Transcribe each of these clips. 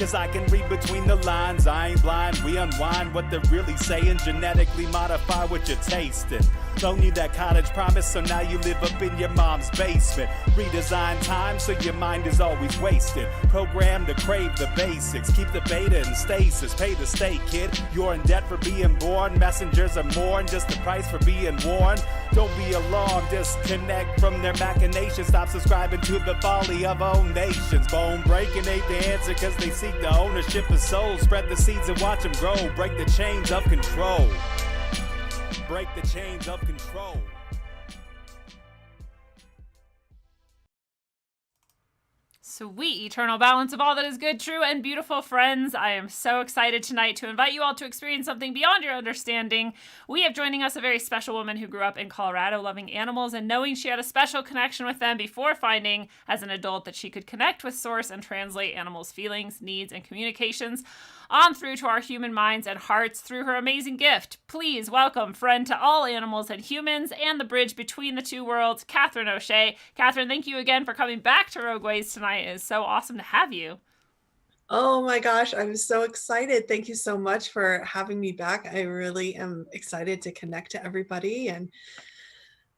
Cause I can read between the lines, I ain't blind. We unwind what they're really saying, genetically modify what you're tasting. Don't need that cottage promise, so now you live up in your mom's basement. Redesign time so your mind is always wasted. Programmed to crave the basics, keep the beta in stasis. Pay the state, kid, you're in debt for being born. Messengers are more than just the price for being warned. Don't be alarmed, disconnect from their machinations. Stop subscribing to the folly of own nations. Bone breaking ain't the answer, cause they seek the ownership of souls. Spread the seeds and watch them grow. Break the chains of control. Break the chains of control. Sweet eternal balance of all that is good, true, and beautiful, friends. I am so excited tonight to invite you all to experience something beyond your understanding. We have joining us a very special woman who grew up in Colorado loving animals and knowing she had a special connection with them before finding as an adult that she could connect with source and translate animals' feelings, needs, and communications on through to our human minds and hearts through her amazing gift. Please welcome friend to all animals and humans and the bridge between the two worlds, Katherine O'Shea. Katherine, thank you again for coming back to Rogue Ways tonight. It is so awesome to have you. Oh my gosh, I'm so excited. Thank you so much for having me back. I really am excited to connect to everybody and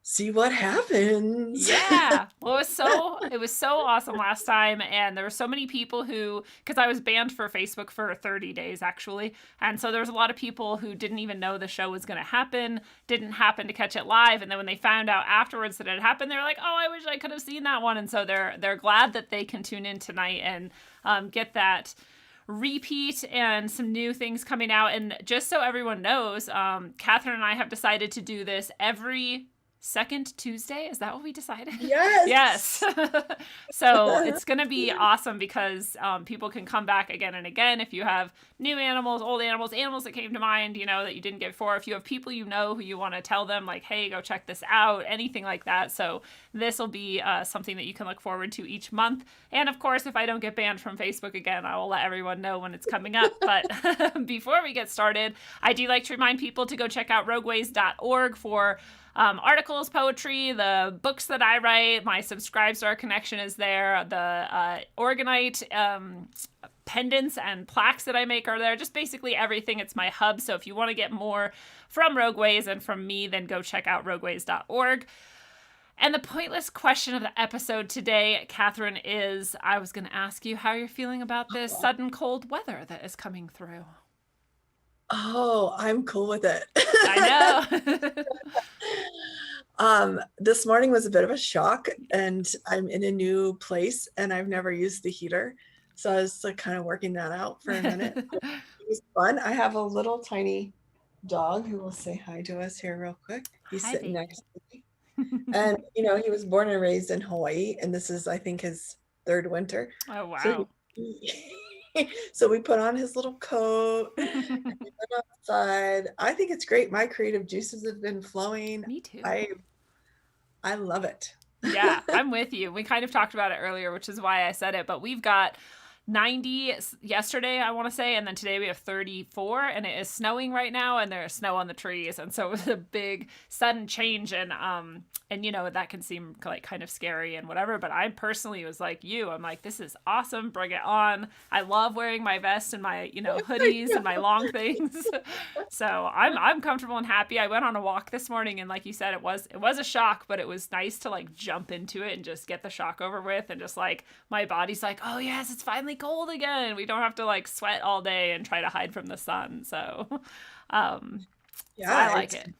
see what happens. Yeah. Well, it was so awesome last time. And there were so many people who, because I was banned for Facebook for 30 days actually. And so there was a lot of people who didn't even know the show was going to happen, didn't happen to catch it live. And then when they found out afterwards that it happened, they were like, oh, I wish I could have seen that one. And so they're glad that they can tune in tonight and get that repeat and some new things coming out. And just so everyone knows, Katherine and I have decided to do this every second Tuesday. Is that what we decided? Yes. Yes. So it's going to be awesome because people can come back again and again. If you have new animals, old animals, animals that came to mind, that you didn't get before. If you have people who you want to tell them like, hey, go check this out, anything like that. So this will be something that you can look forward to each month. And of course, if I don't get banned from Facebook again, I will let everyone know when it's coming up. But before we get started, I do like to remind people to go check out rogueways.org for articles, poetry, the books that I write. My Subscribe Star connection is there. The Organite pendants and plaques that I make are there. Just basically everything. It's my hub. So if you want to get more from Rogue Ways and from me, then go check out rogueways.org. And the pointless question of the episode today, Katherine, is I was going to ask you how you're feeling about this sudden cold weather that is coming through. Oh, I'm cool with it. I know. This morning was a bit of a shock, and I'm in a new place and I've never used the heater. So I was like kind of working that out for a minute. It was fun. I have a little tiny dog who will say hi to us here real quick. He's sitting next to me. And, he was born and raised in Hawaii, and this is, I think, his third winter. Oh, wow. So we put on his little coat and we went outside. I think it's great. My creative juices have been flowing. Me too. I love it. Yeah, I'm with you. We kind of talked about it earlier, which is why I said it, but we've got 90 yesterday, I want to say, and then today we have 34, and it is snowing right now, and there's snow on the trees, and so it was a big sudden change, and that can seem like kind of scary and whatever, but I personally was like I'm like, this is awesome, bring it on. I love wearing my vest and my hoodies and my long things. So I'm comfortable and happy. I went on a walk this morning, and like you said, it was a shock, but it was nice to like jump into it and just get the shock over with, and just like my body's like, oh yes, it's finally cold again. We don't have to like sweat all day and try to hide from the sun. So yeah, so I like it.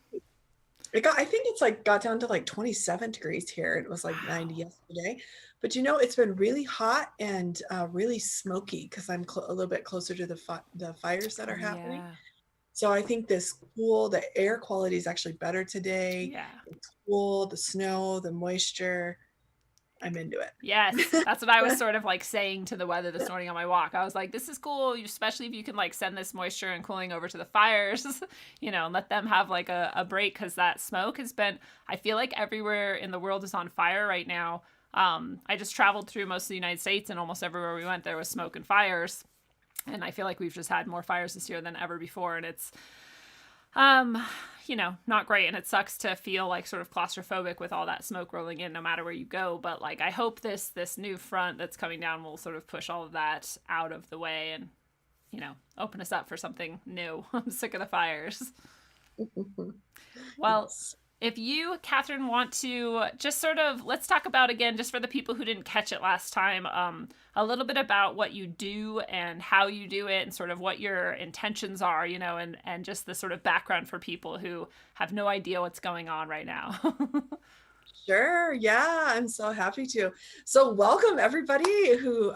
I think it's like got down to like 27 degrees here. It was like 90 yesterday, but it's been really hot and really smoky because I'm a little bit closer to the fires that are happening. Yeah. So I think the air quality is actually better today. Yeah. It's cool, the snow, the moisture. I'm into it. Yes, that's what I was sort of like saying to the weather this morning on my walk. I was like, this is cool, especially if you can like send this moisture and cooling over to the fires, and let them have like a break, because that smoke has been, I feel like everywhere in the world is on fire right now. I just traveled through most of the United States, and almost everywhere we went, there was smoke and fires. And I feel like we've just had more fires this year than ever before. And Um, not great, and it sucks to feel like sort of claustrophobic with all that smoke rolling in no matter where you go, but like I hope this new front that's coming down will sort of push all of that out of the way and, open us up for something new. I'm sick of the fires. Well, Yes. if you, Catherine, want to just sort of, let's talk about again, just for the people who didn't catch it last time, a little bit about what you do and how you do it and sort of what your intentions are, and just the sort of background for people who have no idea what's going on right now. Sure. Yeah, I'm so happy to. So welcome everybody who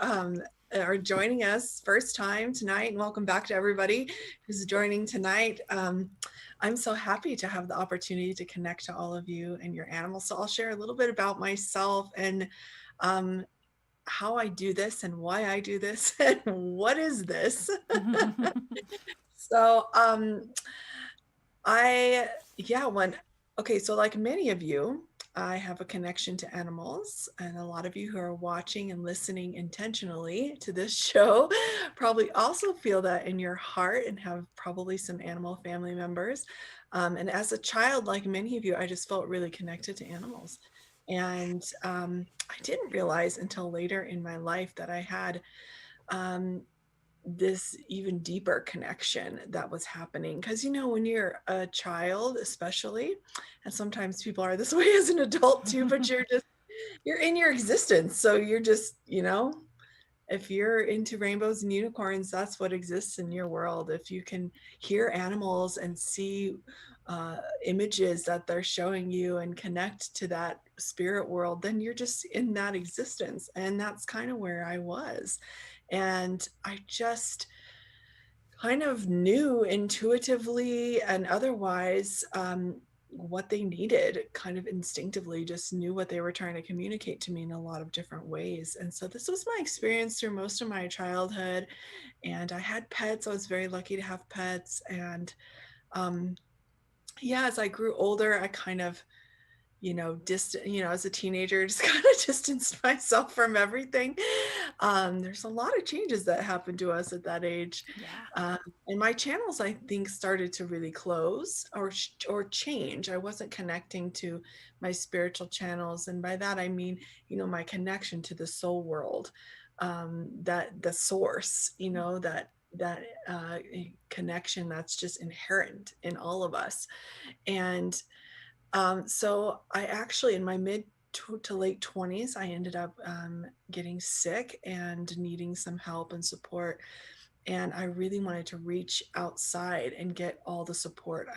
are joining us first time tonight, and welcome back to everybody who's joining tonight. I'm so happy to have the opportunity to connect to all of you and your animals. So I'll share a little bit about myself and how I do this and why I do this and what is this. So so like many of you, I have a connection to animals, and a lot of you who are watching and listening intentionally to this show probably also feel that in your heart and have probably some animal family members. And as a child, like many of you, I just felt really connected to animals. And I didn't realize until later in my life that I had um, this even deeper connection that was happening. Because, when you're a child, especially, and sometimes people are this way as an adult too, but you're in your existence. So you're just, if you're into rainbows and unicorns, that's what exists in your world. If you can hear animals and see images that they're showing you and connect to that spirit world, then you're just in that existence. And that's kind of where I was. And I just kind of knew intuitively and otherwise what they needed, kind of instinctively, just knew what they were trying to communicate to me in a lot of different ways. And so this was my experience through most of my childhood. And I had pets. I was very lucky to have pets. And as I grew older, I kind of as a teenager, just kind of distanced myself from everything. There's a lot of changes that happened to us at that age. Yeah. And my channels, I think, started to really close or change. I wasn't connecting to my spiritual channels. And by that, I mean, my connection to the soul world, that the source, that connection that's just inherent in all of us. And so I actually, in my mid to late 20s, I ended up getting sick and needing some help and support. And I really wanted to reach outside and get all the support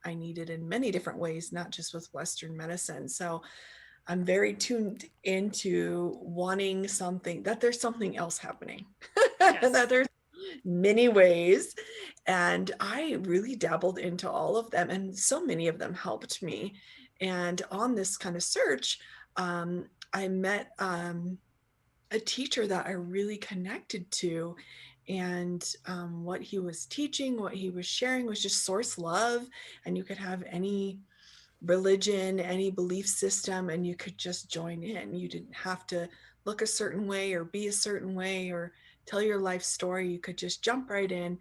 I needed in many different ways, not just with Western medicine. So I'm very tuned into wanting that there's something else happening, Yes. that there's many ways. And I really dabbled into all of them, and so many of them helped me. And on this kind of search, I met a teacher that I really connected to. And what he was teaching, what he was sharing was just source love. And you could have any religion, any belief system, and you could just join in. You didn't have to look a certain way or be a certain way or tell your life story. You could just jump right in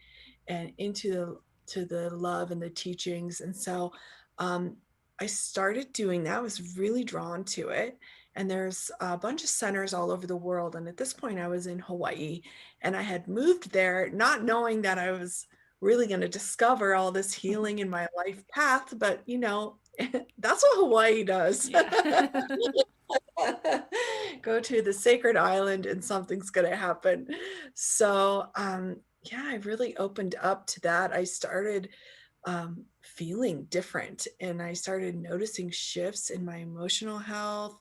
and into the love and the teachings. And so I started doing that. I was really drawn to it. And there's a bunch of centers all over the world. And at this point, I was in Hawaii, and I had moved there not knowing that I was really going to discover all this healing in my life path. But, that's what Hawaii does. Yeah. Go to the sacred island and something's going to happen. So, I really opened up to that. I started feeling different, and I started noticing shifts in my emotional health,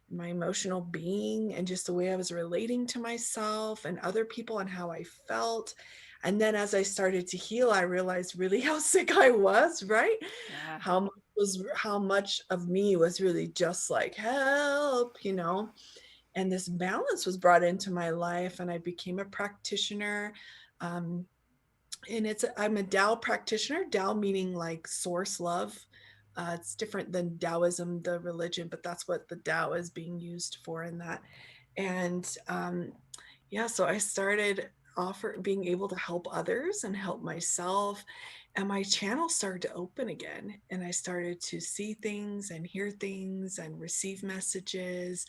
my emotional being, and just the way I was relating to myself and other people and how I felt. And then as I started to heal, I realized really how sick I was, right? Yeah. How much of me was really just like help, and this balance was brought into my life, and I became a practitioner. And I'm a Tao practitioner. Tao meaning like source love. It's different than Taoism, the religion, but that's what the Tao is being used for in that. And so I started being able to help others and help myself. And my channel started to open again. And I started to see things and hear things and receive messages.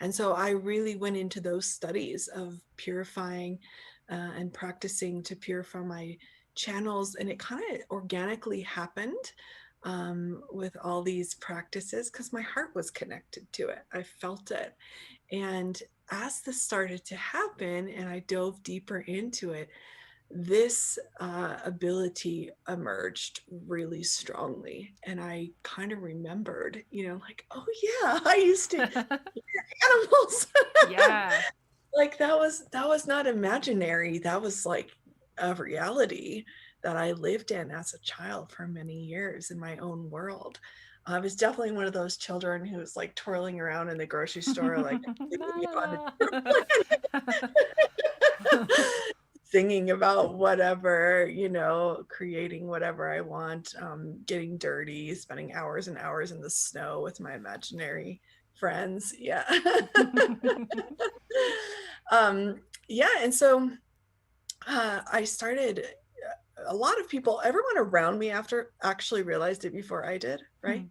And so I really went into those studies of purifying and practicing to purify my channels. And it kind of organically happened with all these practices because my heart was connected to it. I felt it. And as this started to happen and I dove deeper into it, this ability emerged really strongly. And I kind of remembered, like, oh yeah, I used to animals. Yeah. Like that was not imaginary. That was like a reality that I lived in as a child for many years in my own world. I was definitely one of those children who was like twirling around in the grocery store, like singing about whatever, creating whatever I want, getting dirty, spending hours and hours in the snow with my imaginary friends. Yeah. Yeah. And so I started, a lot of people, everyone around me actually realized it before I did, right?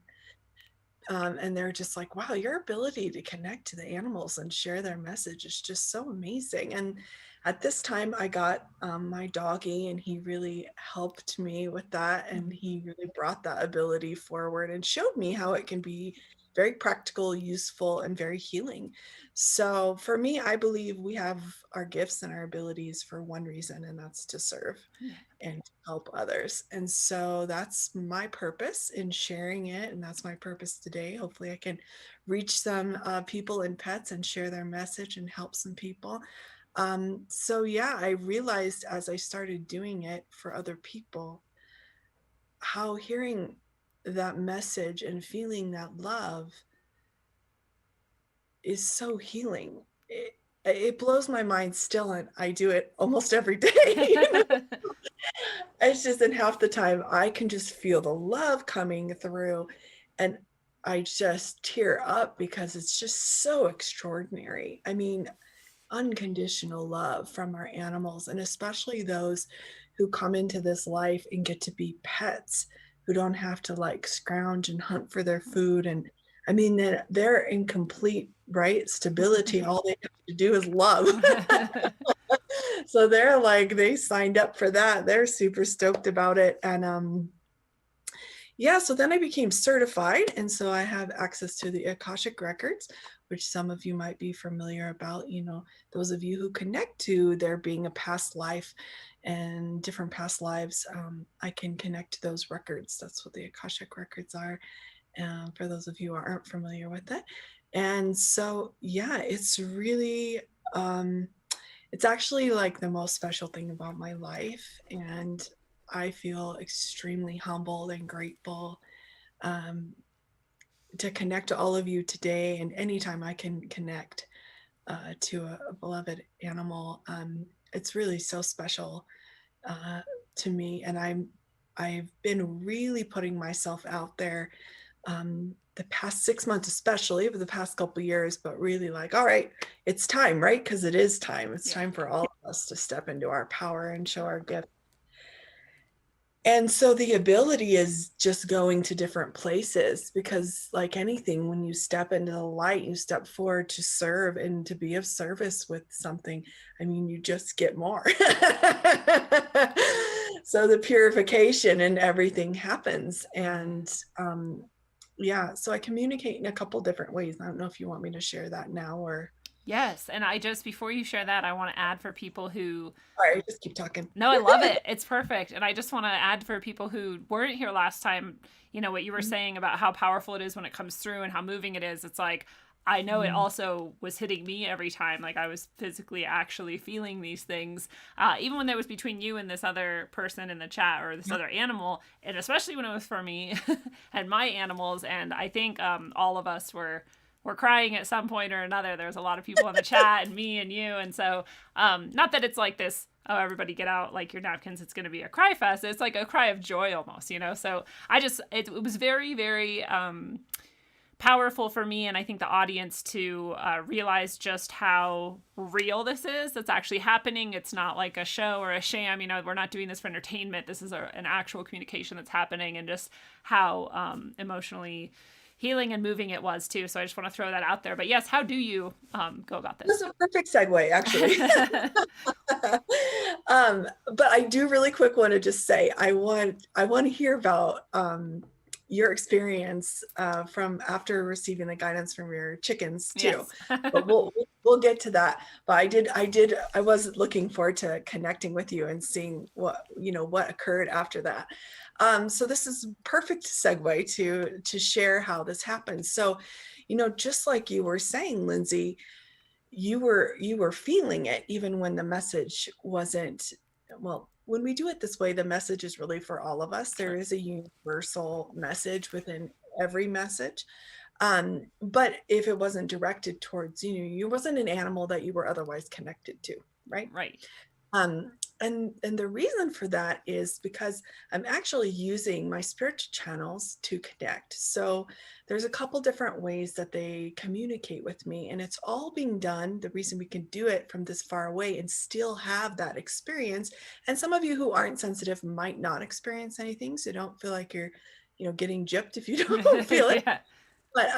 And they're just like, wow, your ability to connect to the animals and share their message is just so amazing. And at this time, I got my doggy, and he really helped me with that. And he really brought that ability forward and showed me how it can be very practical, useful, and very healing. So for me, I believe we have our gifts and our abilities for one reason, and that's to serve and help others. And so that's my purpose in sharing it. And that's my purpose today. Hopefully I can reach some people and pets and share their message and help some people. So yeah, I realized as I started doing it for other people, how hearing that message and feeling that love is so healing. It blows my mind still, and I do it almost every day. It's just, in half the time I can just feel the love coming through, and I just tear up because it's just so extraordinary. I mean, unconditional love from our animals, and especially those who come into this life and get to be pets, who don't have to like scrounge and hunt for their food. And I mean, they're in complete, right, stability. All they have to do is love. So they're like, they signed up for that. They're super stoked about it. And yeah, so then I became certified. And so I have access to the Akashic records, which some of you might be familiar about. Those of you who connect to there being a past life and different past lives, I can connect to those records. That's what the Akashic records are. For those of you who aren't familiar with it. And so, yeah, it's really, it's actually like the most special thing about my life. And I feel extremely humbled and grateful to connect to all of you today. And anytime I can connect to a beloved animal, it's really so special to me. And I've been really putting myself out there the past 6 months, especially, but the past couple of years, but really like, all right, it's time, right? Because it is time. It's time for all of us to step into our power and show our gift. And so the ability is just going to different places, because like anything, when you step into the light, you step forward to serve and to be of service with something. I mean, you just get more. So the purification and everything happens. And yeah, so I communicate in a couple different ways. I don't know if you want me to share that now or. Yes. And before you share that, I want to add for people who. All right, just keep talking. No, I love it. It's perfect. And I just want to add for people who weren't here last time, what you were saying about how powerful it is when it comes through and how moving it is. It's like, I know it also was hitting me every time. Like I was physically actually feeling these things, even when it was between you and this other person in the chat or this other animal, and especially when it was for me and my animals. And I think all of us were crying at some point or another. There's a lot of people in the chat and me and you. And so not that it's like this, oh, everybody get out like your napkins, it's going to be a cry fest. It's like a cry of joy almost, So it was very, very powerful for me, and I think the audience, to realize just how real this is. That's actually happening. It's not like a show or a sham. You know, we're not doing this for entertainment. This is an actual communication that's happening, and just how emotionally healing and moving it was too. So I just want to throw that out there. But yes, how do you go about This this? is a perfect segue, actually. But I do really quick want to just say, I want to hear about your experience from after receiving the guidance from your chickens too. Yes. But we'll get to that. But I was looking forward to connecting with you and seeing what occurred after that. So this is perfect segue to share how this happened. So, just like you were saying, Lindsay, you were feeling it even when the message wasn't. Well, when we do it this way, the message is really for all of us. There is a universal message within every message. But if it wasn't directed towards you wasn't an animal that you were otherwise connected to, right? Right. And the reason for that is because I'm actually using my spiritual channels to connect. So there's a couple different ways that they communicate with me, and it's all being done. The reason we can do it from this far away and still have that experience. And some of you who aren't sensitive might not experience anything, so don't feel like you're, getting gypped if you don't feel it. Yeah. But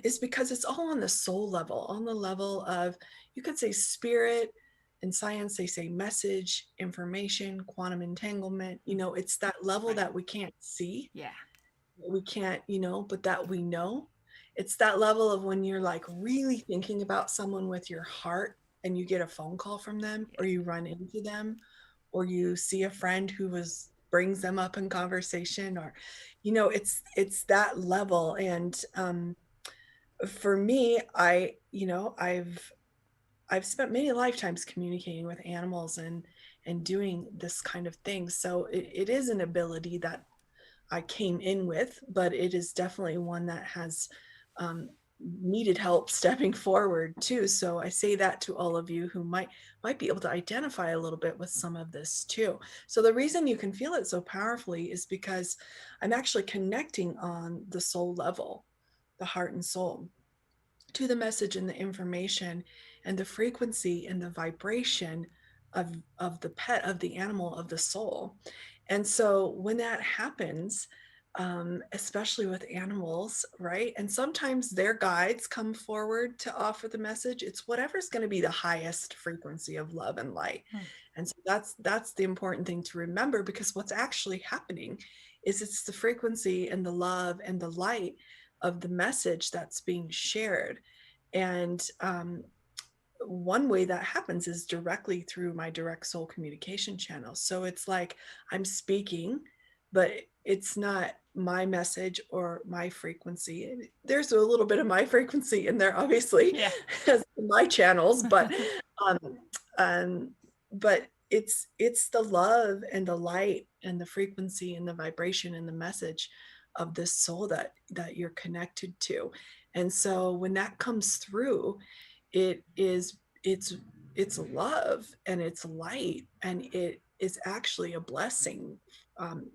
is because it's all on the soul level, on the level of, you could say spirit. In science, they say message, information, quantum entanglement. It's that level Right. that we can't see. Yeah. We can't, but that we know. It's that level of when you're like really thinking about someone with your heart and you get a phone call from them, or you run into them, or you see a friend who brings them up in conversation, or, it's that level. And for me, I've spent many lifetimes communicating with animals and doing this kind of thing. So it is an ability that I came in with, but it is definitely one that has needed help stepping forward too. So I say that to all of you who might be able to identify a little bit with some of this too. So the reason you can feel it so powerfully is because I'm actually connecting on the soul level, the heart and soul, to the message and the information and the frequency and the vibration of the pet, of the animal, of the soul. And so when that happens, especially with animals, right? And sometimes their guides come forward to offer the message. It's whatever's going to be the highest frequency of love and light. And so that's the important thing to remember, because what's actually happening is it's the frequency and the love and the light of the message that's being shared. And one way that happens is directly through my direct soul communication channel. So it's like I'm speaking, but it's not my message or my frequency. There's a little bit of my frequency in there, obviously, Yeah. as my channels, but but it's the love and the light and the frequency and the vibration and the message of this soul that you're connected to. And so when that comes through, it's love and it's light, and it is actually a blessing.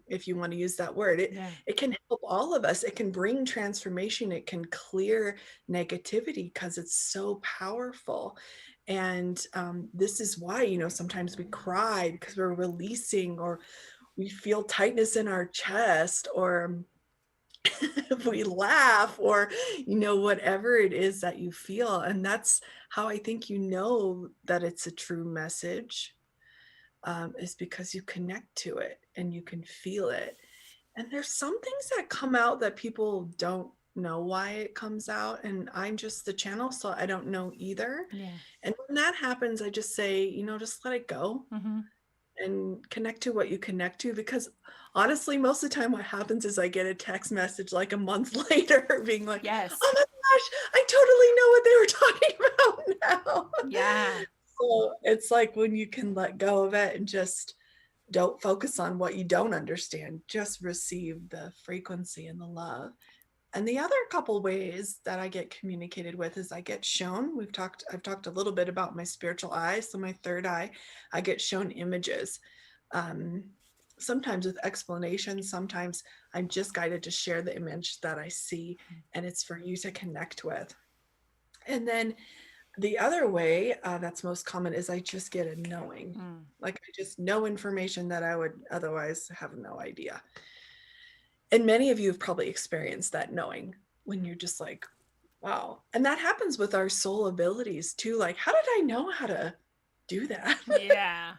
If you want to use that word, it can help all of us. It can bring transformation. It can clear negativity because it's so powerful. And this is why, sometimes we cry because we're releasing, or we feel tightness in our chest, or if we laugh, or whatever it is that you feel. And that's how I think that it's a true message, is because you connect to it and you can feel it. And there's some things that come out that people don't know why it comes out, and I'm just the channel, so I don't know either. And when that happens, I just say, just let it go. And connect to what you connect to, because honestly, most of the time what happens is I get a text message like a month later being like, Yes. oh my gosh, I totally know what they were talking about now. Yeah. So it's like when you can let go of it and just don't focus on what you don't understand, just receive the frequency and the love. And the other couple ways that I get communicated with is I get shown, I've talked a little bit about my spiritual eye. So my third eye, I get shown images. sometimes with explanations, sometimes I'm just guided to share the image that I see, and it's for you to connect with. And then the other way that's most common is I just get a knowing. Like I just know information that I would otherwise have no idea. And many of you have probably experienced that knowing when you're just like, wow. And that happens with our soul abilities too. Like, how did I know how to do that? Yeah.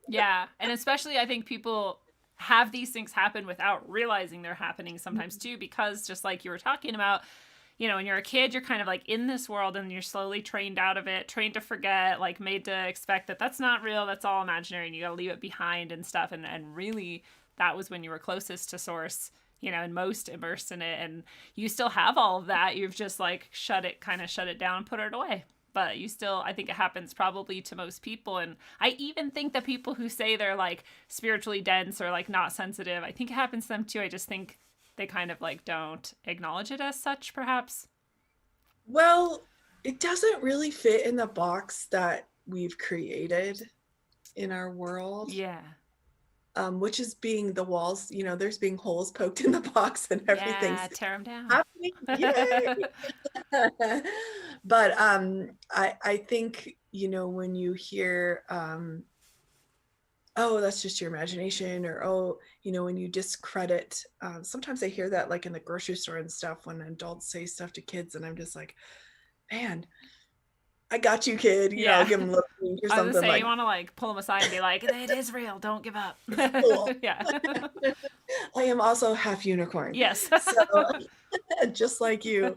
Yeah. And especially, I think people have these things happen without realizing they're happening sometimes too, because just like you were talking about, you know, when you're a kid, you're kind of like in this world and you're slowly trained out of it, trained to forget, like made to expect that that's not real, that's all imaginary, and you got to leave it behind and stuff. And really, that was when you were closest to source, you know, and most immersed in it. And you still have all of that. You've just like shut it down, put it away. But you still, I think it happens probably to most people. And I even think that people who say they're like spiritually dense or like not sensitive, I think it happens to them too. I just think they kind of like don't acknowledge it as such, perhaps. Well, it doesn't really fit in the box that we've created in our world. Yeah. Which is being the walls, you know, there's being holes poked in the box and everything's Tear them down. happening. Yay! But I think, you know, when you hear, oh, that's just your imagination, or, oh, you know, when you discredit, sometimes I hear that like in the grocery store and stuff when adults say stuff to kids, and I'm just like, man, I got you, kid. You know, give them a little wink or I was something gonna say, like. you want to like pull them aside and be like, it is real. Don't give up. Cool. Yeah. I am also half unicorn. Yes. So just like you.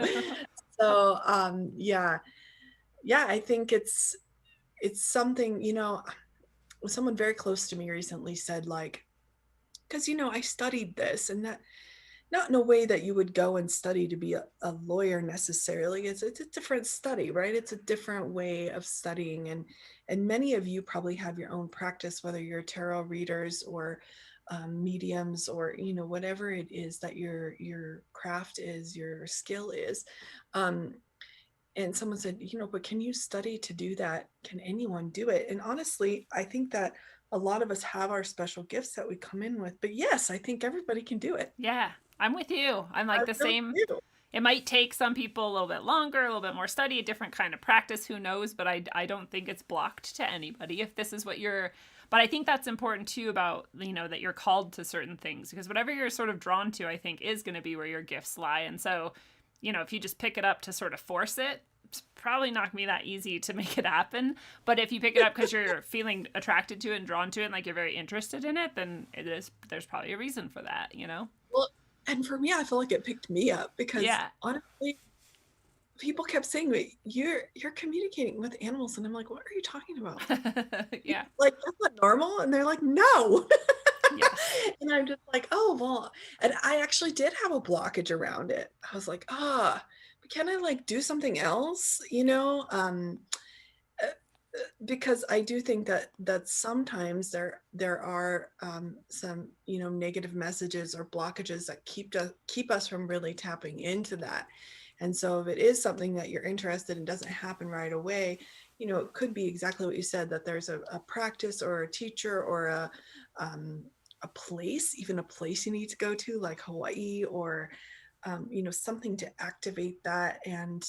So yeah, I think it's something, you know, someone very close to me recently said, like, because, you know, I studied this, and that not in a way that you would go and study to be a lawyer necessarily. It's a different study, right? It's a different way of studying. And many of you probably have your own practice, whether you're tarot readers or mediums, or, you know, whatever it is that your craft is, your skill is. And someone said, you know, but can you study to do that? Can anyone do it? And honestly, I think that a lot of us have our special gifts that we come in with. But yes, I think everybody can do it. Yeah. I'm with you. I'm like I the really same. do. It might take some people a little bit longer, a little bit more study, a different kind of practice, who knows, but I don't think it's blocked to anybody if this is what you're, but I think that's important too about, you know, that you're called to certain things, because whatever you're sort of drawn to, I think is going to be where your gifts lie. And so, you know, if you just pick it up to sort of force it, it's probably not gonna be that easy to make it happen. But if you pick it up because you're feeling attracted to it and drawn to it and like you're very interested in it, then there's probably a reason for that, you know? Well, and for me, I feel like it picked me up because Yeah. honestly, people kept saying to me, you're communicating with animals. And I'm like, what are you talking about? Yeah. Like, that's not normal. And they're like, no. Yeah. And I'm just like, oh, well, and I actually did have a blockage around it. I was like, but can I like do something else? You know, because I do think that sometimes there are some, you know, negative messages or blockages that keep us from really tapping into that. And so if it is something that you're interested in, doesn't happen right away, you know, it could be exactly what you said, that there's a practice or a teacher or a place, even a place you need to go to, like Hawaii, or you know, something to activate that. And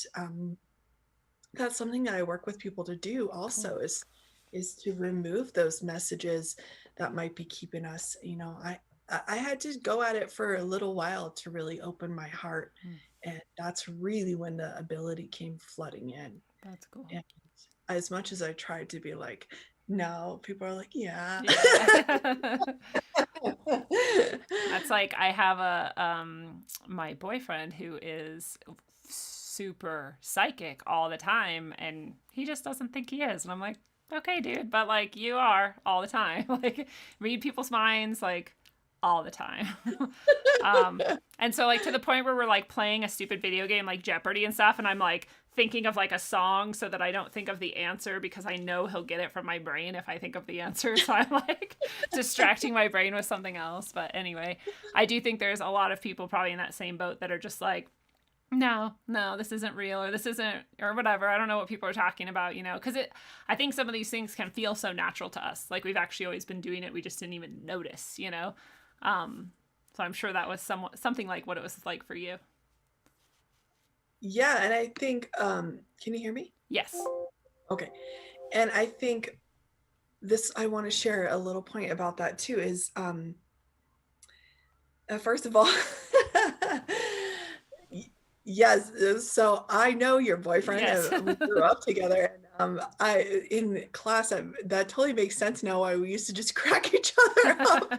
that's something that I work with people to do also, is to remove those messages that might be keeping us, you know, I had to go at it for a little while to really open my heart. And that's really when the ability came flooding in. That's cool. And as much as I tried to be like, no, people are like, yeah. That's like, I have my boyfriend who is super psychic all the time, and he just doesn't think he is. And I'm like, okay, dude, but like, you are all the time. Like, read people's minds, like, all the time. And so like to the point where we're like playing a stupid video game like Jeopardy and stuff, and I'm like thinking of like a song so that I don't think of the answer, because I know he'll get it from my brain if I think of the answer. So I'm like distracting my brain with something else. But anyway, I do think there's a lot of people probably in that same boat that are just like, no, no, this isn't real, or this isn't, or whatever. I don't know what people are talking about, because I think some of these things can feel so natural to us. Like we've actually always been doing it. We just didn't even notice. So I'm sure that was something like what it was like for you. Yeah, and I think, can you hear me? Yes. Okay. And I think I want to share a little point about that too, is first of all, yes, so I know your boyfriend. Yes. We grew up together, and I in class that totally makes sense now why we used to just crack each other up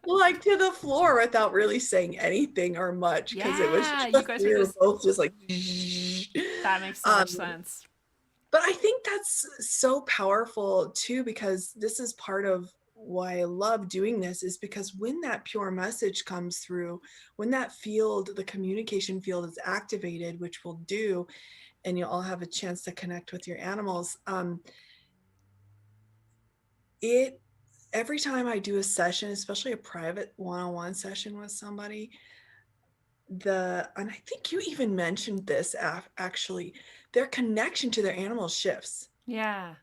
like to the floor without really saying anything or much, because it was Yeah, you just guys we were were just, both just like that makes so much um sense. but I think that's so powerful too, because this is part of why I love doing this, is because when that pure message comes through, when that field, the communication field is activated, which we'll do, and you'll all have a chance to connect with your animals. It Every time I do a session, especially a private one-on-one session with somebody, and I think you even mentioned this actually, their connection to their animal shifts. Yeah.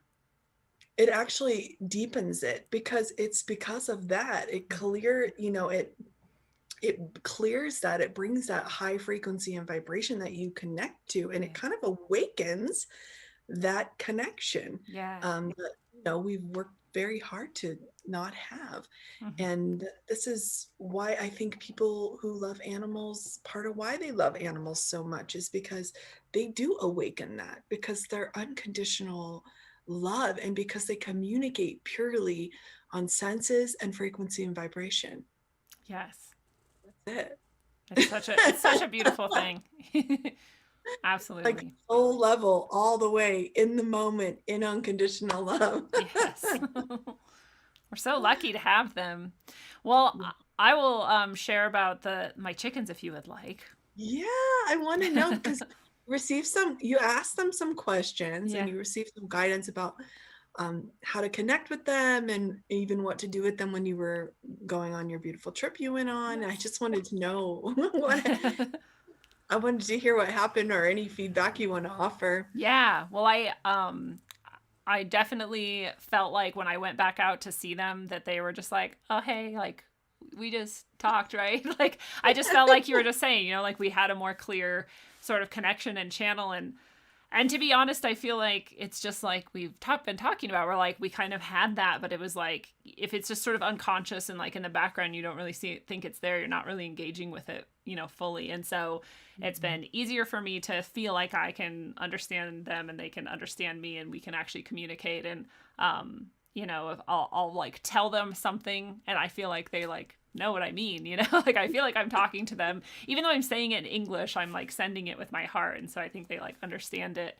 It actually deepens it, because it's because of that. It clears that, it brings that high frequency and vibration that you connect to, and it kind of awakens that connection Yeah. that we've worked very hard to not have. Mm-hmm. And this is why I think people who love animals, part of why they love animals so much is because they do awaken that, because they're unconditional love, and because they communicate purely on senses and frequency and vibration. Yes. That's it. It's such a beautiful thing. Like Absolutely. soul level, all the way in the moment, in unconditional love. Yes. We're so lucky to have them. Well, I will share about my chickens if you would like. Yeah, I want to know, because you asked them some questions, Yeah. and you received some guidance about how to connect with them, and even what to do with them when you were going on your beautiful trip you went on. Yes. I just wanted to know I wanted to hear what happened, or any feedback you want to offer. Yeah. Well, I definitely felt like when I went back out to see them that they were just like, "Oh, hey, like we just talked, right?" Like I just felt like you were just saying, like we had a more clear sort of connection and channel. And to be honest, I feel like it's just like we've been talking about. We're like, we kind of had that, but it was like, if it's just sort of unconscious and like in the background, you don't really think it's there. You're not really engaging with it, fully. And so it's been easier for me to feel like I can understand them and they can understand me, and we can actually communicate. And, if I'll like tell them something and I feel like they like know what I mean, like I feel like I'm talking to them, even though I'm saying it in English, I'm like sending it with my heart. And so I think they like understand it.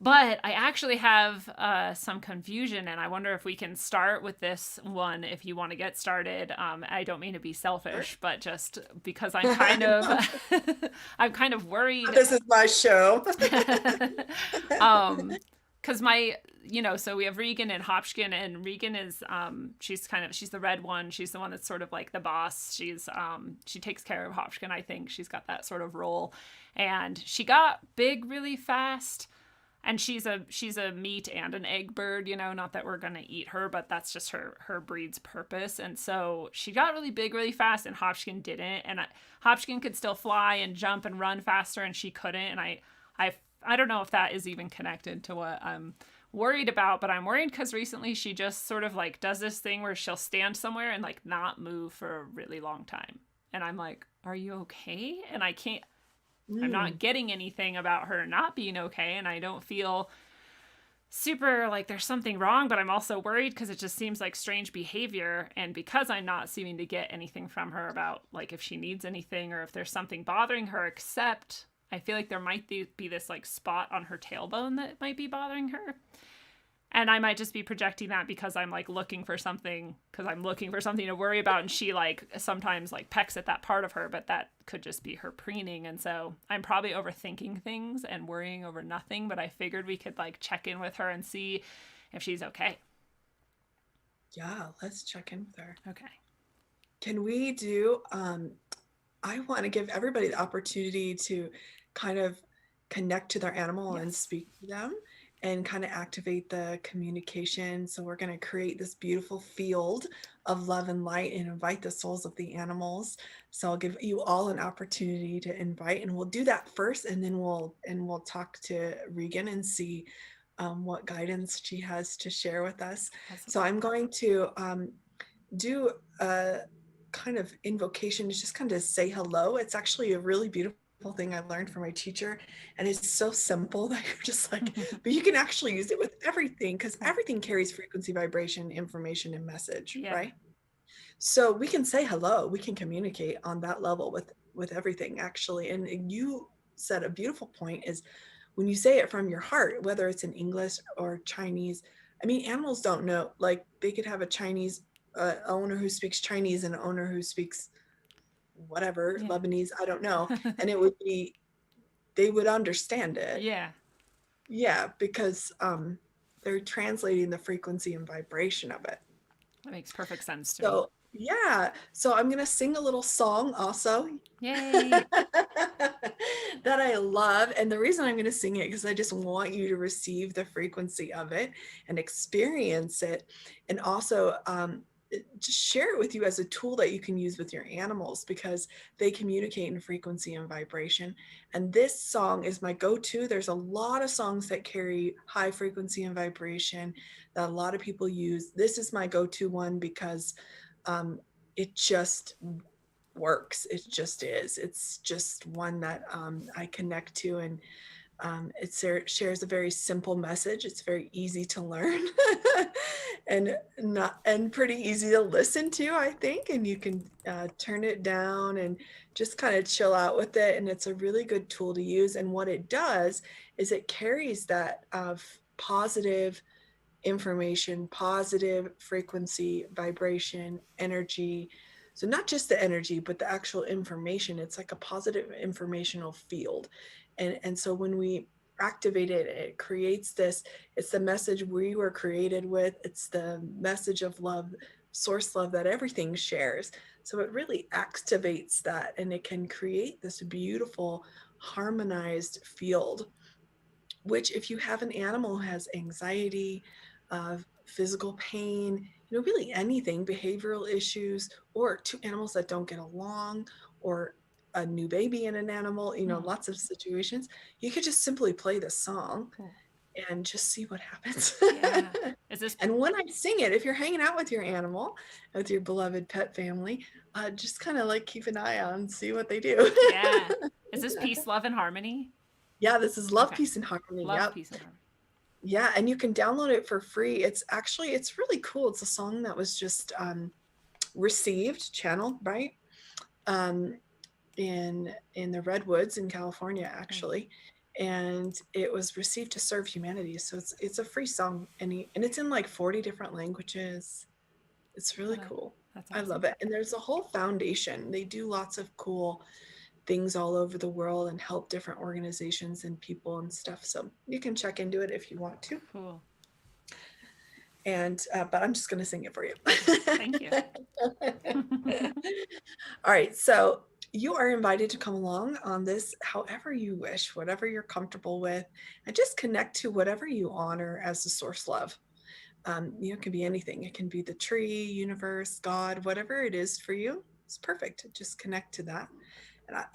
But I actually have some confusion, and I wonder if we can start with this one if you want to get started. I don't mean to be selfish, but just because I'm kind of I'm kind of worried. This is my show. Because so we have Regan and Hopkins, and Regan is she's the red one. She's the one that's sort of like the boss. She takes care of Hopkins. I think she's got that sort of role, and she got big really fast. And she's a meat and an egg bird, not that we're gonna eat her, but that's just her breed's purpose. And so she got really big really fast, and Hopkins didn't. And Hopkins could still fly and jump and run faster, and she couldn't. And I don't know if that is even connected to what I'm worried about, but I'm worried because recently she just sort of like does this thing where she'll stand somewhere and like not move for a really long time. And I'm like, are you okay? And I can't. I'm not getting anything about her not being okay, and I don't feel super like there's something wrong, but I'm also worried because it just seems like strange behavior, and because I'm not seeming to get anything from her about like if she needs anything or if there's something bothering her, except I feel like there might be this like spot on her tailbone that might be bothering her. And I might just be projecting that because I'm like looking for something to worry about. And she like sometimes like pecks at that part of her, but that could just be her preening. And so I'm probably overthinking things and worrying over nothing, but I figured we could like check in with her and see if she's okay. Yeah, let's check in with her. Okay. Can we do, I want to give everybody the opportunity to kind of connect to their animal and Yes. speak to them and kind of activate the communication. So we're going to create this beautiful field of love and light and invite the souls of the animals. So I'll give you all an opportunity to invite, and we'll do that first, and then we'll talk to Regan and see what guidance she has to share with us. Awesome. So I'm going to do a kind of invocation to just kind of say hello. It's actually a really beautiful thing I learned from my teacher, and it's so simple that you're just like, but you can actually use it with everything, because everything carries frequency, vibration, information, and message, Yeah. right? So we can say hello, we can communicate on that level with everything, actually. And you said a beautiful point is when you say it from your heart, whether it's in English or Chinese. I mean, animals don't know, like they could have a Chinese owner who speaks Chinese and an owner who speaks whatever, Yeah. Lebanese, I don't know, and it would be, they would understand it. Yeah. Yeah, because they're translating the frequency and vibration of it. That makes perfect sense to me. So yeah, so I'm gonna sing a little song also. Yay. That I love. And the reason I'm going to sing it because I just want you to receive the frequency of it and experience it, and also just share it with you as a tool that you can use with your animals, because they communicate in frequency and vibration. And this song is my go-to. There's a lot of songs that carry high frequency and vibration that a lot of people use. This is my go-to one because it just works. It just is. It's just one that I connect to, and it shares a very simple message. It's very easy to learn and pretty easy to listen to, I think. And you can turn it down and just kind of chill out with it. And it's a really good tool to use. And what it does is it carries that positive information, positive frequency, vibration, energy. So not just the energy, but the actual information. It's like a positive informational field. And so when we activate it, it creates this, it's the message we were created with. It's the message of love, source love that everything shares. So it really activates that, and it can create this beautiful harmonized field, which if you have an animal who has anxiety, physical pain, really anything, behavioral issues, or two animals that don't get along, or a new baby in an animal, lots of situations, you could just simply play the song and just see what happens. Yeah. Is this And when I sing it, if you're hanging out with your animal, with your beloved pet family, just kind of like keep an eye on, see what they do. Yeah. Is this peace, love, and harmony? Yeah, this is Love, Okay. Peace, and Harmony. Love, Yep. peace, and harmony. Yeah, and you can download it for free. It's really cool. It's a song that was just channeled, right? In the Redwoods in California, actually. And it was received to serve humanity. So it's a free song, and it's in like 40 different languages. It's really cool. That's I awesome. love it. And there's a whole foundation. They do lots of cool things all over the world and help different organizations and people and stuff. So you can check into it if you want to. Cool. And but I'm just going to sing it for you. Thank you. All right. So you are invited to come along on this however you wish, whatever you're comfortable with, and just connect to whatever you honor as the source love. It can be anything. It can be the tree, universe, God, whatever it is for you. It's perfect. Just connect to that.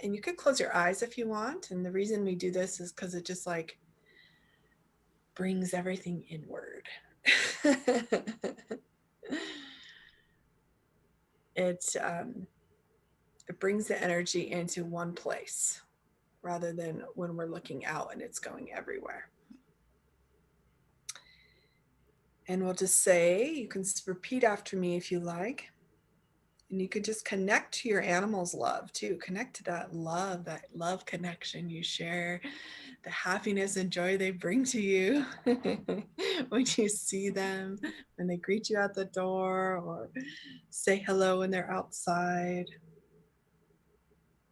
And you could close your eyes if you want. And the reason we do this is because it just like brings everything inward. It brings the energy into one place rather than when we're looking out and it's going everywhere. And we'll just say, you can repeat after me if you like. And you could just connect to your animal's love too. Connect to that love connection you share, the happiness and joy they bring to you when you see them, when they greet you at the door or say hello when they're outside.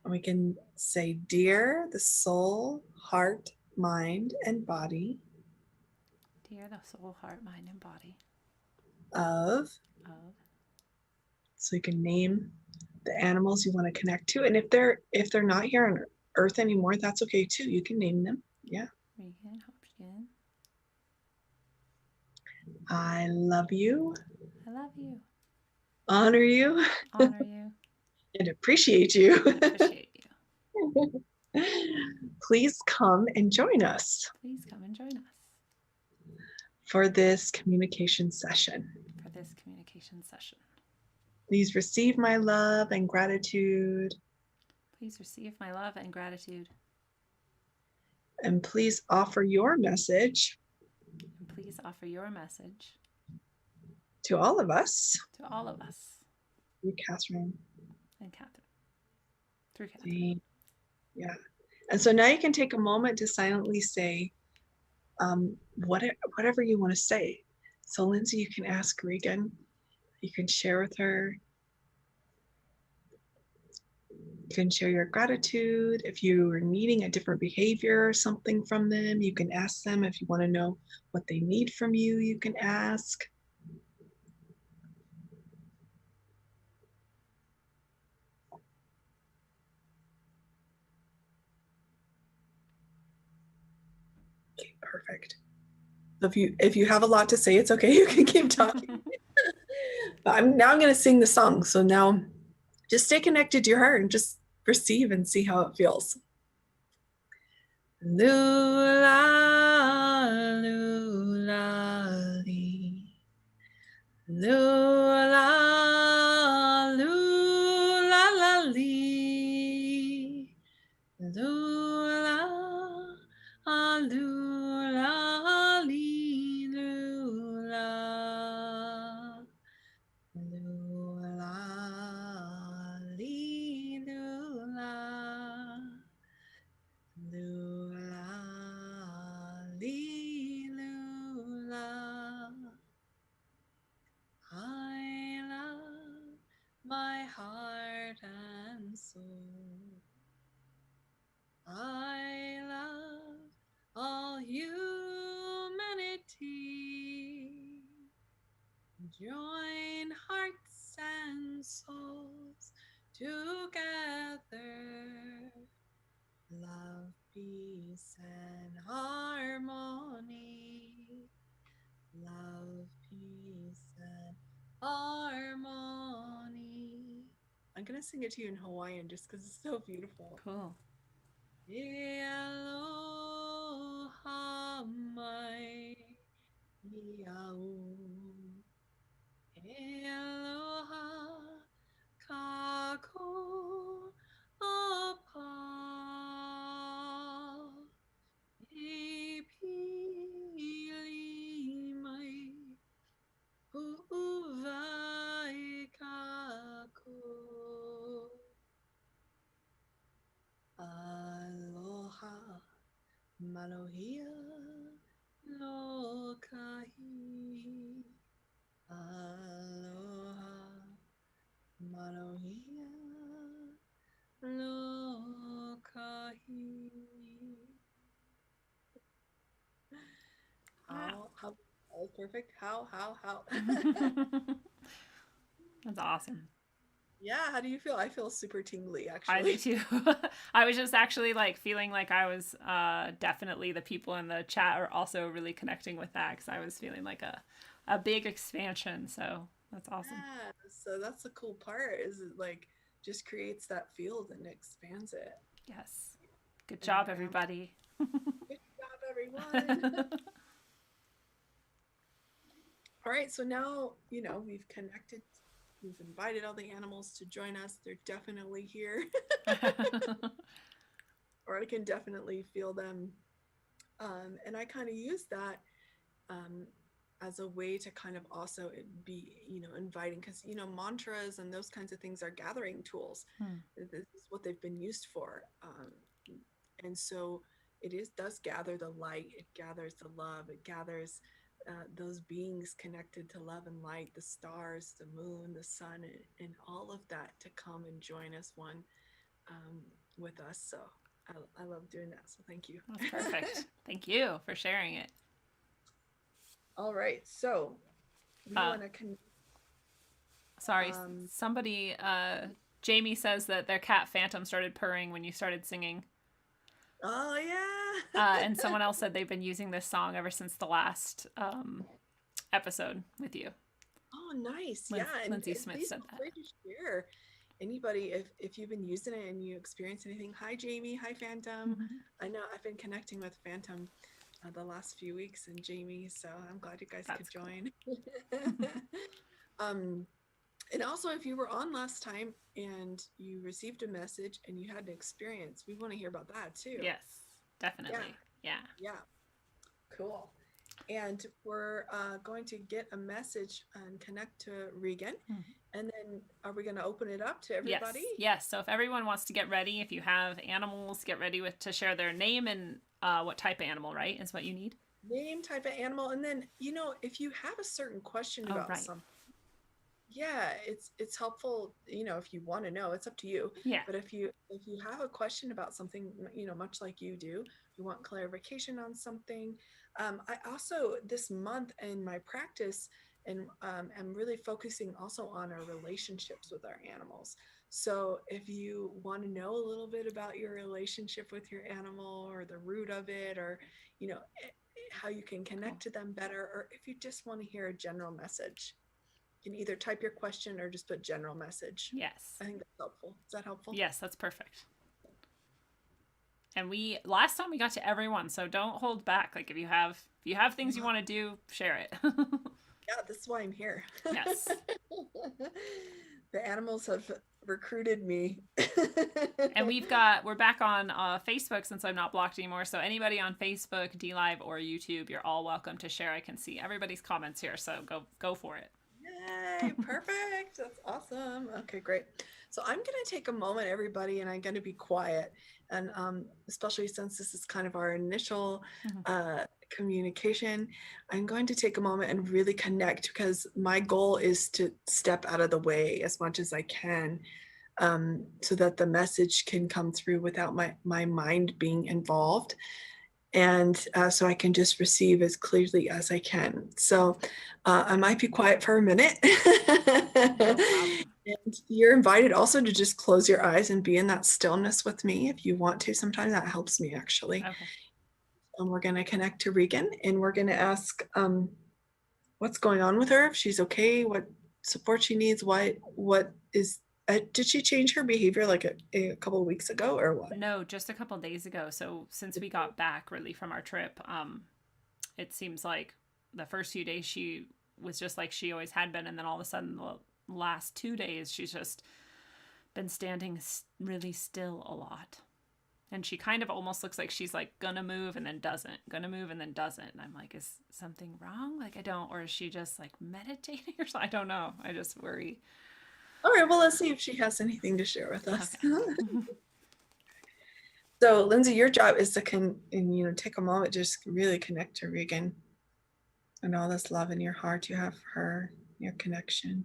And we can say, dear the soul, heart, mind, and body Dear the soul, heart, mind, and body of. So you can name the animals you want to connect to. And if they're not here on Earth anymore, that's okay too. You can name them. Yeah. Regan, Hopkins. I love you. I love you. Honor you. Honor you. And appreciate you. Appreciate you. Please come and join us Please come and join us for this communication session. Please receive my love and gratitude. Please receive my love and gratitude. And please offer your message. And please offer your message to all of us. To all of us. Through Katherine. And Katherine. Through Katherine. Yeah. And so now you can take a moment to silently say whatever you want to say. So Lindsay, you can ask Regan. You can share with her. You can share your gratitude. If you are needing a different behavior or something from them, you can ask them. If you want to know what they need from you, you can ask. Okay, perfect. So if you have a lot to say, it's okay. You can keep talking. But I'm going to sing the song. So now just stay connected to your heart and just receive and see how it feels. Lula, lula, lee. Lula, lula, la, lee. Lula, lula, lee, lula. Lula, lee, lula. Lula, lee, lula. I love my heart and soul. I love all humanity. Join hearts and souls together. Love, peace, and harmony. Love, peace, and harmony. I'm going to sing it to you in Hawaiian just because it's so beautiful. Cool. E aloha mai iau. E aloha kako apa. E pili mai uwai kako. Aloha malohia lokahi. Aloha malohia lokahi. How that was perfect. How That's awesome. Yeah, how do you feel? I feel super tingly, actually. I do too. I was just actually feeling like I was definitely the people in the chat are also really connecting with that because I was feeling like a big expansion. So that's awesome. Yeah, so that's the cool part is it just creates that field and expands it. Yes. Good job, everybody. Good job, everyone. All right, so now, we've connected. We've invited all the animals to join us. They're definitely here. Or I can definitely feel them. And I kind of use that as a way to kind of also be, inviting, because, mantras and those kinds of things are gathering tools. This is what they've been used for. And so does gather the light. It gathers the love. It gathers those beings connected to love and light, the stars, the moon, the sun, and all of that to come and join us with us. So I love doing that. So thank you. That's perfect. Thank you for sharing it. All right. So we want to Sorry, somebody Jamie says that their cat Phantom started purring when you started singing. Oh yeah. And someone else said they've been using this song ever since the last episode with you. Oh, nice. Yeah, Lindsay and Smith please said feel that. free to share. Anybody, if you've been using it and you experience anything. Hi, Jamie. Hi, Phantom. I know I've been connecting with Phantom the last few weeks and Jamie, so I'm glad you guys That's could join. um, and also, if you were on last time and you received a message and you had an experience, we want to hear about that too. Yes, definitely. Yeah. Yeah. Cool. And we're going to get a message and connect to Regan. And then are we going to open it up to everybody? Yes. So if everyone wants to get ready, if you have animals, get ready to share their name and what type of animal, right, is what you need. Name, type of animal. And then, if you have a certain question about something, yeah, it's helpful, if you want to know, it's up to you. Yeah. But if you have a question about something, much like you do, you want clarification on something. I also this month in my practice and I'm really focusing also on our relationships with our animals. So if you want to know a little bit about your relationship with your animal or the root of it, or how you can connect to them better, or if you just want to hear a general message, you can either type your question or just put general message. Yes. I think that's helpful. Is that helpful? Yes, that's perfect. And last time we got to everyone, so don't hold back. Like if you have things you want to do, share it. Yeah, this is why I'm here. Yes. The animals have recruited me. And we're back on Facebook since I'm not blocked anymore. So anybody on Facebook, DLive, or YouTube, you're all welcome to share. I can see everybody's comments here, so go for it. Yay, perfect. That's awesome. Okay, great. So I'm going to take a moment, everybody, and I'm going to be quiet. And especially since this is kind of our initial communication, I'm going to take a moment and really connect, because my goal is to step out of the way as much as I can, so that the message can come through without my mind being involved. And so I can just receive as clearly as I can. So I might be quiet for a minute. And you're invited also to just close your eyes and be in that stillness with me if you want to. Sometimes that helps me, actually. Okay. And we're going to connect to Regan, and we're going to ask what's going on with her, if she's okay, what support she needs, what is did she change her behavior like a couple of weeks ago, or what? No, just a couple of days ago. So since we got back really from our trip, it seems like the first few days she was just like she always had been, and then all of a sudden the last 2 days she's just been standing really still a lot. And she kind of almost looks like she's like gonna move and then doesn't, gonna move and then doesn't. And I'm like, is something wrong? Like or is she just like meditating or something? I don't know. I just worry. All right, well, let's see if she has anything to share with us. Okay. So, Lindsay, your job is to take a moment, just really connect to Regan and all this love in your heart you have for her, your connection.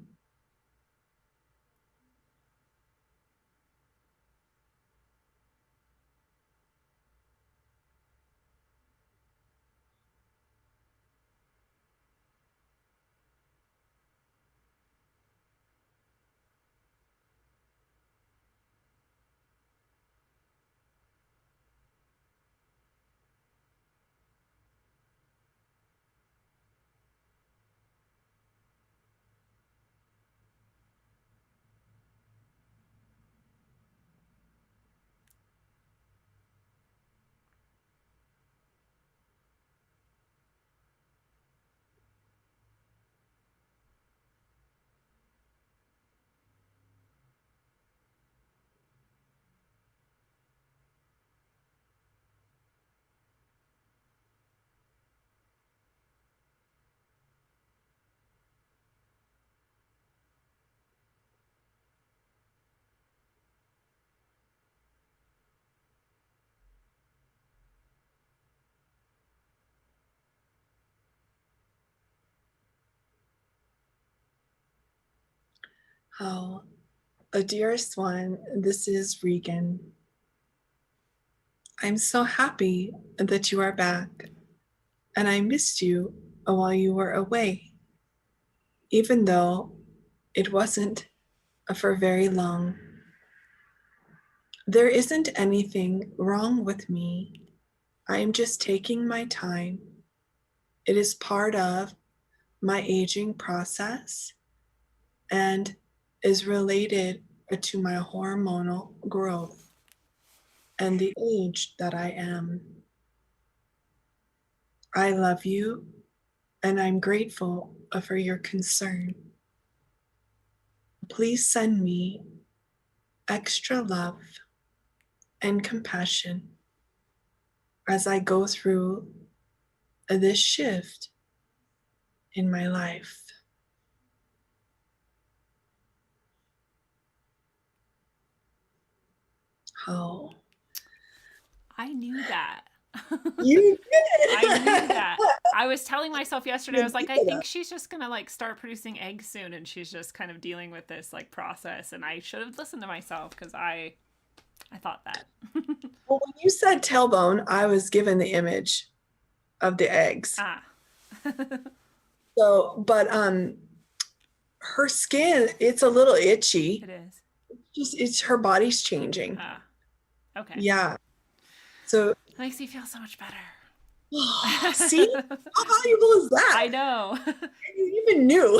Oh, dearest one, this is Regan. I'm so happy that you are back, and I missed you while you were away, even though it wasn't for very long. There isn't anything wrong with me. I am just taking my time. It is part of my aging process and is related to my hormonal growth and the age that I am. I love you and I'm grateful for your concern. Please send me extra love and compassion as I go through this shift in my life. Oh, I knew that. you did it. I knew that. I was telling myself yesterday, I was like, I Yeah. think she's just gonna like start producing eggs soon, and she's just kind of dealing with this like process. And I should have listened to myself because I thought that. Well, when you said tailbone, I was given the image of the eggs. Ah. So, but her skin, it's a little itchy. It is. Just it's her body's changing. Ah. Okay. Yeah. So It makes me feel so much better. see, how valuable is that? I know. You even knew.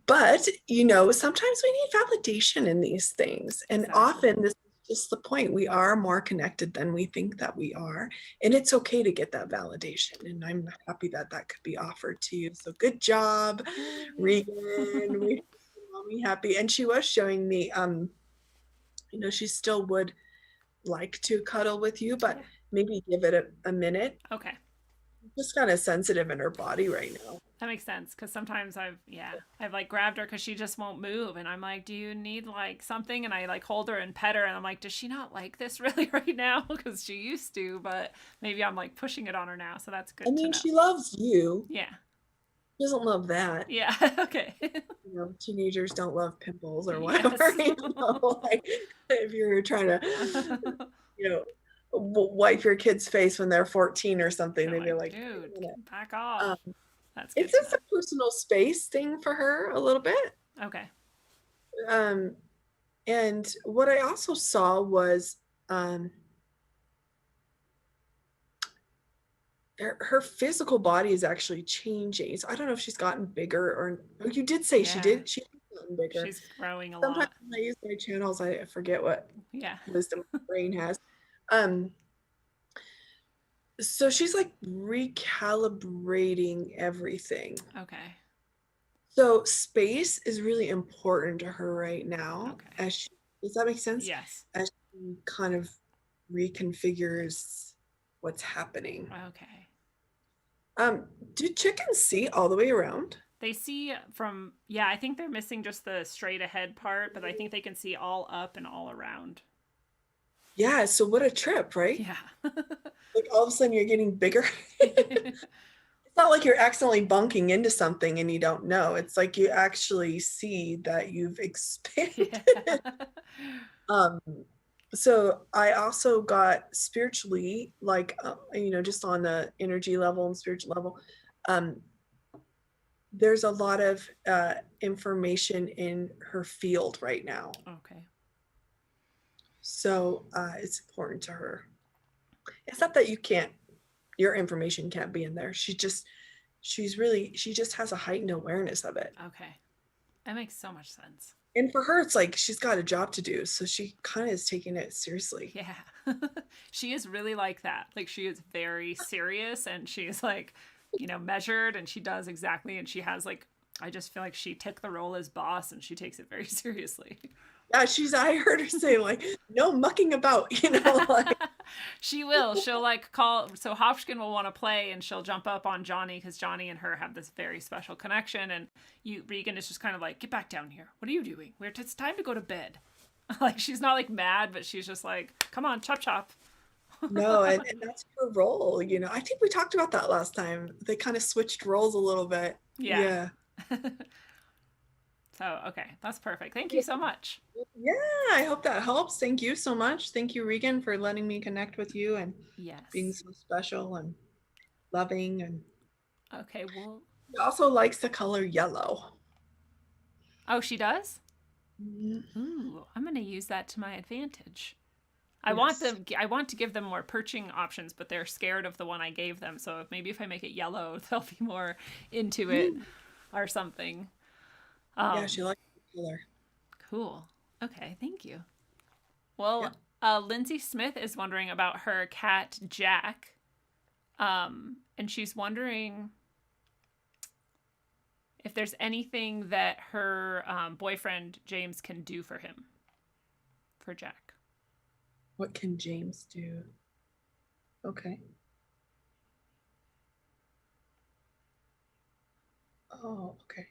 But sometimes we need validation in these things, and Exactly. often this is just the point. We are more connected than we think that we are, and it's okay to get that validation. And I'm happy that that could be offered to you. So good job, Regan. We mommy happy, and she was showing me, she still would like to cuddle with you, but maybe give it a minute. Okay. Just kind of sensitive in her body right now. That makes sense because sometimes I've like grabbed her because she just won't move, and I'm like, do you need like something? And I like hold her and pet her, and I'm like, does she not like this really right now? Because she used to, but maybe I'm like pushing it on her now, so that's good. I mean, she loves you. Yeah. She doesn't love that. Yeah. Okay. Teenagers don't love pimples or whatever. Yes. Like if you're trying to, wipe your kid's face when they're 14 or something, they'd be like, dude, back off. That's it's just a personal space thing for her a little bit. Okay. And what I also saw was her physical body is actually changing. So I don't know if she's gotten bigger or you did say she did. She's gotten bigger. She's growing a Sometimes lot. when I use my channels, I forget what wisdom my brain has. So she's like recalibrating everything. Okay. So space is really important to her right now. Okay. Does that make sense? Yes. As she kind of reconfigures what's happening. Okay. Do chickens see all the way around? They see from, I think they're missing just the straight ahead part, but I think they can see all up and all around. Yeah, so what a trip, right? Yeah. Like all of a sudden you're getting bigger. It's not like you're accidentally bunking into something and you don't know. It's like you actually see that you've expanded. So I also got spiritually, like, just on the energy level and spiritual level, there's a lot of information in her field right now. Okay. So it's important to her. It's not that your information can't be in there. She just has a heightened awareness of it. Okay. That makes so much sense. And for her, it's like she's got a job to do. So she kind of is taking it seriously. Yeah. She is really like that. Like she is very serious and she is like, measured, and she does exactly. And she has like, I just feel like she took the role as boss and she takes it very seriously. Yeah, I heard her say like, no mucking about, like. She will. She'll like call. So Hopkins will want to play and she'll jump up on Johnny because Johnny and her have this very special connection. And Regan is just kind of like, get back down here. What are you doing? It's time to go to bed. Like she's not like mad, but she's just like, come on, chop chop. No, and that's her role. I think we talked about that last time. They kind of switched roles a little bit. Yeah. So, okay, that's perfect. Thank you so much. Yeah, I hope that helps. Thank you so much. Thank you, Regan, for letting me connect with you and being so special and loving. And okay, well, she also likes the color yellow. Oh, she does? Ooh, I'm going to use that to my advantage. Yes. I want to give them more perching options, but they're scared of the one I gave them. So maybe if I make it yellow, they'll be more into it Mm. or something. Yeah, she likes the color. Cool. Okay, thank you. Yeah. Well, Lindsay Smith is wondering about her cat Jack, and she's wondering if there's anything that her boyfriend James can do for him, for Jack. What can James do? Okay. Oh, okay.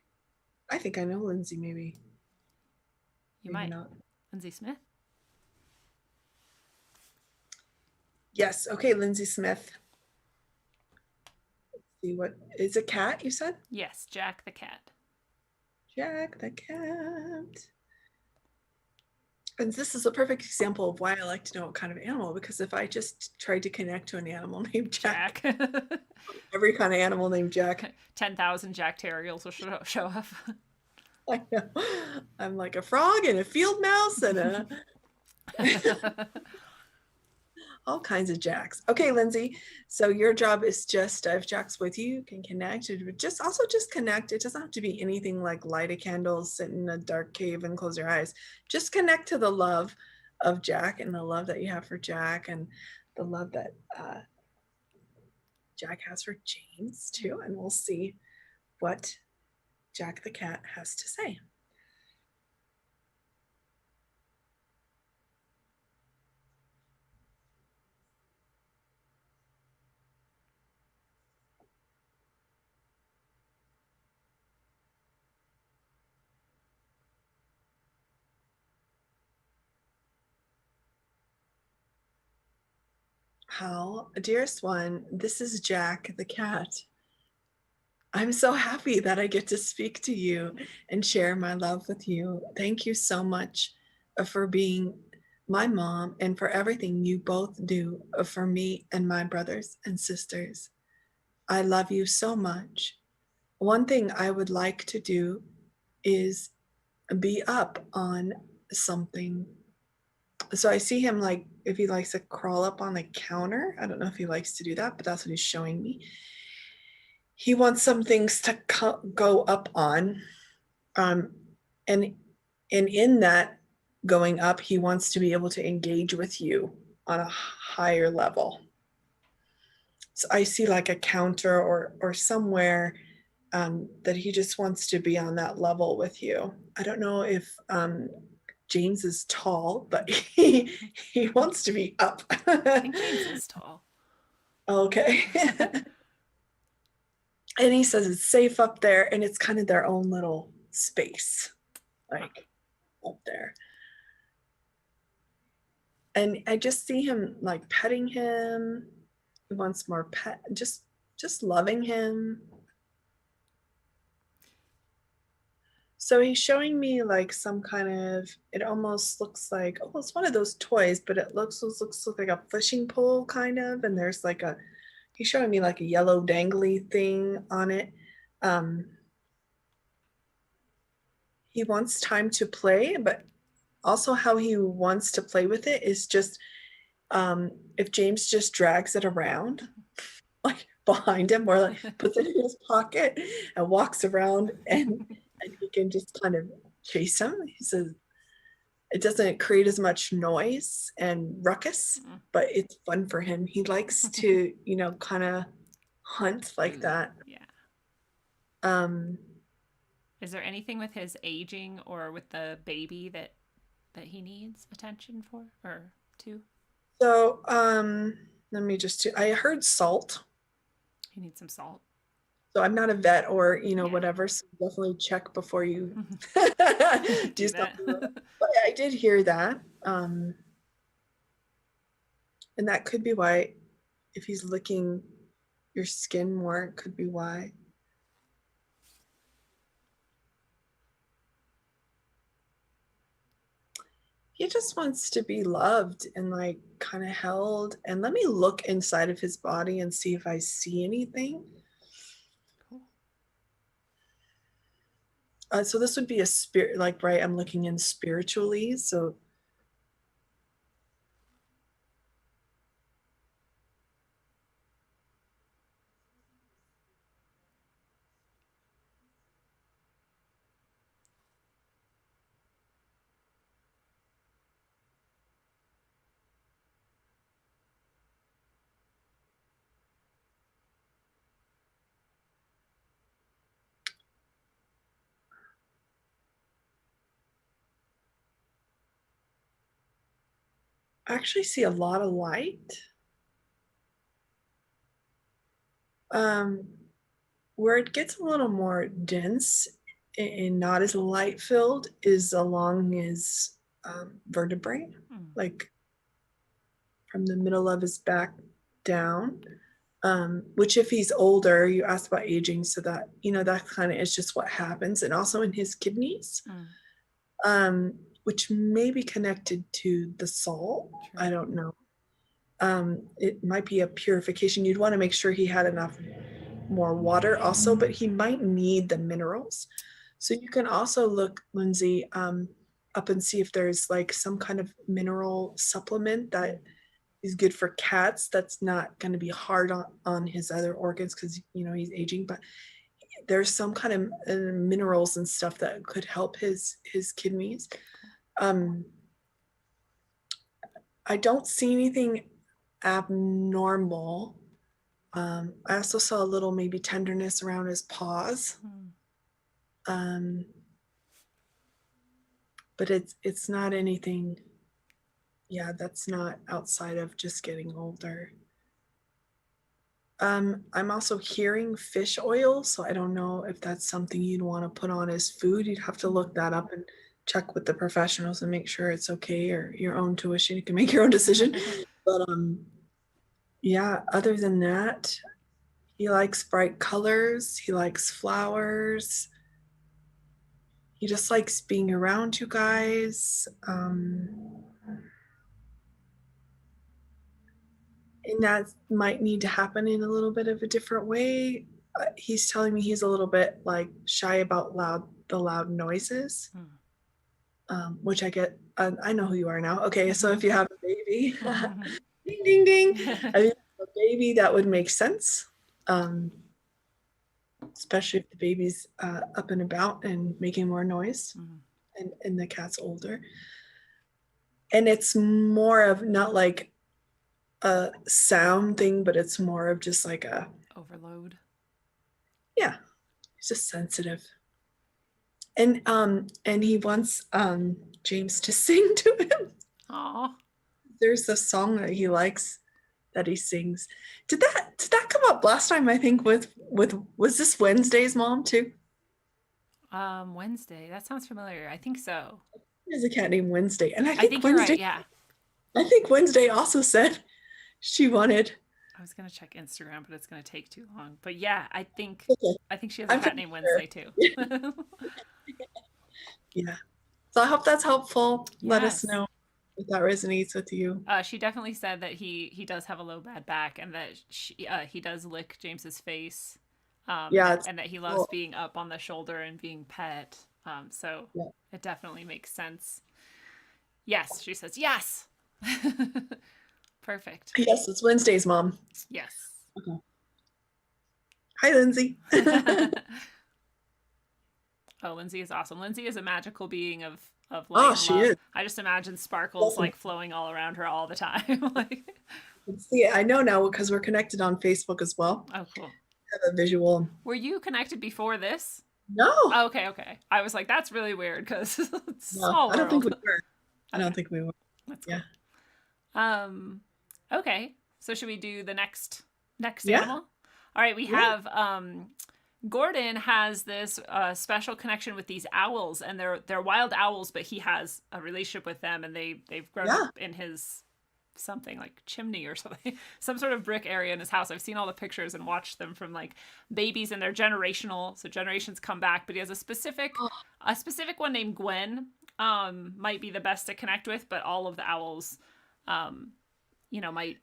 I think I know Lindsay, maybe. You Maybe might. not. Lindsay Smith? Yes. Okay, Lindsay Smith. Let's see, what is a cat, you said? Yes, Jack the cat. Jack the cat. And this is a perfect example of why I like to know what kind of animal, because if I just tried to connect to an animal named Jack, Jack. every kind of animal named Jack, 10,000 Jack Terriers will show up. I know. I'm like a frog and a field mouse and a all kinds of Jacks. Okay, Lindsay. So your job is just if Jack's with you, can connect. Just also just connect. It doesn't have to be anything like light a candle, sit in a dark cave and close your eyes. Just connect to the love of Jack and the love that you have for Jack and the love that Jack has for James too. And we'll see what Jack the cat has to say. How, dearest one, this is Jack the cat. I'm so happy that I get to speak to you and share my love with you. Thank you so much for being my mom and for everything you both do for me and my brothers and sisters. I love you so much. One thing I would like to do is be up on something. So I see him like if he likes to crawl up on the counter. I don't know if he likes to do that, but that's what he's showing me. He wants some things to go up on, um, and in that going up, he wants to be able to engage with you on a higher level. So I see like a counter or somewhere that he just wants to be on that level with you. I don't know if James is tall, but he wants to be up. I think James is tall. Okay. And he says it's safe up there and it's kind of their own little space, like up there. And I just see him like petting him. He wants more pet, just loving him. So he's showing me like some kind of, it almost looks like, oh, it's one of those toys, but it looks like a fishing pole kind of. And there's like he's showing me like a yellow dangly thing on it. He wants time to play, but also how he wants to play with it is just if James just drags it around, like behind him, or like puts it in his pocket and walks around and he can just kind of chase him. He says it doesn't create as much noise and ruckus, but it's fun for him. He likes to, kind of hunt like that. Yeah. Um, Is there anything with his aging or with the baby that he needs attention for or to? so let me I heard salt. He needs some salt. So I'm not a vet or, Yeah. whatever. So definitely check before you Do something. that. But I did hear that. And that could be why, if he's licking your skin more, it could be why. He just wants to be loved and like kind of held. And let me look inside of his body and see if I see anything. Cool. So this would be a spirit, like, right, I'm looking in spiritually, so I actually see a lot of light. Where it gets a little more dense and not as light filled is along his vertebrae, like from the middle of his back down. Which, if he's older, you asked about aging, so that that kind of is just what happens, and also in his kidneys, which may be connected to the salt. True. I don't know. It might be a purification. You'd want to make sure he had enough more water also, but he might need the minerals. So you can also look, Lindsay, up and see if there's like some kind of mineral supplement that is good for cats. That's not going to be hard on his other organs because he's aging, but there's some kind of minerals and stuff that could help his kidneys. I don't see anything abnormal. I also saw a little maybe tenderness around his paws. But it's not anything, that's not outside of just getting older. I'm also hearing fish oil, so I don't know if that's something you'd want to put on as food. You'd have to look that up and check with the professionals and make sure it's okay, or your own tuition. You can make your own decision. But other than that, he likes bright colors. He likes flowers. He just likes being around you guys. And that might need to happen in a little bit of a different way. He's telling me he's a little bit like shy about the loud noises, which I get. I know who you are now. Okay, so if you have a baby, ding, ding, ding. I mean, a baby, that would make sense, especially if the baby's up and about and making more noise, and the cat's older. And it's more of not like a sound thing, but it's more of just like a overload. Yeah, he's just sensitive. And he wants James to sing to him. Aww. There's a song that he likes that he sings. Did that come up last time? I think with was this Wednesday's mom too? Wednesday. That sounds familiar. I think so. There's a cat named Wednesday, and I think you're Wednesday. Right, yeah. I think Wednesday also said she wanted. I was gonna check Instagram, but it's gonna take too long. But yeah, I think she has a I'm cat named Wednesday too. Yeah. So I hope that's helpful. Yes. Let us know if that resonates with you. She definitely said that he does have a low bad back, and that he does lick James's face. And that he loves being up on the shoulder and being pet. So it definitely makes sense. Yes, she says yes. Perfect. Yes, it's Wednesday's mom. Yes. Okay. Hi, Lindsay. Oh, Lindsay is awesome. Lindsay is a magical being of light and she love. is. I just imagine sparkles like flowing all around her all the time. See, I know now because we're connected on Facebook as well. Oh, cool. Have a visual. Were you connected before this? No. Oh, okay. I was like, that's really weird because I don't think we were. I don't think we were. That's cool. Okay. So should we do the next animal? All right. We have Gordon has this special connection with these owls, and they're wild owls, but he has a relationship with them, and they've grown up in his something like chimney or something, some sort of brick area in his house. I've seen all the pictures and watched them from like babies, and they're generational, so generations come back. But he has a specific one named Gwen. Might be the best to connect with, but all of the owls, might.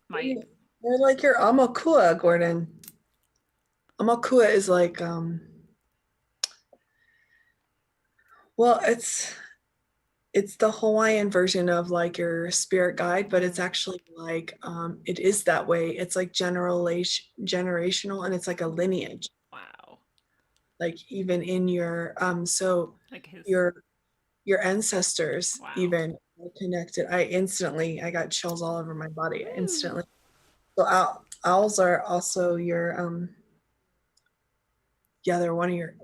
They're like your Amakua, Well, it's the Hawaiian version of like your spirit guide, but it's actually like it is that way. It's like generational, and it's like a lineage. Wow. Like even in your so Like his. your your ancestors Wow. even are connected. I got chills all over my body Woo. instantly. So owls are also your yeah, they're one of your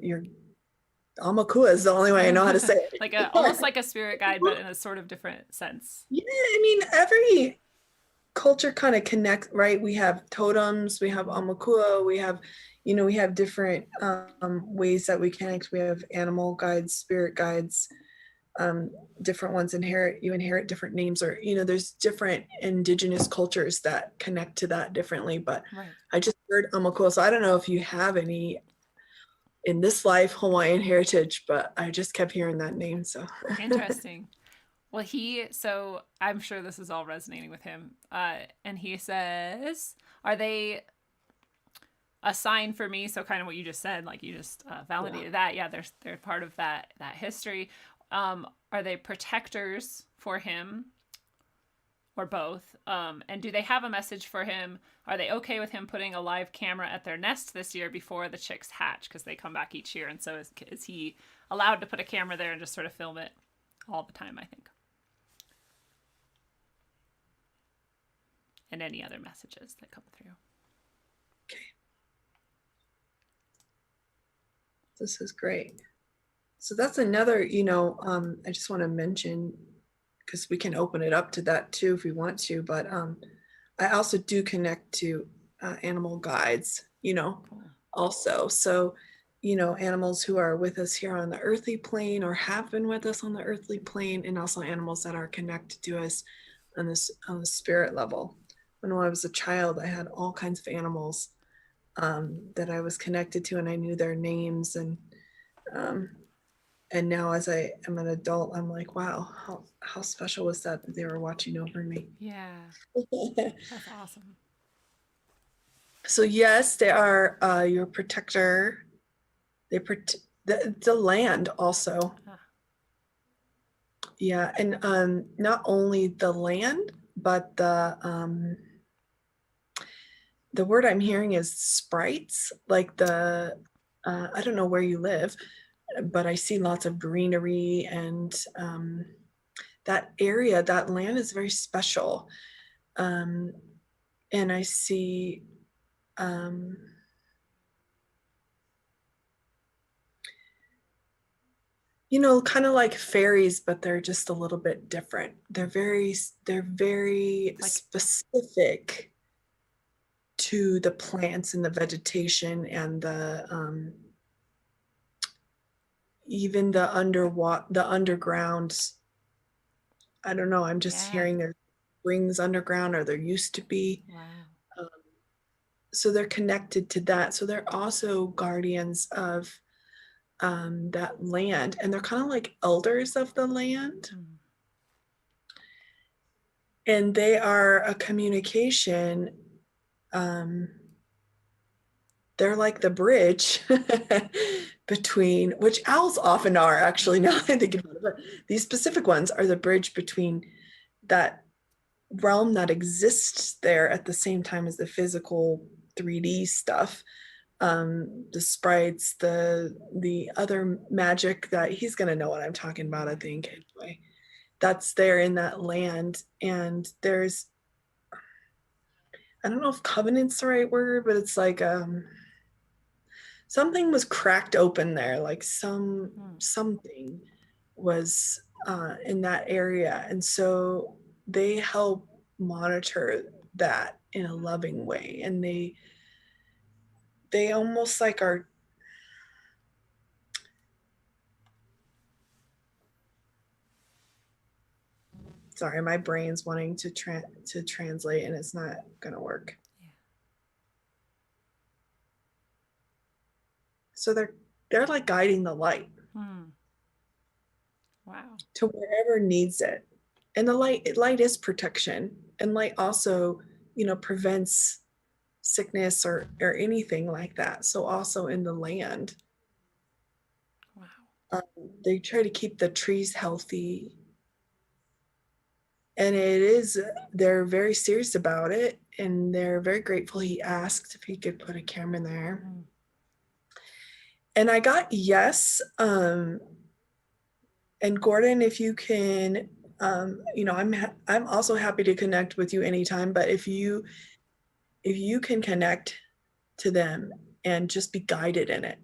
Amakua is the only way I know how to say Like it. almost like a spirit guide, but in a sort of different sense. Yeah, I mean, every culture kind of connects, right? We have totems, we have Amakua, we have, we have different ways that we connect. We have animal guides, spirit guides, different ones you inherit different names, or, there's different indigenous cultures that connect to that differently. But Right. I just heard Amakua, so I don't know if you have any in this life Hawaiian heritage, but I just kept hearing that name. So Interesting. Well, so I'm sure this is all resonating with him. And he says, are they a sign for me? So kind of what you just said, like you just validated that. Yeah, they're part of that history. Are they protectors for him, or both? And do they have a message for him? Are they okay with him putting a live camera at their nest this year before the chicks hatch? Because they come back each year, and so is he allowed to put a camera there and just sort of film it all the time? I think. And any other messages that come through. okay, this is great. So that's another, I just want to mention, because we can open it up to that too if we want to, but I also do connect to animal guides, Cool. also. So, animals who are with us here on the earthly plane or have been with us on the earthly plane, and also animals that are connected to us on the spirit level. When I was a child, I had all kinds of animals that I was connected to, and I knew their names. And now as I am an adult, I'm like, wow, how special was that they were watching over me. Yeah, that's awesome. So yes, they are your protector. They protect the land also. Yeah, and not only the land, but the word I'm hearing is sprites, like I don't know where you live, but I see lots of greenery, and that area, that land is very special. And I see kind of like fairies, but they're just a little bit different. They're very specific to the plants and the vegetation and the even the underground. I don't know. I'm just hearing there's springs underground, or there used to be. Wow. So they're connected to that. So they're also guardians of that land, and they're kind of like elders of the land. And they are a communication. They're like the bridge between, which owls often are, actually, now that I think about it, but these specific ones are the bridge between that realm that exists there at the same time as the physical 3D stuff, the sprites, the other magic that he's going to know what I'm talking about, I think, anyway, that's there in that land. And there's, I don't know if covenant's the right word, but it's like something was cracked open there, like something was in that area, and so they help monitor that in a loving way, and they almost like are sorry, my brain's wanting to translate, and it's not gonna work. So they're like guiding the light. Wow. To wherever needs it. And the light is protection, and light also, prevents sickness or anything like that. So also in the land. Wow. Um, they try to keep the trees healthy. And they're very serious about it. And they're very grateful he asked if he could put a camera there. Mm. And I got yes. And Gordon, if you can, I'm also happy to connect with you anytime. But if you can connect to them and just be guided in it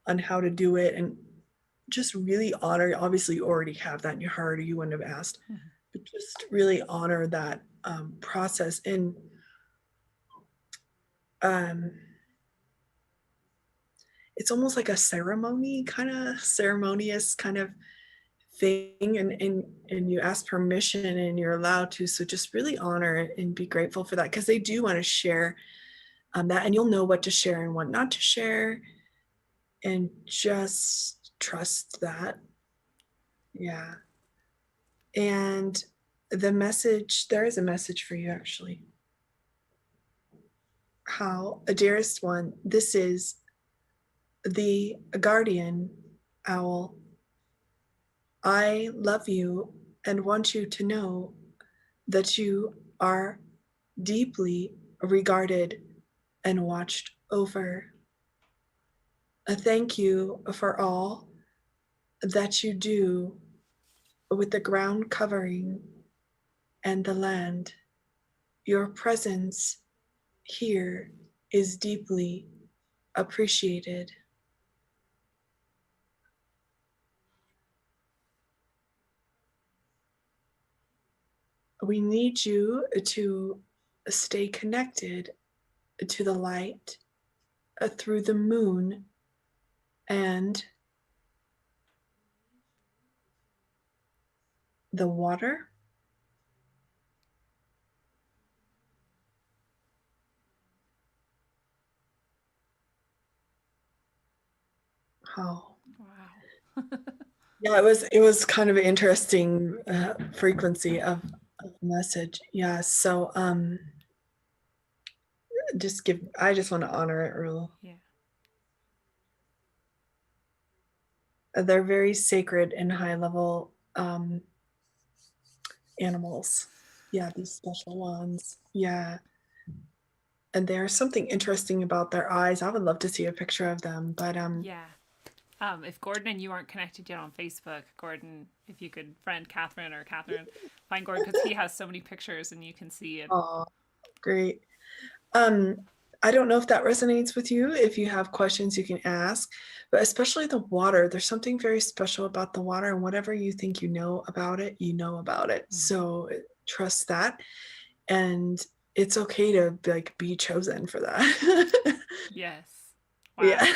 on how to do it, and just really honor. Obviously, you already have that in your heart, or you wouldn't have asked. Mm-hmm. But just really honor that process. And it's almost like a ceremonious kind of thing, and you ask permission and you're allowed to. So just really honor it and be grateful for that, because they do want to share that, and you'll know what to share and what not to share, and just trust that. Yeah. And there is a message for you, actually. How, dearest one, this is the guardian owl. I love you and want you to know that you are deeply regarded and watched over. A thank you for all that you do with the ground covering and the land. Your presence here is deeply appreciated. We need you to stay connected to the light through the moon and the water. Oh, Wow. yeah, it was kind of an interesting frequency of message. Yeah, so I just want to honor it real. Yeah. They're very sacred and high level animals. Yeah, these special ones. Yeah. And there's something interesting about their eyes. I would love to see a picture of them, but Yeah. If Gordon and you aren't connected yet on Facebook, Gordon, if you could friend Catherine, or Catherine, find Gordon, because he has so many pictures and you can see it. oh, great. I don't know if that resonates with you. If you have questions, you can ask, but especially the water. There's something very special about the water, and whatever you think you know about it, you know about it. Mm. So trust that, and it's okay to be chosen for that. Yes. Wow. Yeah.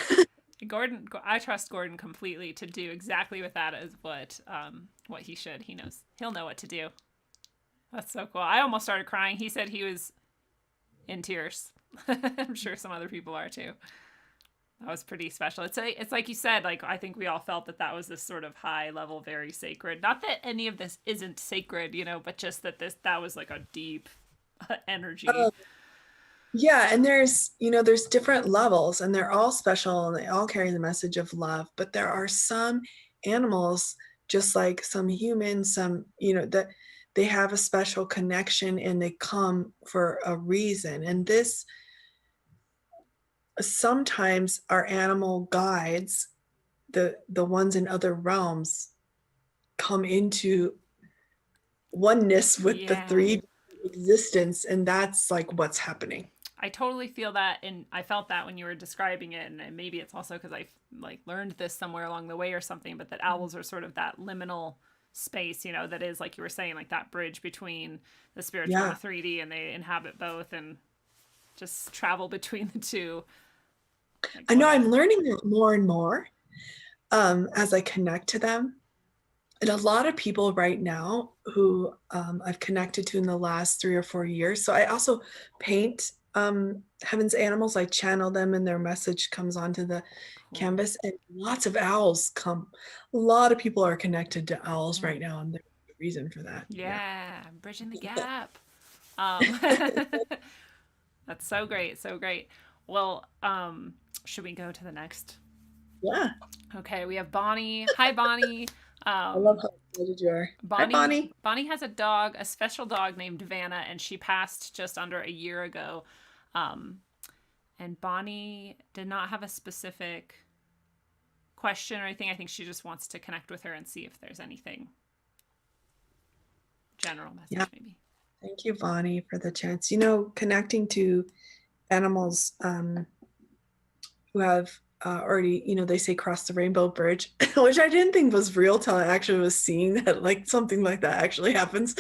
Gordon, I trust Gordon completely to do exactly with that as what he should. He'll know what to do. That's so cool. I almost started crying. He said he was in tears. I'm sure some other people are too. That was pretty special. It's like you said, like, I think we all felt that was this sort of high level, very sacred. Not that any of this isn't sacred, but just that was like a deep energy. Yeah, and there's different levels, and they're all special, and they all carry the message of love. But there are some animals, just like some humans, that they have a special connection, and they come for a reason. And this, sometimes our animal guides, the ones in other realms, come into oneness with the 3D existence, and that's like what's happening. I totally feel that, and I felt that when you were describing it, and maybe it's also because I learned this somewhere along the way or something, but that owls are sort of that liminal space, that is, like you were saying, like that bridge between the spiritual and the 3D, and they inhabit both and just travel between the two. I know I'm learning that more and more as I connect to them. And a lot of people right now who I've connected to in the last 3 or 4 years. So I also paint heaven's animals. I channel them, and their message comes onto the canvas, and lots of owls come. A lot of people are connected to owls right now, and there's a reason for that. Yeah, I'm bridging the gap. That's so great, so great. Well, should we go to the next Yeah. Okay, we have Bonnie. Hi, Bonnie. I love how excited you are. Hi, Bonnie Bonnie. Bonnie has a dog, a special dog named Vanna, and she passed just under a year ago. Um, and Bonnie did not have a specific question or anything. I think she just wants to connect with her and see if there's anything general Yeah. message maybe. Thank you, Bonnie, for the chance. Connecting to animals who have already, they say crossed the rainbow bridge, which I didn't think was real till I actually was seeing that like something like that actually happens.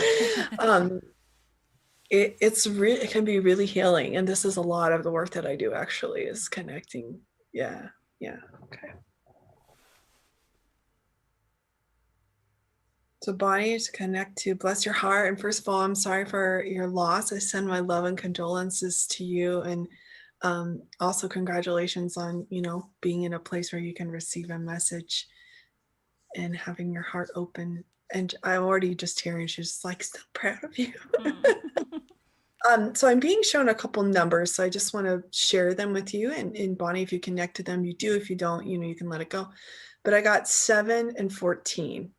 It can be really healing, and this is a lot of the work that I do actually is connecting. Yeah. Okay. So Bonnie, to connect to, bless your heart. And first of all, I'm sorry for your loss. I send my love and condolences to you. And also congratulations on, being in a place where you can receive a message and having your heart open. And I'm already just hearing, she's like, so proud of you. So I'm being shown a couple numbers. So I just want to share them with you. And Bonnie, if you connect to them, you do. If you don't, you can let it go. But I got 7 and 14.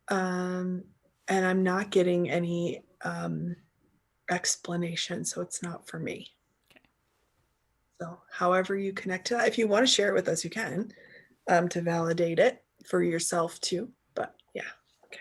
And I'm not getting any explanation, so it's not for me. Okay. So however you connect to that, if you want to share it with us, you can, to validate it for yourself too. But yeah, okay.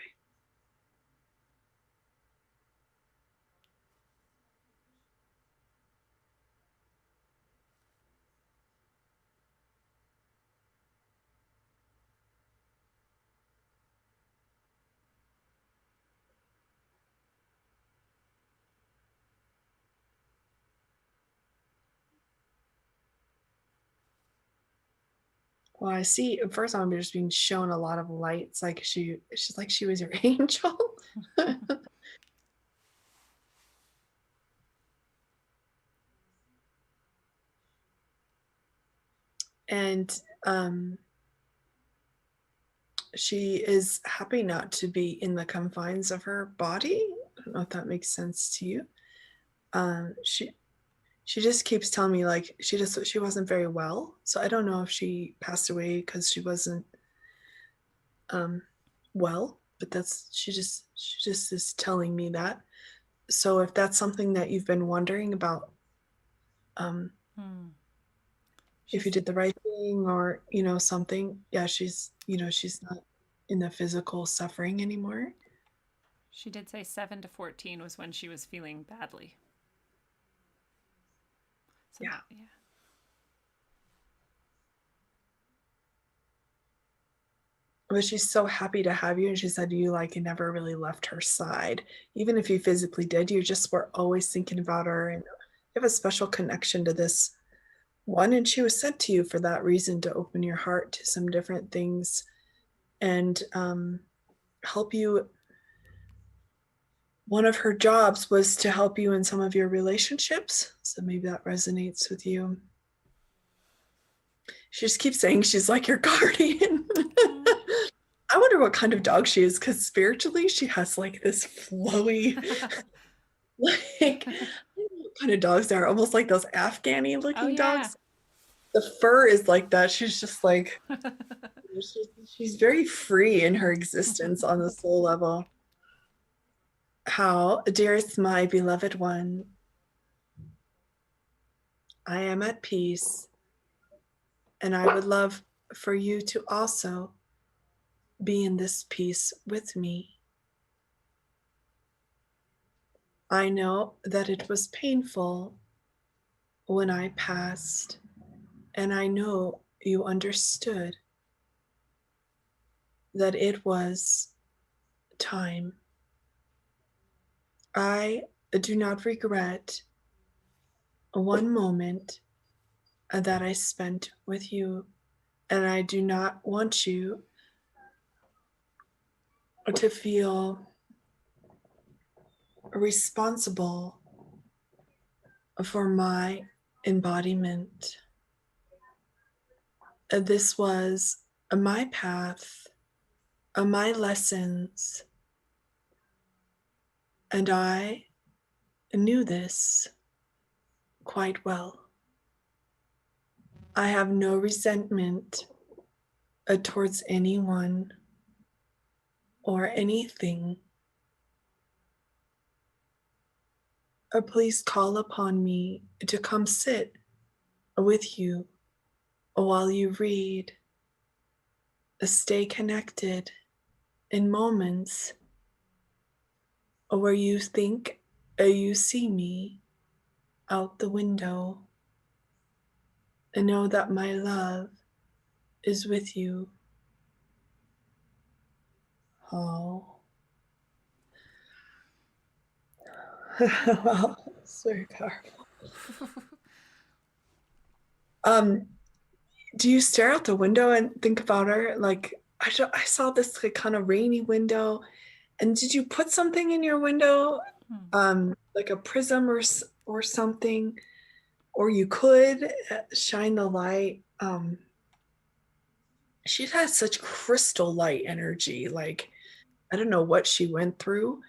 Well, I see. First, I'm just being shown a lot of lights. Like she's like she was your angel. And she is happy not to be in the confines of her body. I don't know if that makes sense to you. She just keeps telling me like she wasn't very well. So I don't know if she passed away because she wasn't well, but she just is telling me that. So if that's something that you've been wondering about, if you did the right thing or something, yeah, she's not in the physical suffering anymore. She did say 7 to 14 was when she was feeling badly. So, Yeah. But she's so happy to have you, and she said you like never really left her side. Even if you physically did, you just were always thinking about her, and you have a special connection to this one, and she was sent to you for that reason, to open your heart to some different things and help you. One of her jobs was to help you in some of your relationships, so maybe that resonates with you. She just keeps saying she's like your guardian. I wonder what kind of dog she is, because spiritually she has like this flowy, like, I don't know what kind of dogs they are, almost like those Afghani looking dogs. The fur is like that. She's just like, she's very free in her existence on the soul level. How, dearest my beloved one, I am at peace, and I would love for you to also be in this peace with me. I know that it was painful when I passed, and I know you understood that it was time. I do not regret one moment that I spent with you, and I do not want you to feel responsible for my embodiment. This was my path, my lessons, and I knew this quite well. I have no resentment towards anyone or anything. Please call upon me to come sit with you while you read. Stay connected in moments where you think you see me out the window, and know that my love is with you. Oh. Wow, it's very powerful. Do you stare out the window and think about her? Like, I saw this like, kind of rainy window, and did you put something in your window, like a prism or something, or you could shine the light? She has such crystal light energy. Like, I don't know what she went through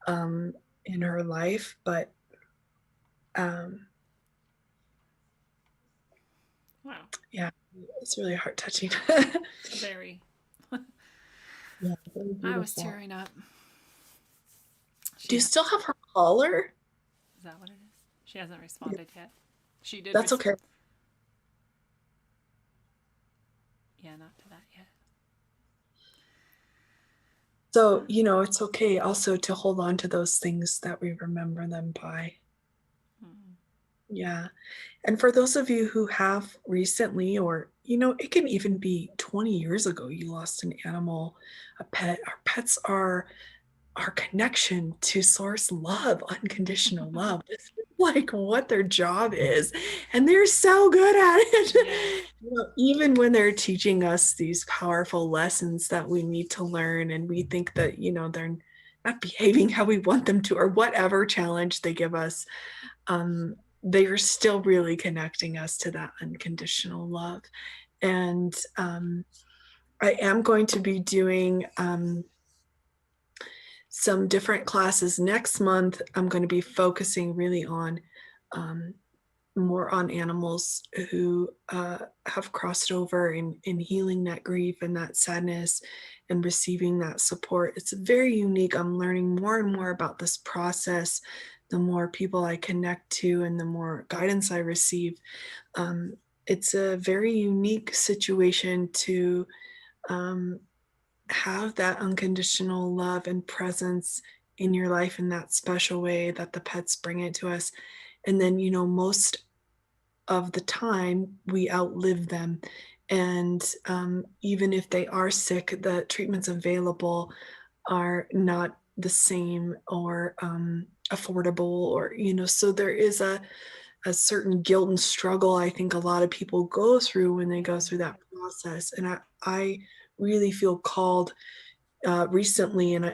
in her life, but Wow. yeah, it's really heart touching. Very. Yeah, very I was beautiful. tearing up. Do you still have her collar? Is that what it is? She hasn't responded yet. She did. That's okay. Yeah, not to that yet. So, it's okay also to hold on to those things that we remember them by. Yeah. And for those of you who have recently, or, it can even be 20 years ago, you lost an animal, a pet. Our pets are our connection to source love, unconditional love. It's like what their job is. And they're so good at it. Even when they're teaching us these powerful lessons that we need to learn, and we think that, they're not behaving how we want them to, or whatever challenge they give us, they are still really connecting us to that unconditional love. And I am going to be doing some different classes next month. I'm going to be focusing really on more on animals who have crossed over in healing that grief and that sadness and receiving that support. It's very unique. I'm learning more and more about this process. The more people I connect to and the more guidance I receive, it's a very unique situation to have that unconditional love and presence in your life in that special way that the pets bring it to us. And then, most of the time we outlive them. And even if they are sick, the treatments available are not the same or affordable, or, so there is a certain guilt and struggle I think a lot of people go through when they go through that process. And I really feel called recently, and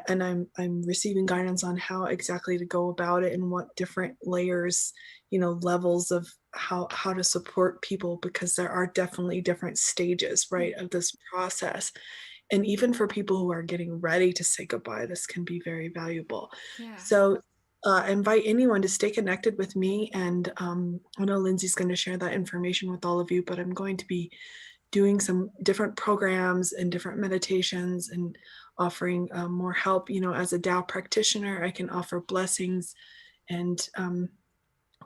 I'm receiving guidance on how exactly to go about it and what different layers, levels of how to support people, because there are definitely different stages, right, of this process. And even for people who are getting ready to say goodbye, this can be very valuable. Yeah. So I invite anyone to stay connected with me. And I know Lindsay's going to share that information with all of you, but I'm going to be doing some different programs and different meditations and offering more help. As a Tao practitioner, I can offer blessings and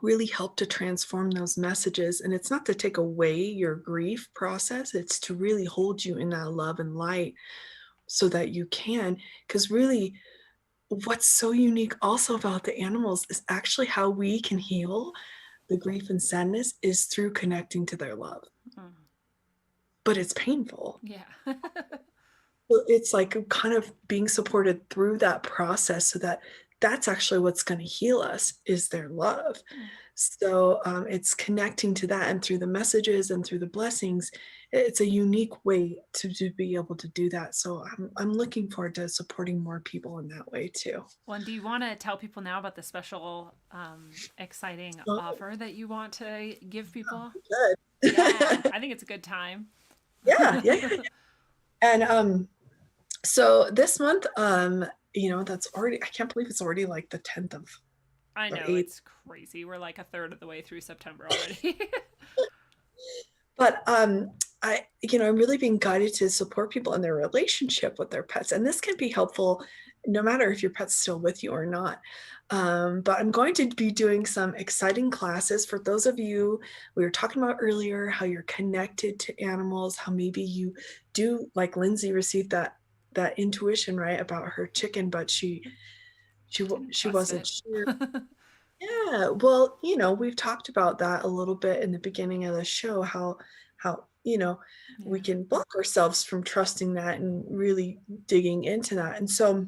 really help to transform those messages. And it's not to take away your grief process, it's to really hold you in that love and light so that you can, because really what's so unique also about the animals is actually how we can heal the grief and sadness is through connecting to their love. But it's painful. Yeah. It's like kind of being supported through that process, so that that's actually what's going to heal us is their love. So it's connecting to that, and through the messages and through the blessings, it's a unique way to be able to do that. So I'm looking forward to supporting more people in that way too. Well, and do you want to tell people now about the special, exciting offer that you want to give people? Good. Yeah, I think it's a good time. Yeah. And so this month, that's already, I can't believe it's already like the 10th of I know, 8th. it's crazy. We're like a third of the way through September already. But I'm really being guided to support people in their relationship with their pets. And this can be helpful no matter if your pet's still with you or not. But I'm going to be doing some exciting classes for those of you we were talking about earlier, how you're connected to animals, how maybe you do, like Lindsay, received that intuition, right, about her chicken, but she Didn't trust wasn't it. sure. Yeah, well, we've talked about that a little bit in the beginning of the show, how we Yeah. can block ourselves from trusting that and really digging into that. And so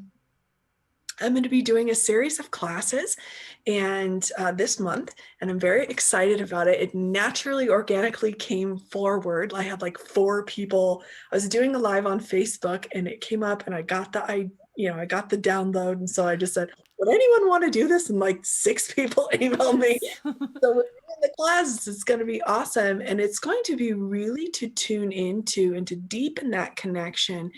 I'm going to be doing a series of classes and this month, and I'm very excited about it. It naturally, organically came forward. I had like 4 people. I was doing a live on Facebook, and it came up, and I got I got the download, and so I just said, "Would anyone want to do this?" And like 6 people emailed me. Yes. So we're doing the classes. It's going to be awesome, and it's going to be really to tune into and to deepen that connection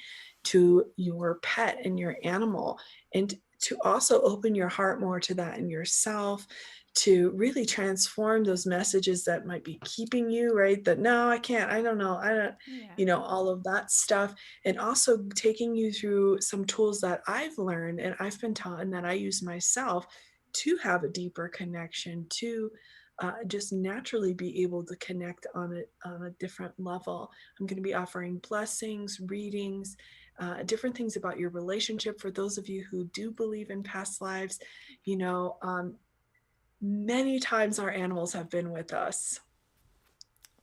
to your pet and your animal, and to also open your heart more to that in yourself, to really transform those messages that might be keeping you, right? That no, I can't, I don't know, I don't, Yeah. all of that stuff. And also taking you through some tools that I've learned and I've been taught and that I use myself to have a deeper connection, to just naturally be able to connect on a different level. I'm going to be offering blessings, readings, different things about your relationship for those of you who do believe in past lives. Many times our animals have been with us.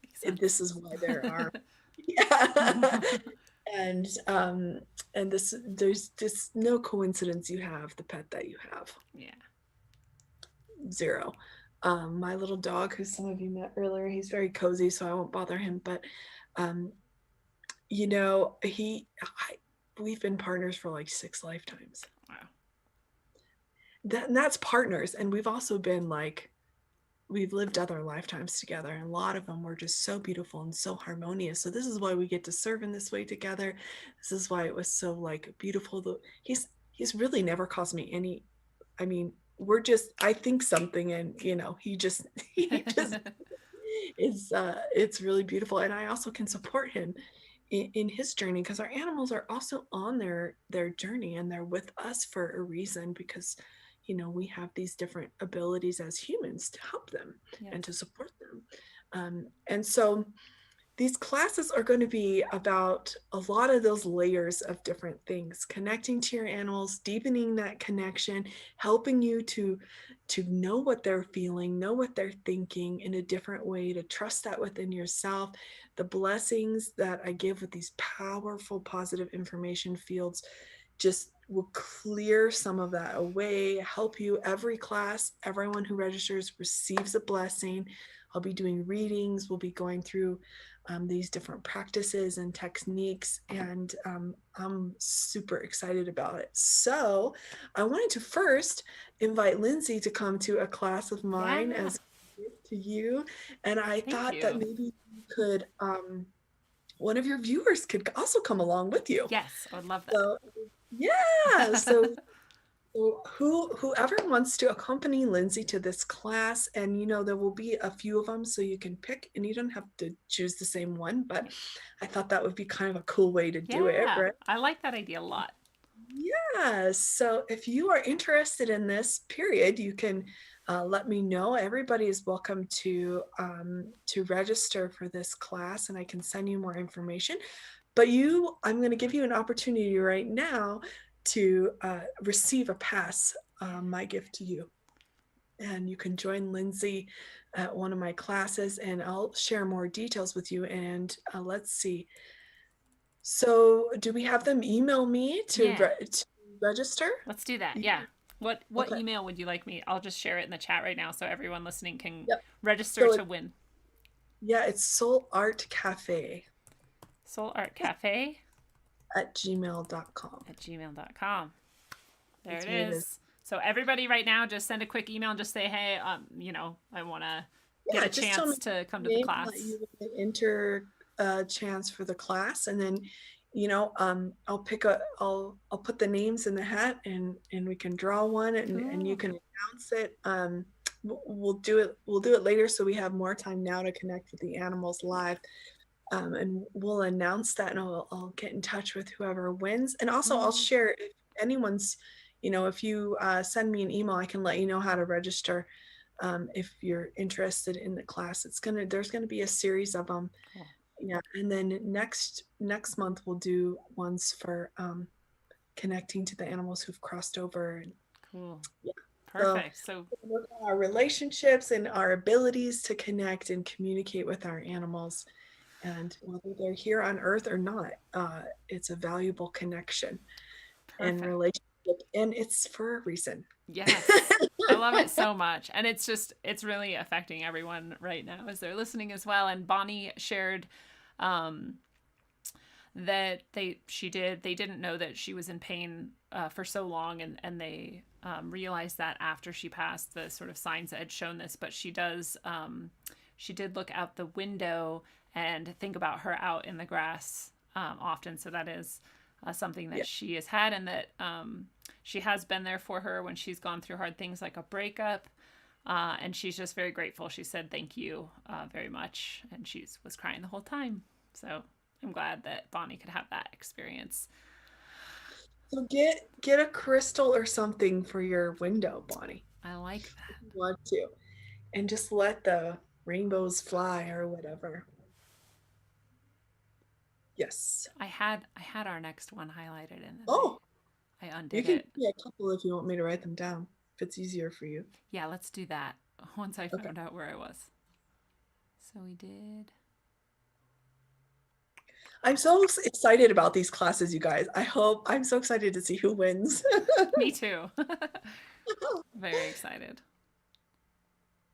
Makes sense. This is why there are. Yeah. and there's just no coincidence you have the pet that you have. Yeah. Zero. My little dog, who some of you met earlier, he's very cozy, so I won't bother him. But we've been partners for like 6 lifetimes. Wow. That's partners, and we've also been like, we've lived other lifetimes together, and a lot of them were just so beautiful and so harmonious. So this is why we get to serve in this way together. This is why it was so like beautiful. He's really never caused me any. I mean, I think something, and he just it's really beautiful, and I also can support him in his journey, because our animals are also on their journey, and they're with us for a reason, because we have these different abilities as humans to help them and to support them. And so these classes are going to be about a lot of those layers of different things, connecting to your animals, deepening that connection, helping you to know what they're feeling, know what they're thinking in a different way, to trust that within yourself. The blessings that I give with these powerful positive information fields just will clear some of that away, help you. Every class, everyone who registers receives a blessing. I'll be doing readings. We'll be going through these different practices and techniques, and I'm super excited about it. So I wanted to first invite Lindsay to come to a class of mine as a gift to you, and I thought that maybe you could, one of your viewers could also come along with you. Yes, I would love that. So yeah, so whoever wants to accompany Lindsay to this class, and there will be a few of them, so you can pick, and you don't have to choose the same one, but I thought that would be kind of a cool way to do it, right? I like that idea a lot. Yeah, so if you are interested in this period, you can let me know. Everybody is welcome to register for this class, and I can send you more information. But I'm going to give you an opportunity right now to receive a pass, my gift to you. And you can join Lindsay at one of my classes, and I'll share more details with you. And let's see. So do we have them email me to register? Let's do that. Yeah. What okay. Email would you like me? I'll just share it in the chat right now so everyone listening can register to win. Yeah, it's Soul Art Cafe. Soul Art Cafe at gmail.com. At gmail.com. There it is. So everybody right now, just send a quick email and just say, hey, I want to get a chance to come to the class. You enter a chance for the class, and then I'll put the names in the hat, and we can draw one, and you can announce it. we'll do it later, so we have more time now to connect with the animals live. And we'll announce that, and I'll get in touch with whoever wins. And also, I'll share if anyone's, if you send me an email, I can let you know how to register. If you're interested in the class, there's gonna be a series of them. Cool. Yeah, and then next month we'll do ones for connecting to the animals who've crossed over. And Cool. yeah, Perfect. So work on our relationships and our abilities to connect and communicate with our animals. And whether they're here on Earth or not, it's a valuable connection and perfect. relationship, and it's for a reason. Yes. I love it so much. And it's really affecting everyone right now as they're listening as well. And Bonnie shared um, that they didn't know that she was in pain for so long, and they realized that after she passed, the sort of signs that had shown this. But she did look out the window and think about her out in the grass often. So that is something that she has had, and that she has been there for her when she's gone through hard things like a breakup. And she's just very grateful. She said, "Thank you very much." And she was crying the whole time. So I'm glad that Bonnie could have that experience. So get a crystal or something for your window, Bonnie. I like that. If you want to, and just let the rainbows fly or whatever. Yes. I had our next one highlighted, and then Oh, I you undid can it. give me a couple if you want me to write them down, if it's easier for you. Yeah, let's do that once I Okay. found out where I was. So we did. I'm so excited about these classes, you guys. I'm so excited to see who wins. Me too. Very excited.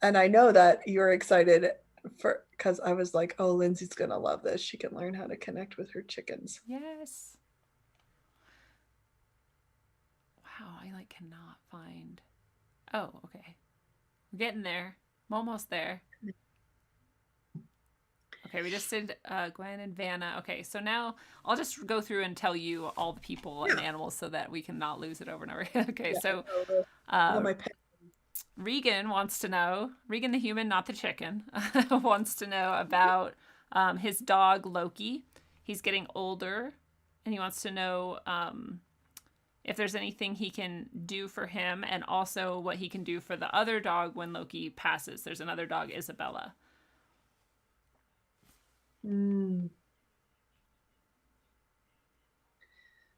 And I know that you're excited because I was like, oh, Lindsay's gonna love this. She can learn how to connect with her chickens. Yes. Wow, I cannot find. Oh, okay. We're getting there. I'm almost there. Okay, we just did Gwen and Vanna. Okay, so now I'll just go through and tell you all the people and animals so that we can not lose it over and over again. Okay, so My pet. Regan wants to know, Regan the human, not the chicken, wants to know about his dog Loki. He's getting older, and he wants to know if there's anything he can do for him, and also what he can do for the other dog when Loki passes. There's another dog, Isabella.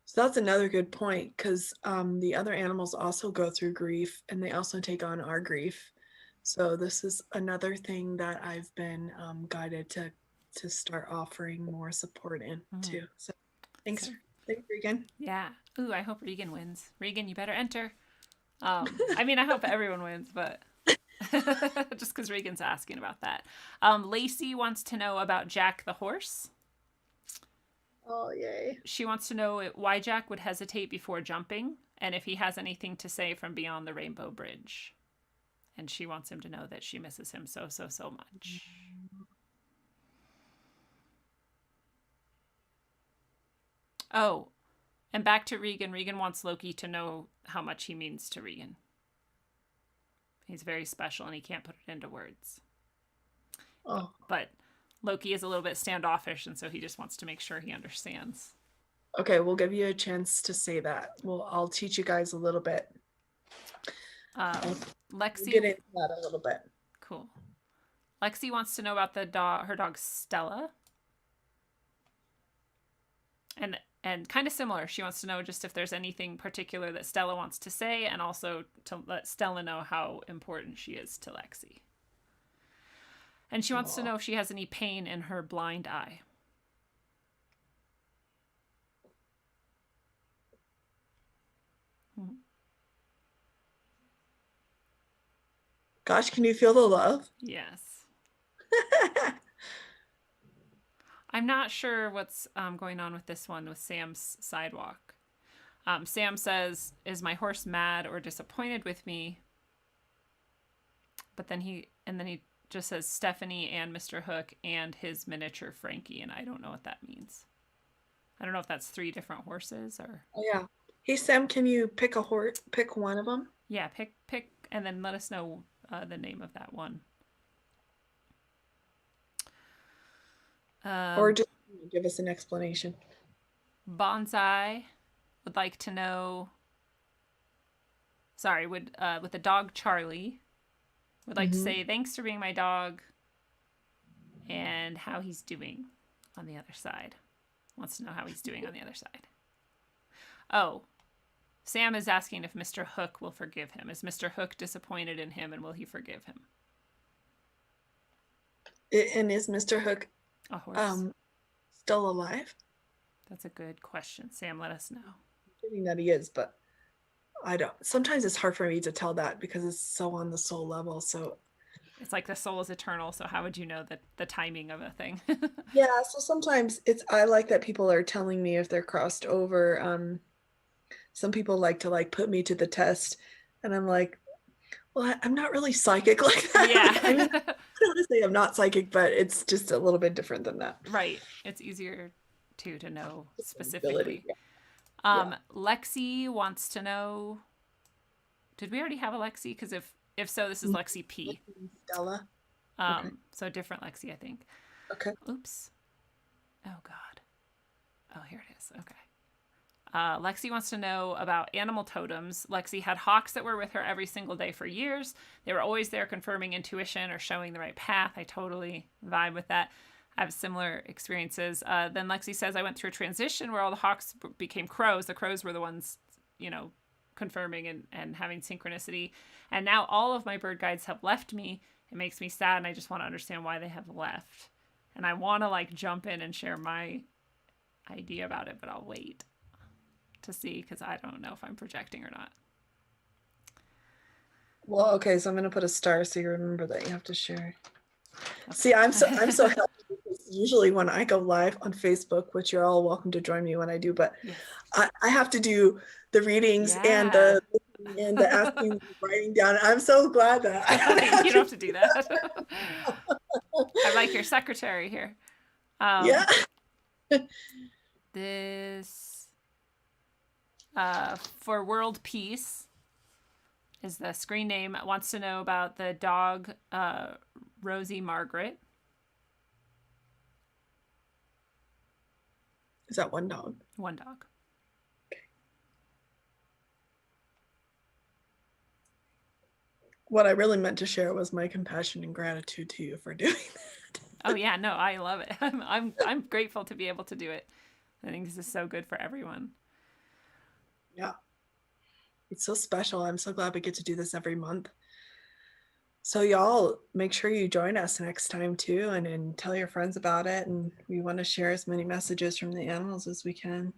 So that's another good point, because the other animals also go through grief, and they also take on our grief. So this is another thing that I've been guided to start offering more support in too. So thanks, Regan. Yeah. Ooh, I hope Regan wins. Regan, you better enter. I mean, I hope everyone wins, but just because Regan's asking about that. Lacey wants to know about Jack the horse. Oh, yay. She wants to know why Jack would hesitate before jumping, and if he has anything to say from beyond the Rainbow Bridge. And she wants him to know that she misses him so much. Oh, and back to Regan. Regan wants Loki to know how much he means to Regan. He's very special, and he can't put it into words. Oh. But Loki is a little bit standoffish, and so he just wants to make sure he understands. Okay, we'll give you a chance to say that. I'll teach you guys a little bit. Lexi, we'll get into that a little bit. Cool. Lexi wants to know about her dog Stella, and kind of similar. She wants to know just if there's anything particular that Stella wants to say, and also to let Stella know how important she is to Lexi. And she wants to know if she has any pain in her blind eye. Gosh, can you feel the love? Yes. I'm not sure what's going on with this one with Sam's sidewalk. Sam says, "Is my horse mad or disappointed with me?" But then he just says Stephanie and Mr. Hook and his miniature Frankie, and I don't know what that means. I don't know if that's 3 different horses or. Oh, yeah. Hey Sam, can you pick one of them? Yeah, pick, and then let us know the name of that one. Or just give us an explanation. Bonsai would like to know. Sorry, with the dog Charlie, would like to say thanks for being my dog, and how he's doing on the other side. Wants to know how he's doing on the other side. Oh, Sam is asking if Mr. Hook will forgive him. Is Mr. Hook disappointed in him, and will he forgive him? And is Mr. Hook A horse. Still alive? That's a good question. Sam, let us know. I'm thinking that he is, but I don't. Sometimes it's hard for me to tell that because it's so on the soul level. So it's like the soul is eternal. So how would you know the timing of a thing? Yeah. So sometimes I like that people are telling me if they're crossed over. Some people like to put me to the test, and I'm like, well, I'm not really psychic like that. Yeah. I mean, I don't want to say I'm not psychic, but it's just a little bit different than that. Right. It's easier to know specifically. Ability, yeah. Lexi wants to know, did we already have a Lexi? Because if so, this is Lexi P. Stella. Okay. So different Lexi, I think. Okay. Oops. Oh God. Oh, here it is. Okay. Lexi wants to know about animal totems. Lexi had hawks that were with her every single day for years. They were always there confirming intuition or showing the right path. I totally vibe with that. I have similar experiences. Then Lexi says, I went through a transition where all the hawks became crows. The crows were the ones, confirming and having synchronicity. And now all of my bird guides have left me. It makes me sad, and I just want to understand why they have left. And I want to jump in and share my idea about it, but I'll wait to see because I don't know if I'm projecting or not. Well, okay, so I'm gonna put a star so you remember that you have to share. Okay. See, I'm so happy because usually when I go live on Facebook, which you're all welcome to join me when I do, but yes. I have to do the readings and the asking, writing down. I'm so glad that you don't have to do that. I'm like your secretary here. Yeah. This for world peace is the screen name. Wants to know about the dog Rosie Margaret. Is that one dog? One dog. Okay. What I really meant to share was my compassion and gratitude to you for doing that. Oh yeah, no, I love it. I'm grateful to be able to do it. I think this is so good for everyone. Yeah. It's so special. I'm so glad we get to do this every month. So y'all make sure you join us next time too, and tell your friends about it. And we want to share as many messages from the animals as we can.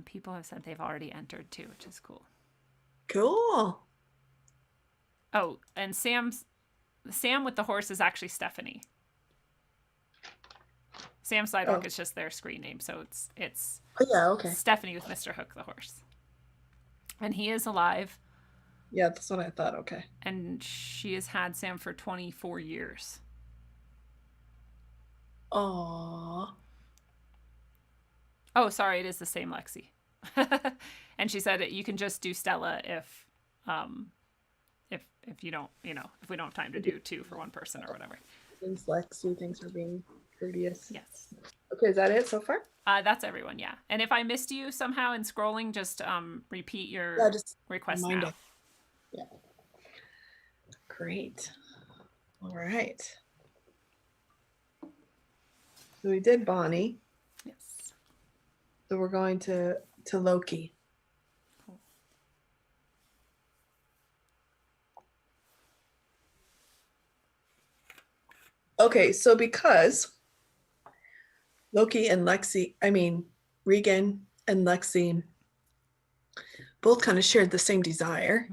People have said they've already entered too, which is cool. Cool. Oh, and Sam with the horse is actually Stephanie. Sam Sidewalk is just their screen name, so it's okay. Stephanie with Mr. Hook the horse. And he is alive. Yeah, that's what I thought. Okay. And she has had Sam for 24 years. Aww. Oh, sorry, it is the same Lexi. And she said you can just do Stella if you don't, if we don't have time to do two for one person or whatever. Thanks, Lexi. Thanks for being courteous. Yes. Okay, is that it so far? That's everyone, yeah. And if I missed you somehow in scrolling, just repeat your request now. It. Yeah. Great. All right. So we did Bonnie. Yes. So we're going to Loki. Cool. Okay, so because Loki and Regan and Lexi both kind of shared the same desire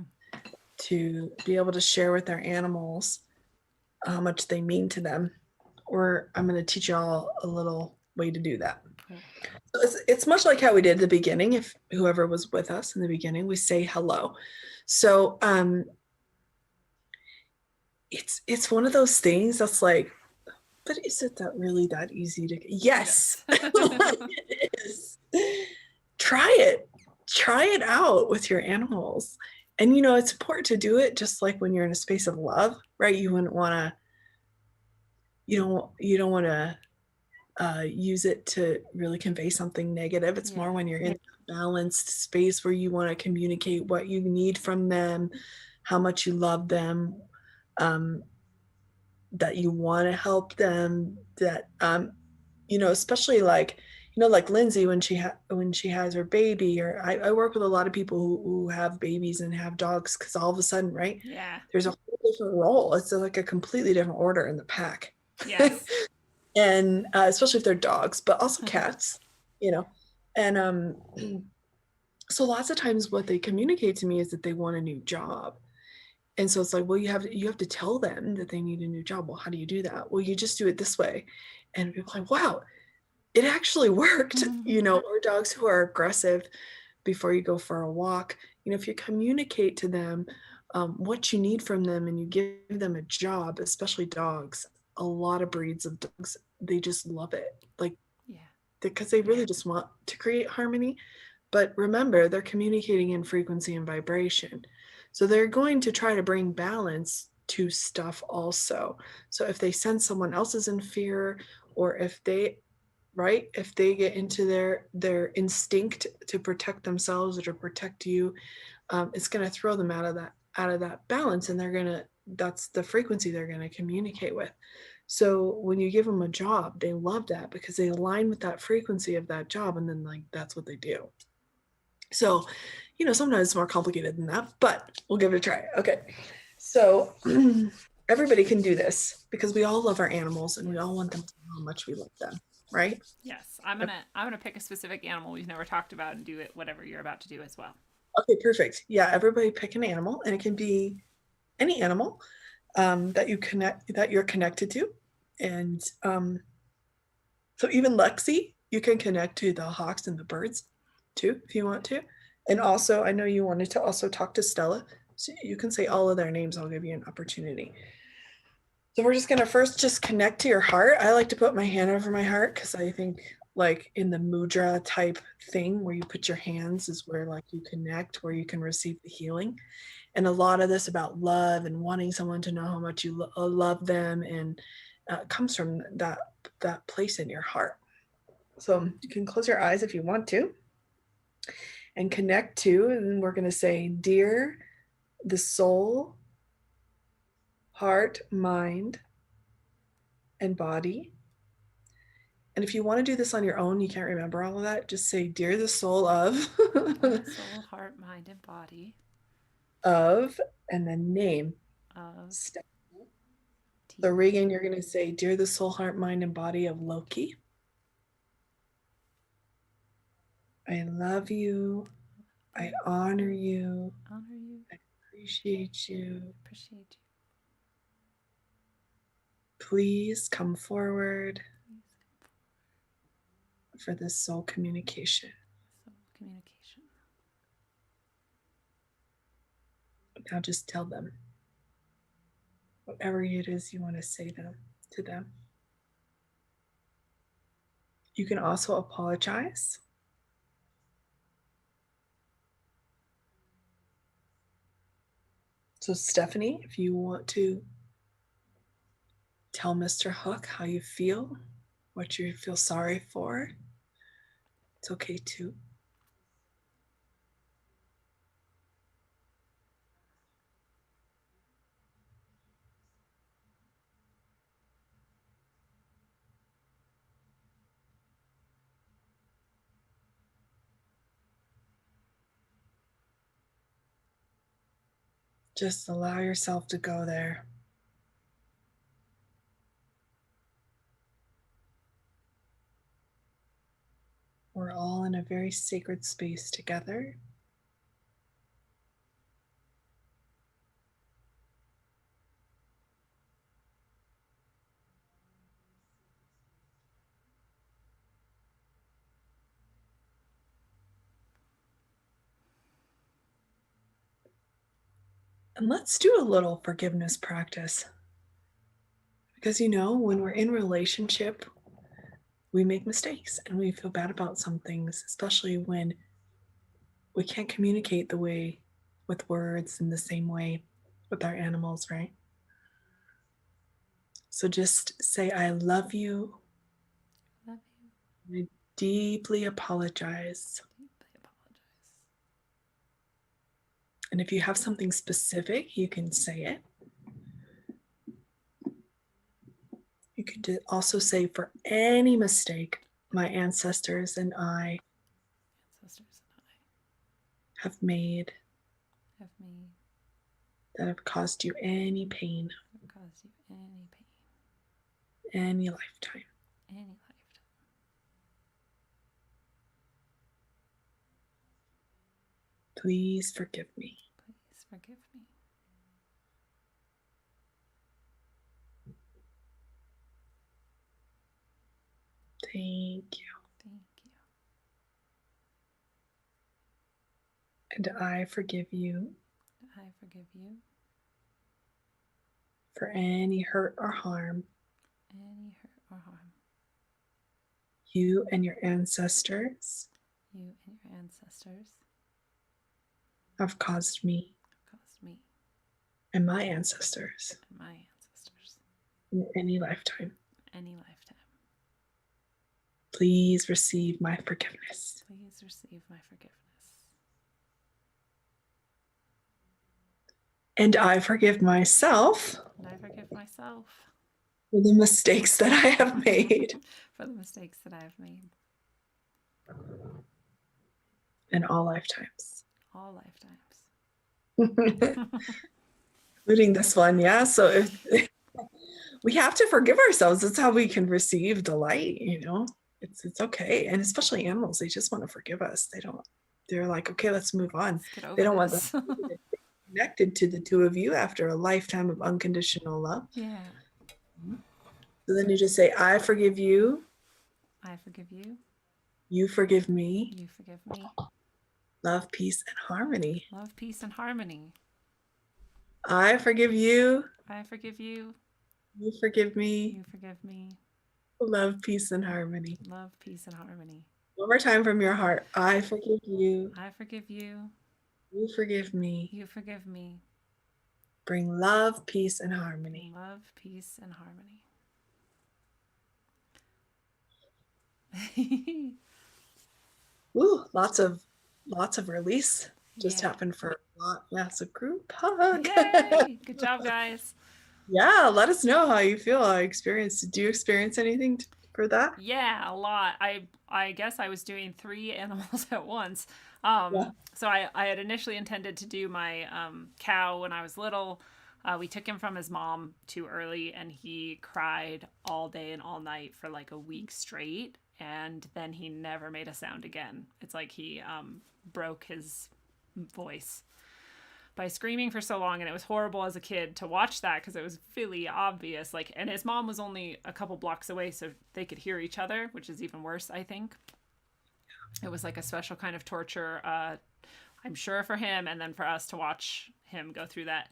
to be able to share with their animals how much they mean to them. I'm going to teach y'all a little way to do that. So it's much like how we did at the beginning. If whoever was with us in the beginning, we say hello. So it's one of those things that's like, but is it really that easy to? Yes, it is. Try it out with your animals And it's important to do it just like when you're in a space of love, right? You wouldn't want to, you don't want to use it to really convey something negative. It's more when you're in a balanced space where you want to communicate what you need from them, how much you love them, that you want to help them, that especially like Lindsay when she has her baby, or I work with a lot of people who have babies and have dogs, because all of a sudden, right? Yeah. There's a whole different role. It's like a completely different order in the pack. Yes. And especially if they're dogs, but also cats, and so lots of times what they communicate to me is that they want a new job. And so it's like, well, you have to tell them that they need a new job. Well, how do you do that? Well, you just do it this way. And people are like, wow, it actually worked. Or dogs who are aggressive before you go for a walk, if you communicate to them what you need from them and you give them a job, especially dogs, a lot of breeds of dogs, they just love it. Like, because they really just want to create harmony. But remember, they're communicating in frequency and vibration. So they're going to try to bring balance to stuff also. So if they sense someone else is in fear, or if they get into their instinct to protect themselves or to protect you, it's going to throw them out of that balance, and that's the frequency they're going to communicate with. So when you give them a job, they love that because they align with that frequency of that job, and then that's what they do. So, sometimes it's more complicated than that, but we'll give it a try. Okay. So everybody can do this because we all love our animals and we all want them to know how much we love them, right? Yes. I'm gonna pick a specific animal we've never talked about and do it whatever you're about to do as well. Okay, perfect. Yeah, everybody pick an animal, and it can be any animal that you're connected to. And so even Lexi, you can connect to the hawks and the birds too, if you want to. And also, I know you wanted to also talk to Stella, so you can say all of their names. I'll give you an opportunity. So we're just going to first just connect to your heart. I like to put my hand over my heart because I think like in the mudra type thing where you put your hands is where like you connect, where you can receive the healing. And a lot of this about love and wanting someone to know how much you love them, and comes from that place in your heart. So you can close your eyes if you want to and connect to, and we're going to say, dear the soul, heart, mind, and body. And if you want to do this on your own, you can't remember all of that, just say, dear the soul of soul, heart, mind, and body of, and then name of the Regan. You're going to say, dear the soul, heart, mind, and body of Loki. I love you. I honor you. I appreciate you. Please come forward for this soul communication. Now just tell them whatever it is you want to say to them. You can also apologize. So Stephanie, if you want to tell Mr. Hook how you feel, what you feel sorry for, it's okay too. Just allow yourself to go there. We're all in a very sacred space together. And let's do a little forgiveness practice. Because when we're in relationship, we make mistakes and we feel bad about some things, especially when we can't communicate the way with words in the same way with our animals, right? So just say, I love you. Love you. I deeply apologize. Deeply apologize. And if you have something specific, you can say it. You could also say, for any mistake my ancestors and I have made that have caused you any pain, any lifetime. Please forgive me. Please forgive me. Thank you. Thank you. And I forgive you I forgive you for any hurt or harm you and your ancestors have caused me and my ancestors in any lifetime. Please receive my forgiveness. Please receive my forgiveness. And I forgive myself And I forgive myself for the mistakes that I have made. For the mistakes that I have made. In all lifetimes. All lifetimes. Including this one, yeah. So if we have to forgive ourselves. That's how we can receive delight, you know. It's okay. And especially animals, they just want to forgive us. They're like, okay, let's move on. They don't want to be connected to the two of you after a lifetime of unconditional love. Yeah. So then you just say, I forgive you. I forgive you. You forgive me. You forgive me. Love, peace, and harmony. Love, peace, and harmony. I forgive you. I forgive you. You forgive me. You forgive me. Love, peace, and harmony. Love, peace, and harmony. One more time from your heart. I forgive you. I forgive you. You forgive me. You forgive me. Bring love, peace, and harmony. Love, peace, and harmony. Ooh, lots of release just happened for a lot. Yeah, so group hug. Yay! Good job, guys. Yeah, let us know how you feel. Do you experience anything for that? Yeah, a lot. I guess I was doing 3 animals at once. So I had initially intended to do my cow when I was little. We took him from his mom too early, and he cried all day and all night for like a week straight, and then he never made a sound again. It's like he broke his voice by screaming for so long, and it was horrible as a kid to watch that because it was really obvious. Like, and his mom was only a couple blocks away, so they could hear each other, which is even worse, I think. It was like a special kind of torture, I'm sure, for him, and then for us to watch him go through that.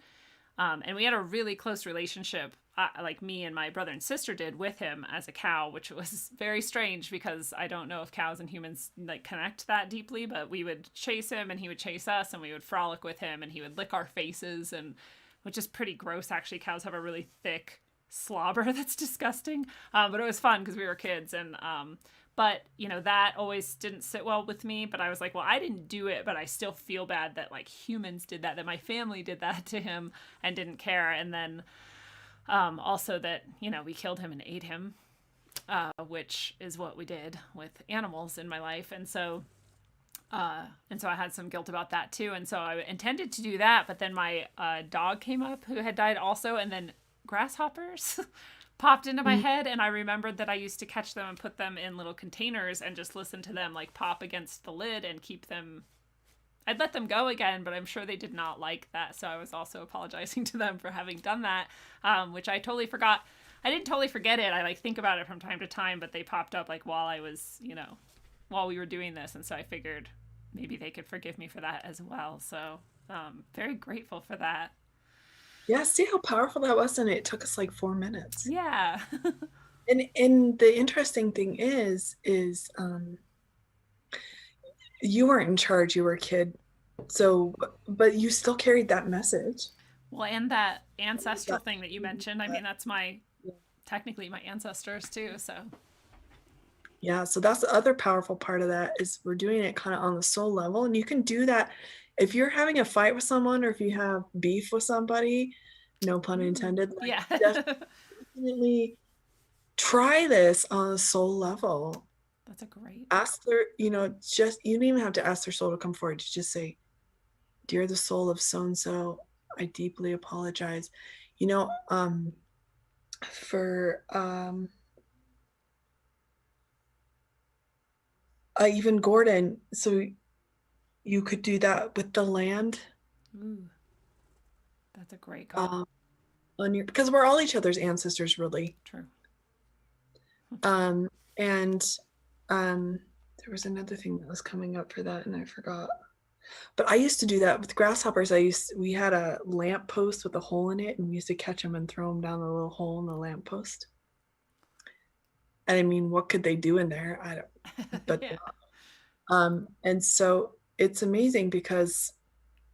And we had a really close relationship, like me and my brother and sister did, with him as a cow, which was very strange because I don't know if cows and humans like connect that deeply, but we would chase him and he would chase us, and we would frolic with him, and he would lick our faces, and which is pretty gross, actually. Cows have a really thick slobber that's disgusting, but it was fun because we were kids. And but you know, that always didn't sit well with me. But I was like, well, I didn't do it, but I still feel bad that like humans did that my family did that to him and didn't care. And then also that, you know, we killed him and ate him, which is what we did with animals in my life. And so I had some guilt about that too. And so I intended to do that, but then my dog came up who had died also, and then grasshoppers popped into my head, and I remembered that I used to catch them and put them in little containers and just listen to them like pop against the lid and keep them. I'd let them go again, but I'm sure they did not like that. So I was also apologizing to them for having done that, which I totally forgot. I didn't totally forget it. I like think about it from time to time, but they popped up like while I was, you know, while we were doing this. And so I figured maybe they could forgive me for that as well. So very grateful for that. Yeah, see how powerful that was, and it took us like 4 minutes. Yeah. and the interesting thing is you weren't in charge. You were a kid, So, but you still carried that message. Well, and that ancestral That- thing that you mentioned, I mean, that's technically my ancestors too, so. Yeah, so that's the other powerful part of that is we're doing it kind of on the soul level. And you can do that if you're having a fight with someone or if you have beef with somebody, no pun intended, like Yeah. definitely try this on a soul level. That's a great. Ask their, just you don't even have to ask their soul to come forward. You just say, "Dear the soul of so and so, I deeply apologize." For even Gordon, so you could do that with the land. Ooh, that's a great call. Because we're all each other's ancestors, really. True. And there was another thing that was coming up for that and I forgot. But I used to do that with grasshoppers. We had a lamp post with a hole in it and we used to catch them and throw them down the little hole in the lamp post. And I mean, what could they do in there? I don't, but Yeah. and so it's amazing because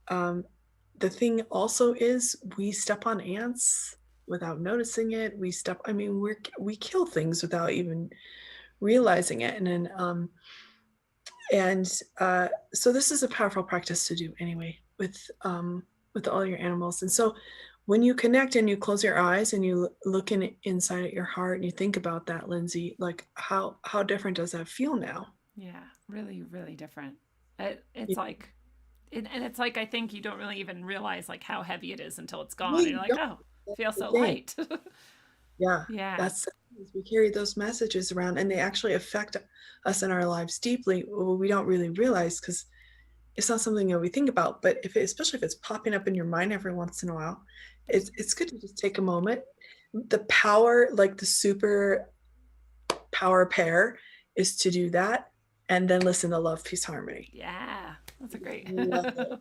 the thing also is we step on ants without noticing it. We kill things without even realizing it. So this is a powerful practice to do anyway with all your animals. And so when you connect and you close your eyes and you look inside at your heart and you think about that, Lindsay, like how different does that feel now? Yeah, really, really different. It's like, and it's like I think you don't really even realize like how heavy it is until it's gone, and you're like, oh, I feel so light. Yeah, Yeah, that's we carry those messages around, and they actually affect us in our lives deeply. Well, we don't really realize because it's not something that we think about. But especially if it's popping up in your mind every once in a while, it's good to just take a moment. The power, like the super power pair, is to do that, and then listen to Love, Peace, Harmony. yeah, that's a great. Love it.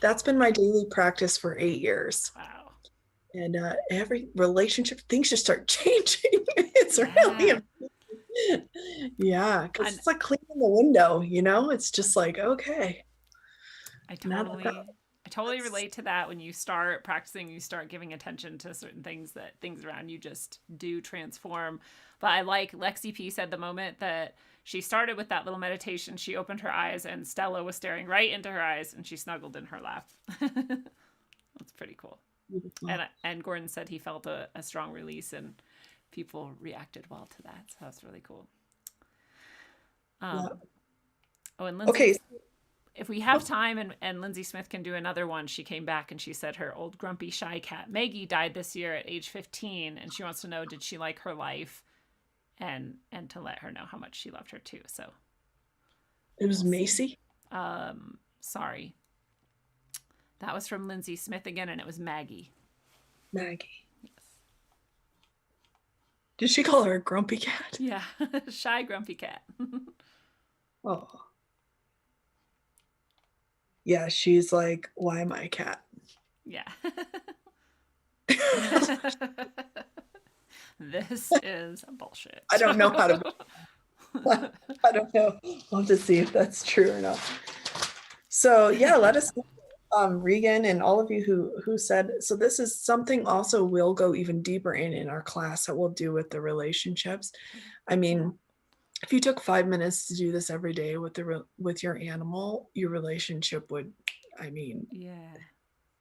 That's been my daily practice for 8 years. Wow. And every relationship, things just start changing. It's really amazing. Yeah, because it's like cleaning the window, It's just like, okay. I Now totally relate to that. When you start practicing, you start giving attention to certain things that things around you just do transform. But I like Lexi P said the moment that she started with that little meditation, she opened her eyes and Stella was staring right into her eyes and she snuggled in her lap. That's pretty cool. And Gordon said he felt a strong release and people reacted well to that. So that's really cool. Yeah. Oh, and Lindsay, Okay. if we have time and Lindsay Smith can do another one, she came back and she said her old grumpy shy cat Maggie died this year at age 15 and she wants to know, did she like her life, and to let her know how much she loved her too. So It was Macy. Sorry, that was from Lindsay Smith again, and it was Maggie. Maggie. Yes. Did she call her a grumpy cat? Yeah. Shy grumpy cat. Oh. Yeah, she's like, why am I a cat? Yeah. This is bullshit. I don't know how to. I don't know. I'll have to see if that's true or not. So yeah, let us know, Regan and all of you who said. So this is something also we'll go even deeper in our class that we'll do with the relationships. I mean, if you took 5 minutes to do this every day with your animal, your relationship would, yeah,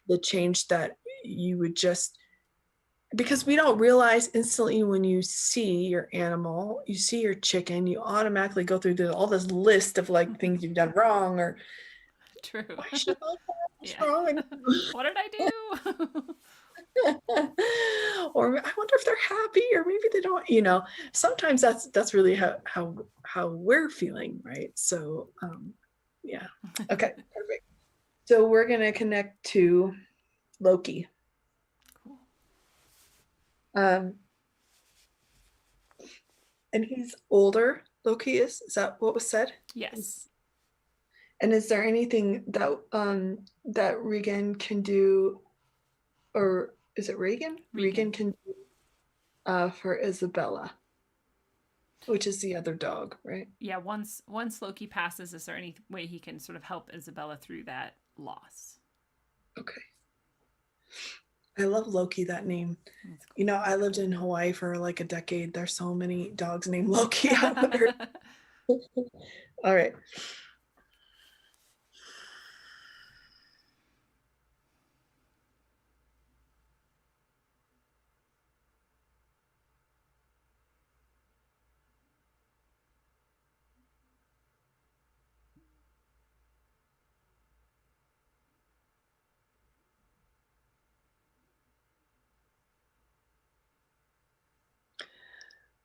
the change that you would just, because we don't realize instantly when you see your animal, you see your chicken, you automatically go through all this list of like things you've done wrong or true. why should I Yeah. wrong? What did I do? Or I wonder if they're happy or maybe they don't, sometimes that's really how we're feeling, right? So yeah. Okay, perfect. So we're gonna connect to Loki. Cool. And he's older. Loki is that what was said? Yes. And is there anything that Regan can do, or is it Regan? Regan can do for Isabella. which is the other dog, right? Yeah, once Loki passes, is there any way he can sort of help Isabella through that loss? Okay. I love Loki, that name. That's cool. You know, I lived in Hawaii for like a decade. There's so many dogs named Loki. I wonder. All right.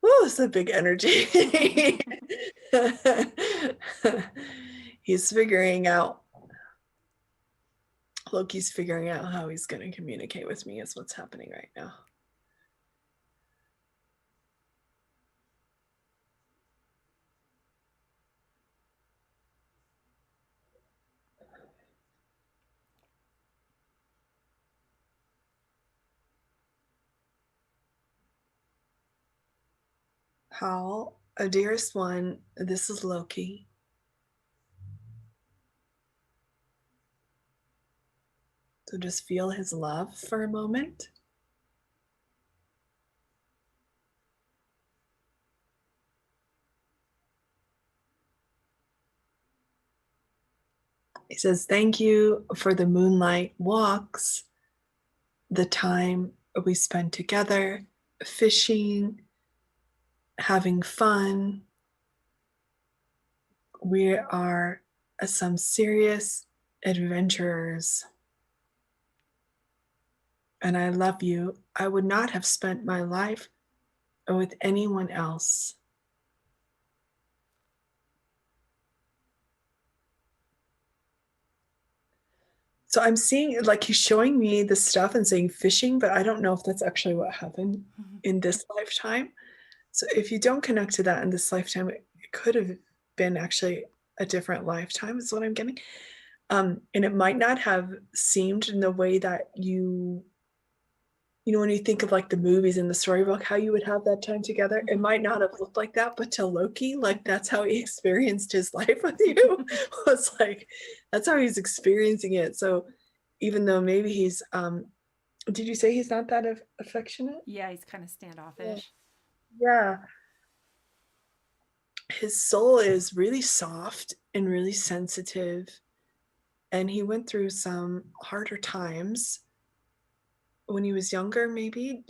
Oh, it's a big energy. He's figuring out, Loki's figuring out how he's going to communicate with me, is what's happening right now. How, dearest one, this is Loki. So just feel his love for a moment. He says, thank you for the moonlight walks, the time we spent together, fishing, having fun. We are some serious adventurers. And I love you. I would not have spent my life with anyone else. So I'm seeing, like, he's showing me the stuff and saying fishing, but I don't know if that's actually what happened in this lifetime. So if you don't connect to that in this lifetime, it could have been actually a different lifetime, is what I'm getting. And it might not have seemed in the way that you know, when you think of like the movies in the storybook, how you would have that time together, it might not have looked like that, but to Loki, like that's how he experienced his life with you. Was like, that's how he's experiencing it. So even though maybe he's, did you say he's not that affectionate? Yeah, he's kind of standoffish. Yeah. His soul is really soft and really sensitive. And he went through some harder times when he was younger, maybe.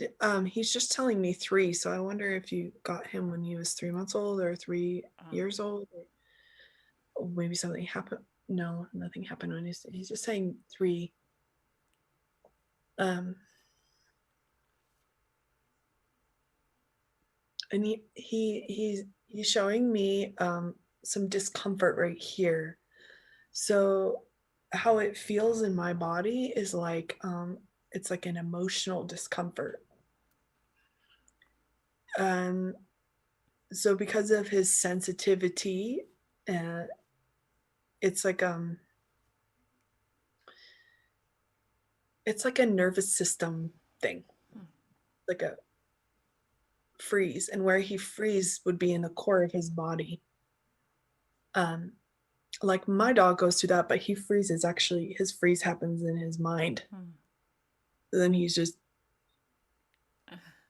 He's just telling me 3, so I wonder if you got him when he was 3 months old or 3 years old, or maybe something happened. No, nothing happened when he's just saying 3. And he's showing me some discomfort right here. So how it feels in my body is like it's like an emotional discomfort. So because of his sensitivity, it's like a nervous system thing, like a freeze, and where he freeze would be in the core of his body. Like my dog goes through that, but he freezes. Actually, his freeze happens in his mind. And then he's just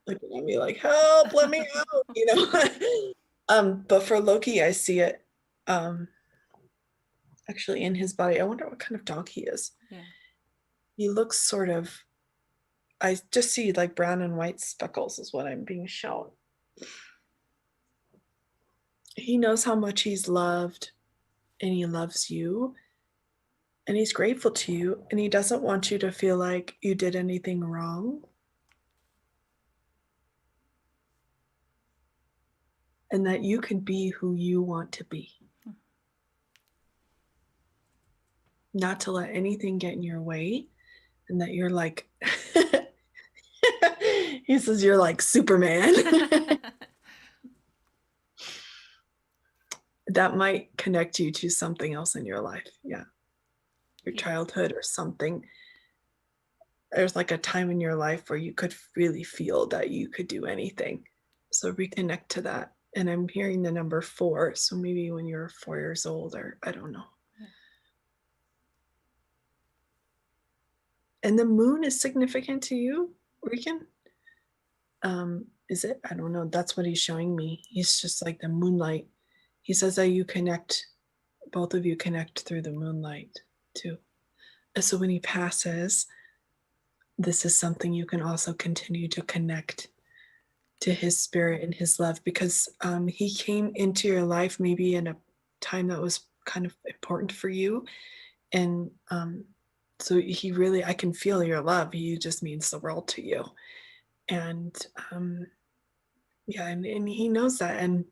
looking at me like, help, let me out, you know. But for Loki, I see it actually in his body. I wonder what kind of dog he is. Yeah. He looks sort of, I just see like brown and white speckles is what I'm being shown. He knows how much he's loved, and he loves you, and he's grateful to you, and he doesn't want you to feel like you did anything wrong. And that you can be who you want to be. Not to let anything get in your way, and that you're like, he says you're like Superman. That might connect you to something else in your life. Yeah. Your childhood or something. There's like a time in your life where you could really feel that you could do anything. So reconnect to that And I'm hearing the number 4. So maybe when you're 4 years old, or I don't know. Yeah. And the moon is significant to you, Rican? Is it? I don't know. That's what he's showing me. He's just like the moonlight. He says that you connect, both of you connect through the moonlight too. And so when he passes, this is something you can also continue to connect to his spirit and his love, because he came into your life maybe in a time that was kind of important for you. And so he really, I can feel your love. He just means the world to you. And yeah, and he knows that. And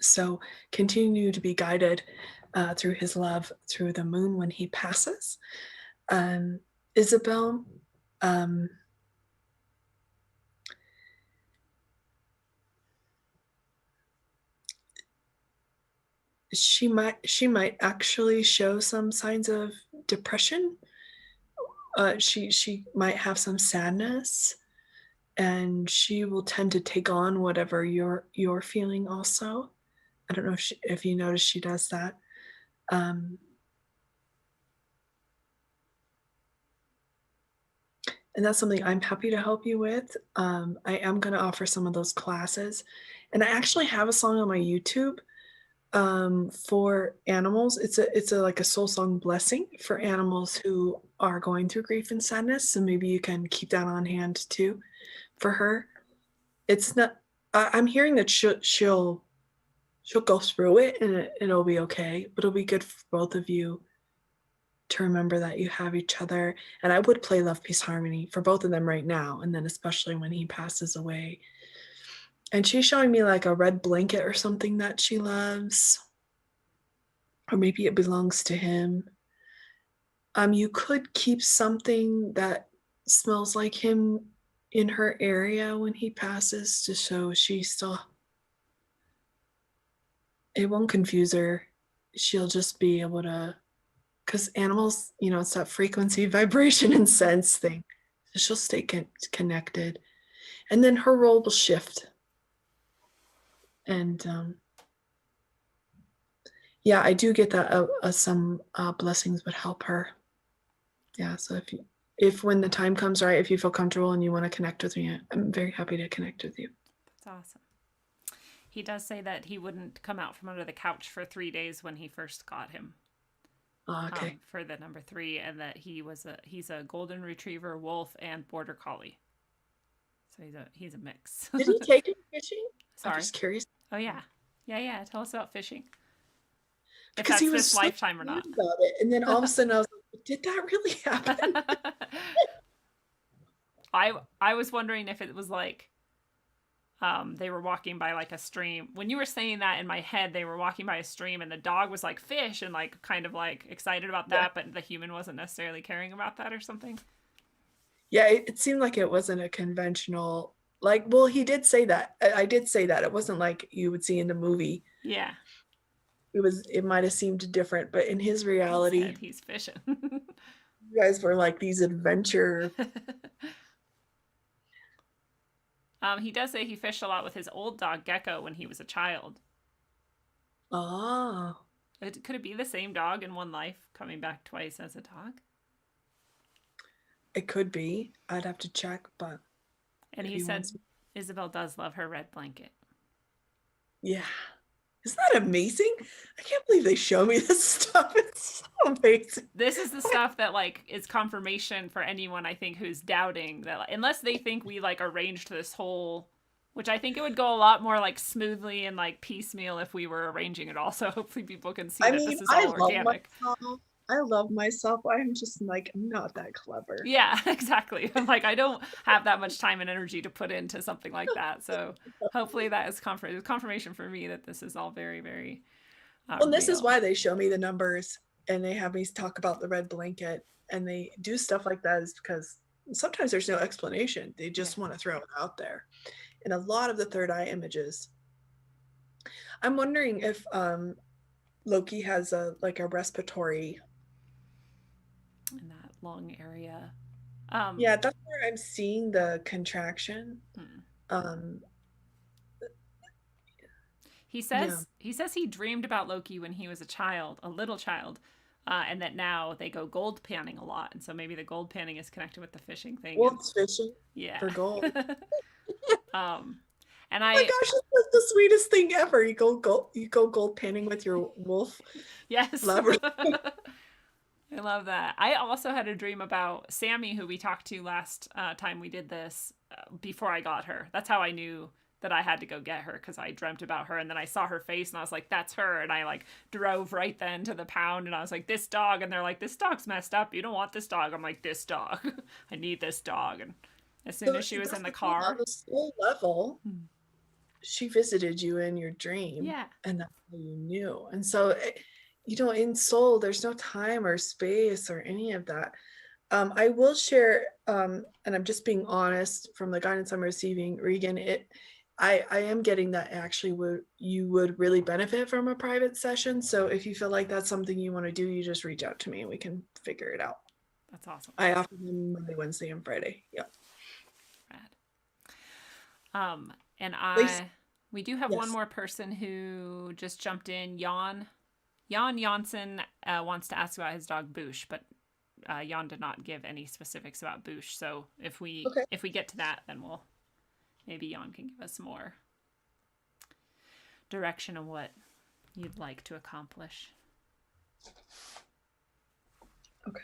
so continue to be guided through his love, through the moon when he passes. Isabel, she might actually show some signs of depression. She might have some sadness, and she will tend to take on whatever you're feeling also. I don't know if you notice she does that. And that's something I'm happy to help you with. I am going to offer some of those classes, and I actually have a song on my YouTube for animals. It's a like a soul song blessing for animals who are going through grief and sadness. So maybe you can keep that on hand too for her. It's not. I'm hearing that she'll go through it, and it'll be okay. But it'll be good for both of you to remember that you have each other. And I would play Love, Peace, Harmony for both of them right now, and then especially when he passes away. And she's showing me like a red blanket or something that she loves, or maybe it belongs to him. You could keep something that smells like him in her area when he passes, to show she still, it won't confuse her. She'll just be able to, because animals, it's that frequency, vibration, and sense thing. So she'll stay connected. And then her role will shift. And yeah, I do get that some blessings would help her. Yeah, so if when the time comes, right, if you feel comfortable and you want to connect with me, I'm very happy to connect with you. That's awesome. He does say that he wouldn't come out from under the couch for 3 days when he first got him. Okay. For the number 3, and that he's a golden retriever, wolf, and border collie. So he's a mix. Did he take him fishing? Sorry. I'm just curious. Oh yeah. Tell us about fishing. Because he was this lifetime or not. About it. And then all of a sudden I was like, did that really happen? I was wondering if it was like they were walking by like a stream. When you were saying that, in my head, they were walking by a stream and the dog was like fish and like kind of like excited about that, but the human wasn't necessarily caring about that or something. Yeah, it seemed like it wasn't a conventional, like, well, he did say that. I did say that. It wasn't like you would see in the movie. Yeah. It might have seemed different, but in his reality, he's fishing. You guys were like these adventure. He does say he fished a lot with his old dog Gecko when he was a child. Oh. Could it be the same dog in one life coming back twice as a dog? It could be. I'd have to check, but. And he said Isabel does love her red blanket. Yeah. Isn't that amazing? I can't believe they show me this stuff. It's so amazing. This is the stuff that like is confirmation for anyone, I think, who's doubting that, like, unless they think we like arranged this whole, which I think it would go a lot more like smoothly and like piecemeal if we were arranging it all. So hopefully people can see this is all organic. I love myself. I'm just like, I'm not that clever. Yeah, exactly. I'm like, I don't have that much time and energy to put into something like that. So hopefully that is confirmation for me that this is all very, very well, this is why they show me the numbers and they have me talk about the red blanket, and they do stuff like that is because sometimes there's no explanation. They just want to throw it out there. And a lot of the third eye images. I'm wondering if Loki has a respiratory in that lung area. Yeah, that's where I'm seeing the contraction. He Yeah. says he dreamed about Loki when he was a little child, and that now they go gold panning a lot, and so maybe the gold panning is connected with the fishing thing. And Wolf's fishing yeah, for gold. um, and Oh my I gosh, that's the sweetest thing ever. You go gold panning with your wolf yes, Labrador. I love that. I also had a dream about Sammy, who we talked to last time we did this before I got her. That's how I knew that I had to go get her because I dreamt about her and then I saw her face and I was like, that's her. And I like drove right then to the pound and I was like, this dog. And they're like, this dog's messed up. You don't want this dog. I'm like, this dog. I need this dog. And as soon So as she was in that's the the thing, on car, the soul level, hmm, she visited you in your dream, yeah, and that's how you knew. And so, you know, in soul, there's no time or space or any of that. I will share, and I'm just being honest from the guidance I'm receiving, Regan. I am getting that actually you would really benefit from a private session. So if you feel like that's something you want to do, you just reach out to me and we can figure it out. that's awesome. I offer them Monday, Wednesday, and Friday. Yeah. Rad. And Please. we do have Yes. one more person who just jumped in. Jan Janssen wants to ask about his dog Boosh, but Jan did not give any specifics about Boosh. So if we get to that, then maybe Jan can give us more direction on what you'd like to accomplish. Okay.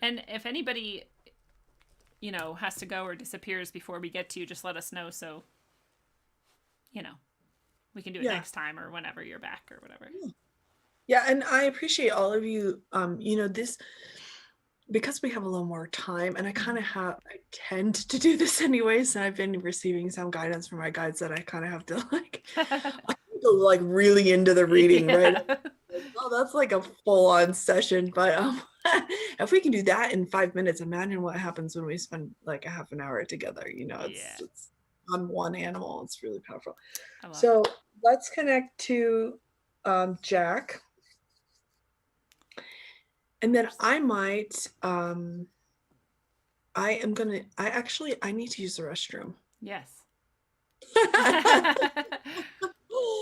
And if anybody, has to go or disappears before we get to you, just let us know so, we can do it next time or whenever you're back or whatever. Yeah, and I appreciate all of you. This, because we have a little more time, and I tend to do this anyways, and I've been receiving some guidance from my guides that I kind of have to go like really into the reading, right? Oh, that's like a full-on session, but if we can do that in 5 minutes, imagine what happens when we spend like a half an hour together. It's on one animal. It's really powerful. So let's connect to Jack. And then I might, I need to use the restroom. Yes.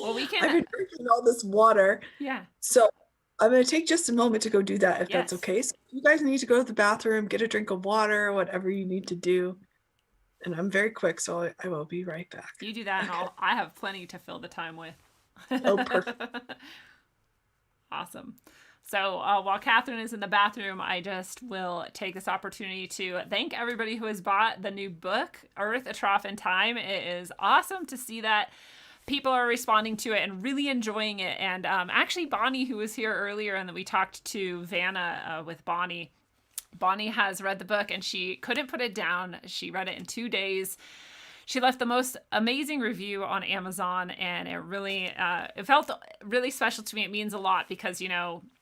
Well, we can. I've been drinking all this water. Yeah. So I'm going to take just a moment to go do that if that's okay. So you guys need to go to the bathroom, get a drink of water, whatever you need to do. And I'm very quick, so I will be right back. You do that, and I have plenty to fill the time with. Oh, perfect. Awesome. So while Katherine is in the bathroom, I just will take this opportunity to thank everybody who has bought the new book, Earth, A Trough in Time. It is awesome to see that people are responding to it and really enjoying it. And actually, Bonnie, who was here earlier, and that we talked to Vanna with Bonnie. Bonnie has read the book and she couldn't put it down. She read it in 2 days. She left the most amazing review on Amazon, and it really, it felt really special to me. It means a lot because,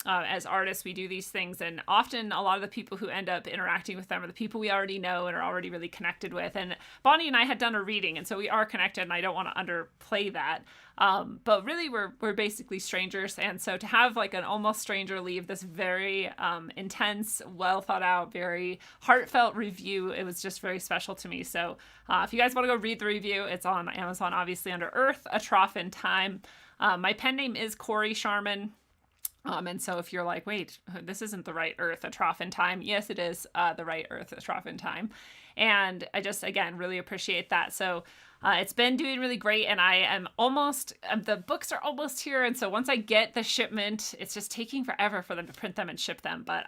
as artists, we do these things, and often a lot of the people who end up interacting with them are the people we already know and are already really connected with. And Bonnie and I had done a reading, and so we are connected, and I don't want to underplay that. But really, we're basically strangers, and so to have like an almost stranger leave this very intense, well thought out, very heartfelt review, it was just very special to me. So if you guys want to go read the review, it's on Amazon, obviously under Earth, A Trough in Time. My pen name is Corey Sharman. And so if you're like, wait, this isn't the right Earth, A Trough in Time. Yes, it is the right Earth, A Trough in Time. And I just, again, really appreciate that. So it's been doing really great, and I am almost, the books are almost here, and so once I get the shipment, it's just taking forever for them to print them and ship them, but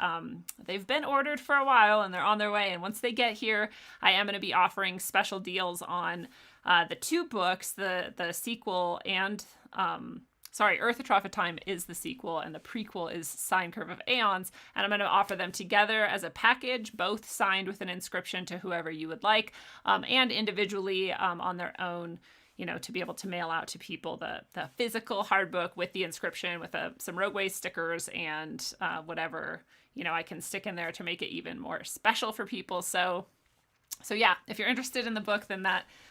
they've been ordered for a while, and they're on their way, and once they get here, I am going to be offering special deals on the 2 books, the sequel and... Earth, A Trough of Time is the sequel, and the prequel is Sine Curve of Aeons, and I'm going to offer them together as a package, both signed with an inscription to whoever you would like, and individually on their own, to be able to mail out to people the physical hard book with the inscription, with some Rogueways stickers and whatever, I can stick in there to make it even more special for people. So yeah, if you're interested in the book, then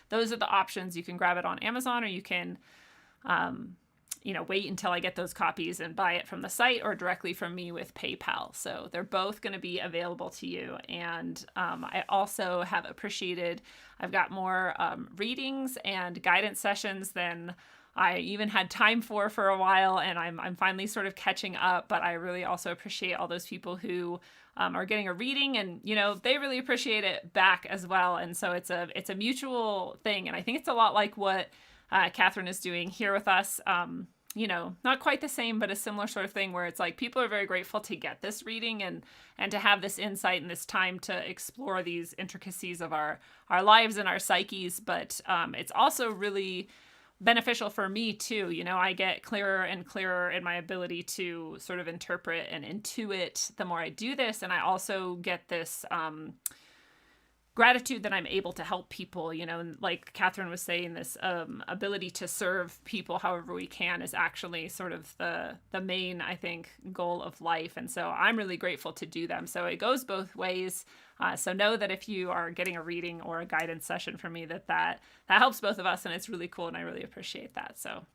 those are the options. You can grab it on Amazon, or you can... wait until I get those copies and buy it from the site or directly from me with PayPal. So they're both going to be available to you. And I also have appreciated, I've got more readings and guidance sessions than I even had time for a while, and I'm finally sort of catching up. But I really also appreciate all those people who are getting a reading, and they really appreciate it back as well. And so it's a mutual thing, and I think it's a lot like what Katherine is doing here with us. Not quite the same, but a similar sort of thing where it's like people are very grateful to get this reading and to have this insight and this time to explore these intricacies of our lives and our psyches. But it's also really beneficial for me too. I get clearer and clearer in my ability to sort of interpret and intuit the more I do this. And I also get this gratitude that I'm able to help people, and like Katherine was saying, this ability to serve people however we can is actually sort of the main, I think, goal of life. And so I'm really grateful to do them. So it goes both ways. So know that if you are getting a reading or a guidance session from me, that helps both of us, and it's really cool, and I really appreciate that. So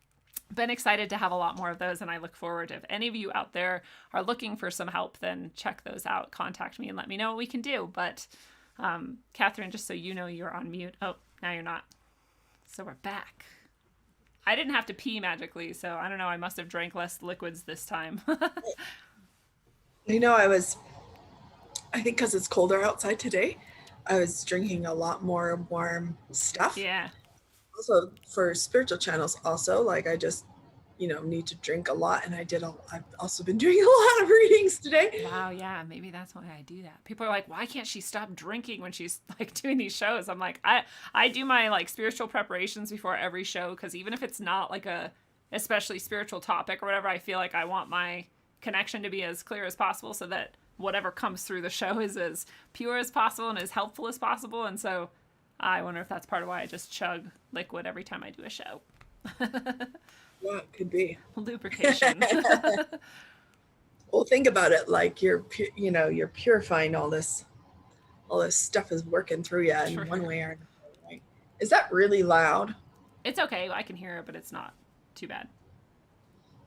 been excited to have a lot more of those, and I look forward to, if any of you out there are looking for some help, then check those out, contact me and let me know what we can do. But Katherine, just so you know, you're on mute. Oh, now you're not. So we're back. I didn't have to pee magically, so I don't know. I must have drank less liquids this time. I think because it's colder outside today, I was drinking a lot more warm stuff. Yeah. Also for spiritual channels, also, like I just, need to drink a lot. And I've also been doing a lot of readings today. Wow, yeah, maybe that's why I do that. People are like, why can't she stop drinking when she's like doing these shows? I'm like, I do my like spiritual preparations before every show, because even if it's not like a especially spiritual topic or whatever, I feel like I want my connection to be as clear as possible so that whatever comes through the show is as pure as possible and as helpful as possible. And so I wonder if that's part of why I just chug liquid every time I do a show. Yeah, it could be. Lubrication. Well, think about it. Like you're purifying all this stuff is working through you in one way or another. Right? Is that really loud? It's okay. I can hear it, but it's not too bad.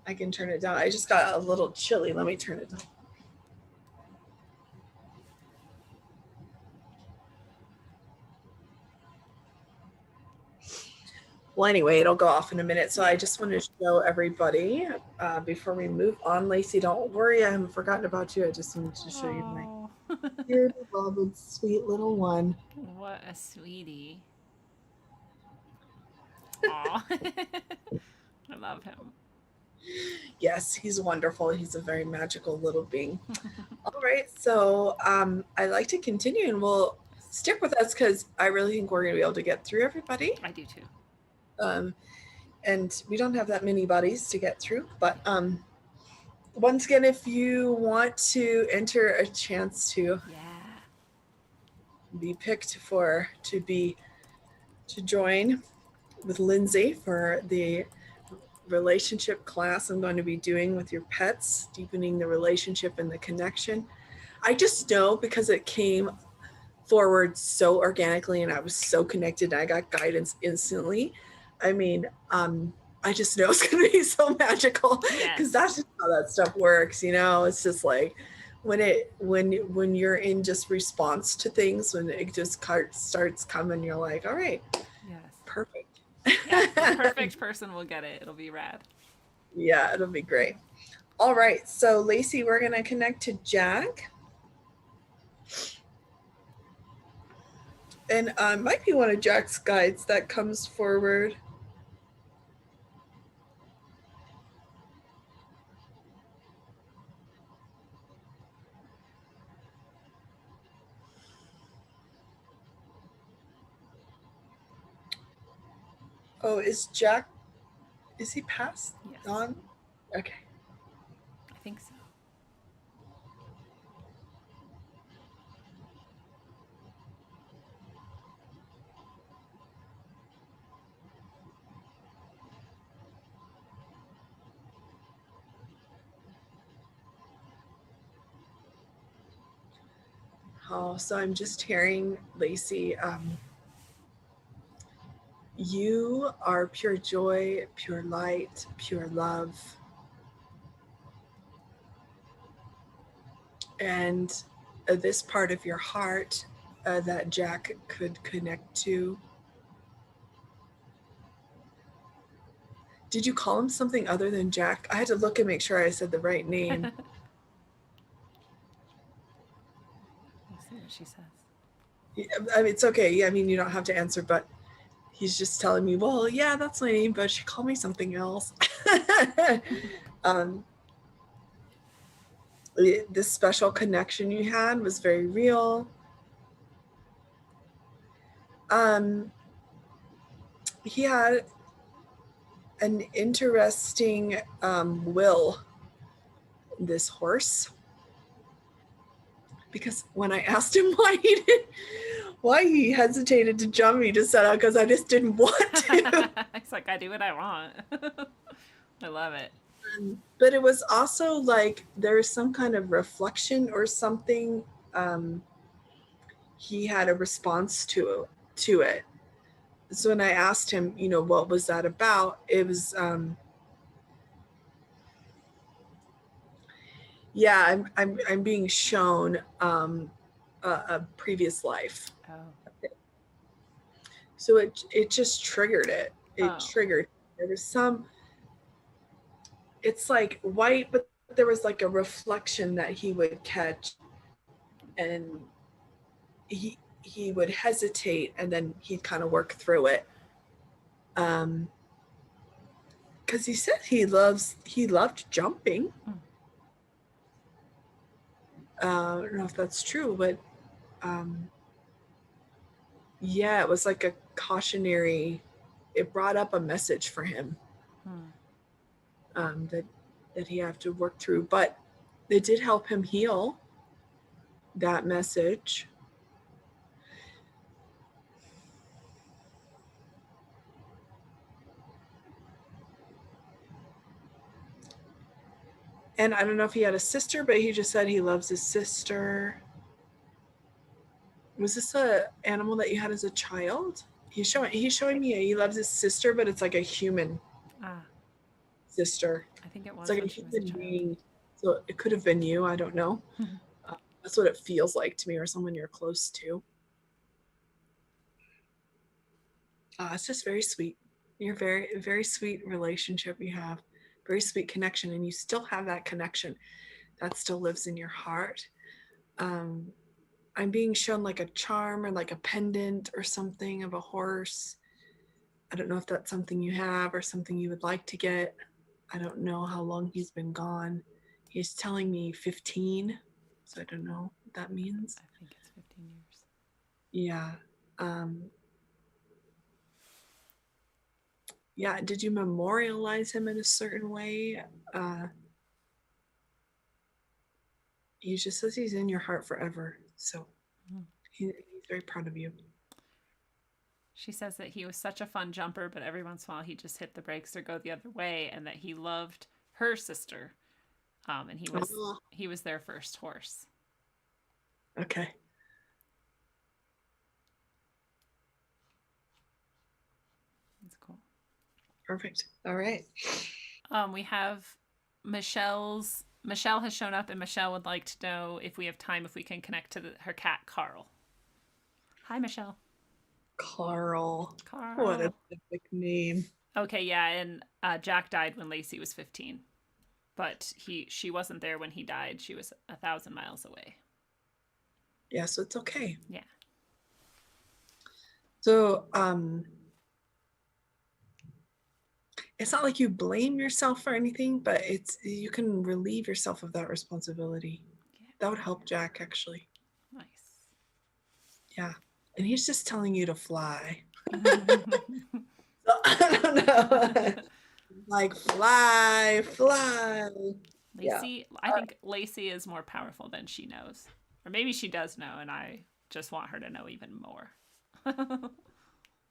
I can turn it down. I just got a little chilly. Let me turn it down. Well, anyway, it'll go off in a minute. So I just want to show everybody before we move on. Lacey, don't worry. I haven't forgotten about you. I just wanted to show you my dear beloved, sweet little one. What a sweetie. Aw. I love him. Yes, he's wonderful. He's a very magical little being. All right. So I'd like to continue, and we'll stick with us because I really think we're going to be able to get through everybody. I do too. And we don't have that many buddies to get through, but once again, if you want to enter a chance to be picked to join with Lindsay for the relationship class I'm going to be doing with your pets, deepening the relationship and the connection. I just know because it came forward so organically and I was so connected and I got guidance instantly. I mean, I just know it's going to be so magical because that's just how that stuff works. It's just like when you're in just response to things, when it just starts coming, you're like, all right, perfect. Yeah, the perfect person will get it. It'll be rad. Yeah, it'll be great. All right. So Lacey, we're going to connect to Jack. And might be one of Jack's guides that comes forward. Oh, is he passed on? Okay. I think so. Oh, so I'm just hearing Lacey You are pure joy, pure light, pure love. And this part of your heart that Jack could connect to. Did you call him something other than Jack? I had to look and make sure I said the right name. We'll see what she says. I mean, it's okay. Yeah, I mean, you don't have to answer, but he's just telling me, well, yeah, that's my name, but she called me something else. This special connection you had was very real. He had an interesting will, this horse, because when I asked him why he hesitated to jump, he just said, because I just didn't want to. It's like, I do what I want. I love it. But it was also like there's some kind of reflection or something. He had a response to it. So when I asked him, what was that about? It was, I'm being shown a previous life. Oh. So it just triggered it. Triggered. There was some. It's like white, but there was like a reflection that he would catch, and he would hesitate, and then he'd kind of work through it. Because he said he loved jumping. I don't know if that's true, but yeah, it was like a cautionary. It brought up a message for him that he had to work through, but it did help him heal that message. And I don't know if he had a sister, but he just said he loves his sister. Was this a animal that you had as a child? He's showing me he loves his sister, but it's like a human sister. I think it was. It's like a human being. So it could have been you. I don't know. That's what it feels like to me, or someone you're close to. It's just very sweet. You're very, very sweet relationship you have. Very sweet connection, and you still have that connection that still lives in your heart. I'm being shown like a charm or like a pendant or something of a horse. I don't know if that's something you have or something you would like to get. I don't know how long he's been gone. He's telling me 15, so I don't know what that means. I think it's 15 years. Yeah. Yeah, did you memorialize him in a certain way? He just says he's in your heart forever. So he's very proud of you. She says that he was such a fun jumper, but every once in a while he just hit the brakes or go the other way, and that he loved her sister. And he was their first horse. Okay. That's cool. Perfect. All right. We have Michelle has shown up, and Michelle would like to know if we have time, if we can connect to her cat, Carl. Hi, Michelle. Carl. What a epic name. Okay, yeah, and Jack died when Lacey was 15. But she wasn't there when he died. She was 1,000 miles away. Yeah, so it's okay. Yeah. So, it's not like you blame yourself for anything, but you can relieve yourself of that responsibility. Yeah. That would help Jack, actually. Nice. Yeah. And he's just telling you to fly. So, I don't know. Like, fly. Lacey, yeah. I think Lacey is more powerful than she knows. Or maybe she does know, and I just want her to know even more.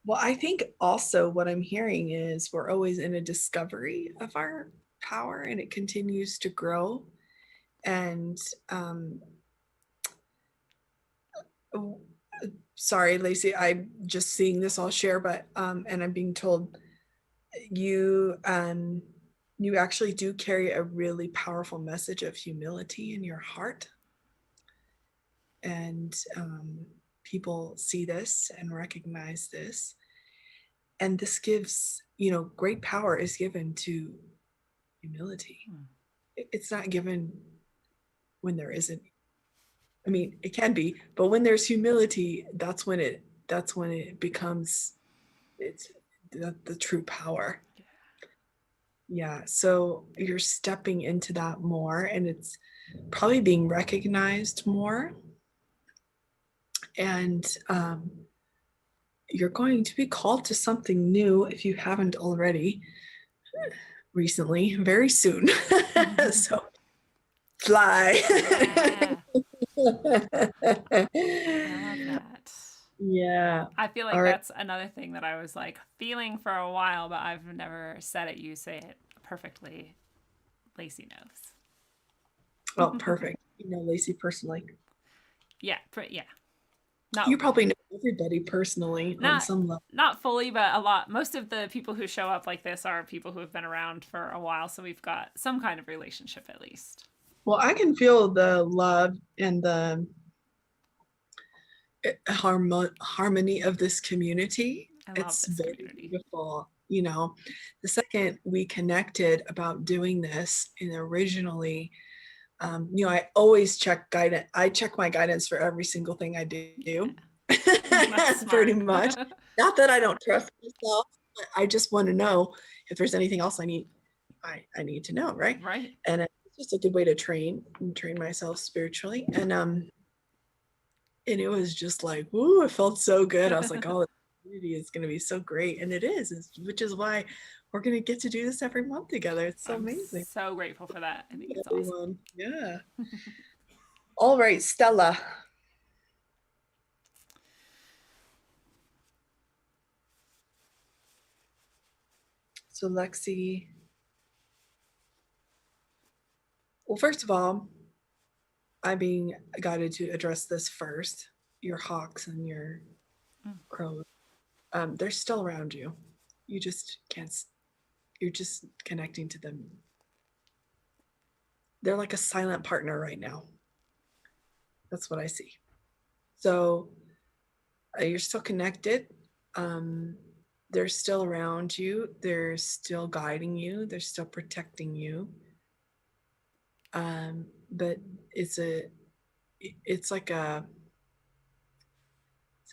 Well, I think also what I'm hearing is we're always in a discovery of our power, and it continues to grow. And sorry, Lacey, I'm just seeing this all share, but and I'm being told you you actually do carry a really powerful message of humility in your heart. And people see this and recognize this. And this gives, great power is given to humility. It's not given when there isn't. I mean, it can be, but when there's humility, that's when it becomes it's the true power. Yeah. So you're stepping into that more, and it's probably being recognized more. And you're going to be called to something new if you haven't already recently, very soon. So fly. Yeah. I love that. Yeah. I feel like All right. that's another thing that I was like feeling for a while, but I've never said it. You say it perfectly. Lacey knows. Oh, perfect. You know Lacey personally. Yeah, yeah. Not, You probably know everybody personally on some level. Not fully, but a lot. Most of the people who show up like this are people who have been around for a while, so we've got some kind of relationship at least. Well, I can feel the love and the harmony of this community. It's very community. Beautiful. The second we connected about doing this, and originally, I always check guidance. I check my guidance for every single thing I do. Yeah. Pretty much. Not that I don't trust myself, but I just want to know if there's anything else I need to know, right? Right. And it's just a good way to train myself spiritually. And it was just like, woo, it felt so good. I was like, oh, the community is going to be so great. And it is, which is why we're going to get to do this every month together. It's so amazing. So grateful for that. I think it's awesome. Yeah. All right, Stella. So Lexi. Well, first of all, I'm being guided to address this first. Your hawks and your crows, they're still around you. You just can't, you're just connecting to them. They're like a silent partner right now. That's what I see. So you're still connected. They're still around you. They're still guiding you. They're still protecting you. But it's a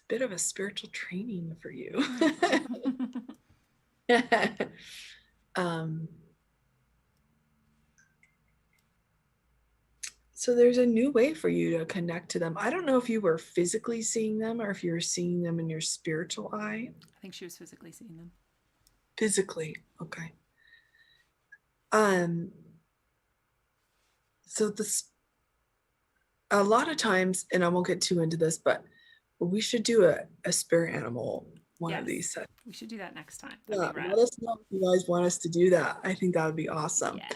bit of a spiritual training for you. So there's a new way for you to connect to them. I don't know if you were physically seeing them or if you were seeing them in your spiritual eye. I think she was physically seeing them. Physically, okay. So a lot of times, and I won't get too into this, but we should do a spirit animal one of these sets. We should do that next time. Yeah, let us know if you guys want us to do that. I think that would be awesome. Yeah.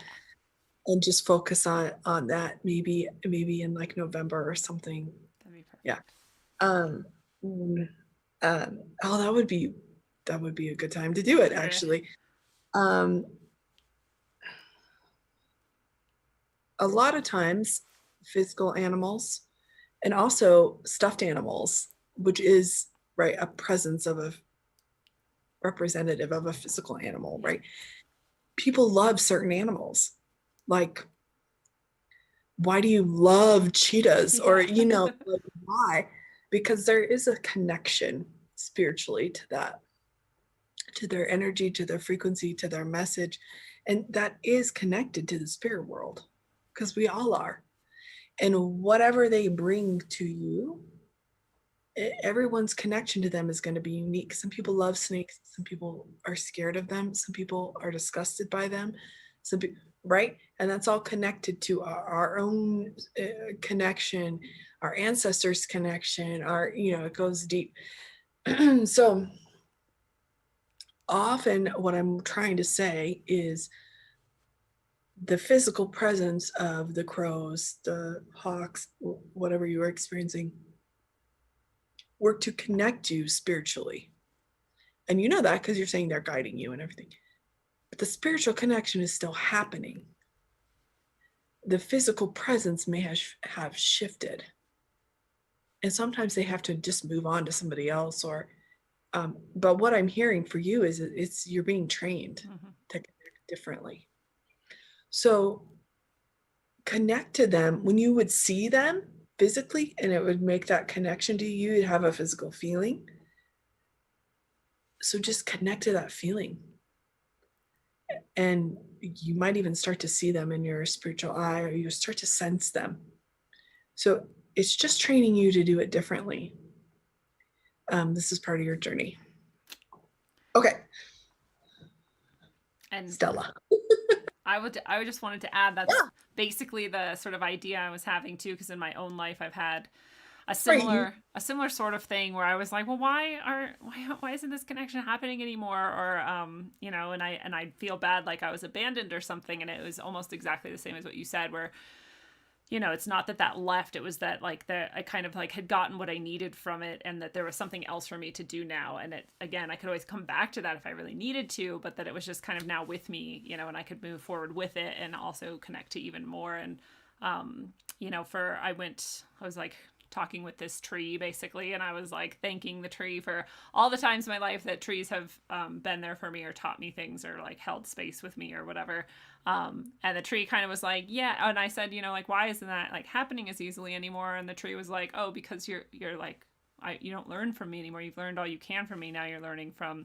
And just focus on that maybe in like November or something. That'd be perfect. Yeah. That would be a good time to do it, actually. A lot of times physical animals and also stuffed animals, which is right a presence of a representative of a physical animal, right? People love certain animals. Like, why do you love cheetahs? Or like, why? Because there is a connection spiritually to that, to their energy, to their frequency, to their message, and that is connected to the spirit world, because we all are. And whatever they bring to you, everyone's connection to them is going to be unique. Some people love snakes. Some people are scared of them. Some people are disgusted by them. Right? And that's all connected to our own connection, our ancestors' connection, it goes deep. So often what I'm trying to say is the physical presence of the crows, the hawks, whatever you are experiencing, work to connect you spiritually. And you know that because you're saying they're guiding you and everything. But the spiritual connection is still happening. The physical presence may have shifted. And sometimes they have to just move on to somebody else, or but what I'm hearing for you is you're being trained to connect differently. So connect to them when you would see them physically, and it would make that connection to you. You'd have a physical feeling. So just connect to that feeling. And you might even start to see them in your spiritual eye, or you start to sense them. So it's just training you to do it differently. This is part of your journey. Okay. And Stella. I just wanted to add that's basically the sort of idea I was having too, because in my own life I've had a similar sort of thing where I was like, well, why isn't this connection happening anymore? Or you know, and I feel bad, like I was abandoned or something. And it was almost exactly the same as what you said, where, you know, it's not that left, it was that like I kind of like had gotten what I needed from it, and that there was something else for me to do now. And it, again, I could always come back to that if I really needed to, but that it was just kind of now with me, you know, and I could move forward with it and also connect to even more. And you know, I was like talking with this tree basically, and I was like thanking the tree for all the times in my life that trees have been there for me, or taught me things, or like held space with me or whatever. And the tree kind of was like, yeah. And I said, you know, like, why isn't that like happening as easily anymore? And the tree was like, oh, because you're like, you don't learn from me anymore. You've learned all you can from me. Now you're learning from,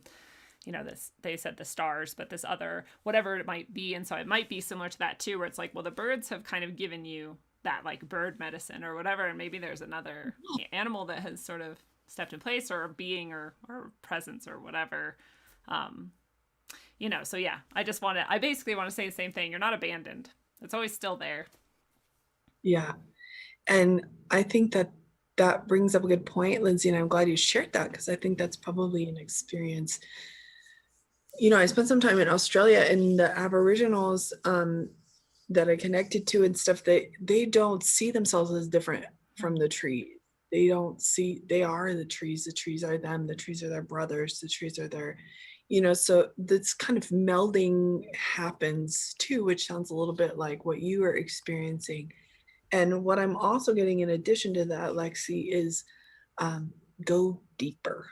you know, this, they said the stars, but this other, whatever it might be. And so it might be similar to that too, where it's like, well, the birds have kind of given you that like bird medicine or whatever, and maybe there's another animal that has sort of stepped in place, or a being or presence or whatever, you know. So yeah, I basically want to say the same thing. You're not abandoned. It's always still there. Yeah. And I think that brings up a good point, Lindsay, and I'm glad you shared that, because I think that's probably an experience. You know, I spent some time in Australia, and the Aboriginals that I connected to and stuff, they don't see themselves as different from the trees. They are the trees. The trees are them. The trees are their brothers. The trees are their, you know, so this kind of melding happens too, which sounds a little bit like what you are experiencing. And what I'm also getting in addition to that, Lexi, is go deeper.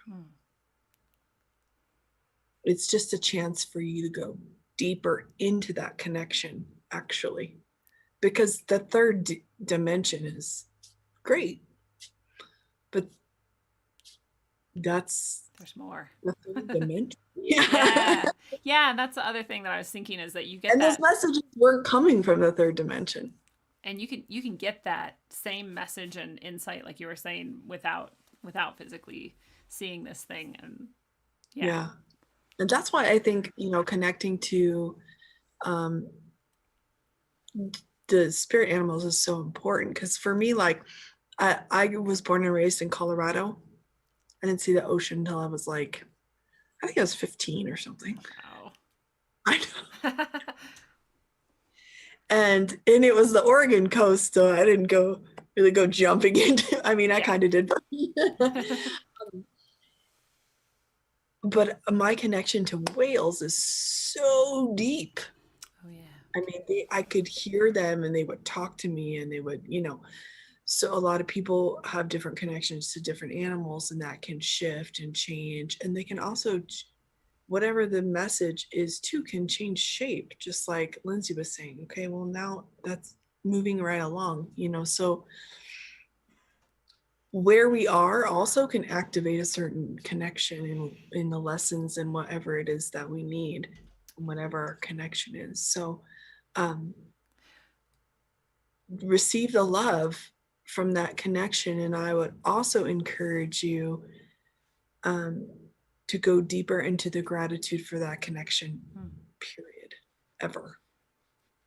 It's just a chance for you to go deeper into that connection, actually, because the third dimension is great, but there's more. The third dimension. Yeah. That's the other thing that I was thinking, is that you get and those messages weren't coming from the third dimension. And you can get that same message and insight, like you were saying, without physically seeing this thing. And yeah. And that's why I think, you know, connecting to the spirit animals is so important. Because for me, like I was born and raised in Colorado. I didn't see the ocean until I was like, I think I was 15 or something. Wow. I know. and it was the Oregon coast, so I didn't really go jumping into. I mean, I kind of did, but my connection to whales is so deep. Oh yeah. I mean, I could hear them, and they would talk to me, and they would, you know. So a lot of people have different connections to different animals, and that can shift and change, and they can also, whatever the message is too, can change shape, just like Lindsay was saying. Okay, well, now that's moving right along, you know. So where we are also can activate a certain connection in the lessons and whatever it is that we need, whatever our connection is. So receive the love from that connection. And I would also encourage you to go deeper into the gratitude for that connection, period, ever.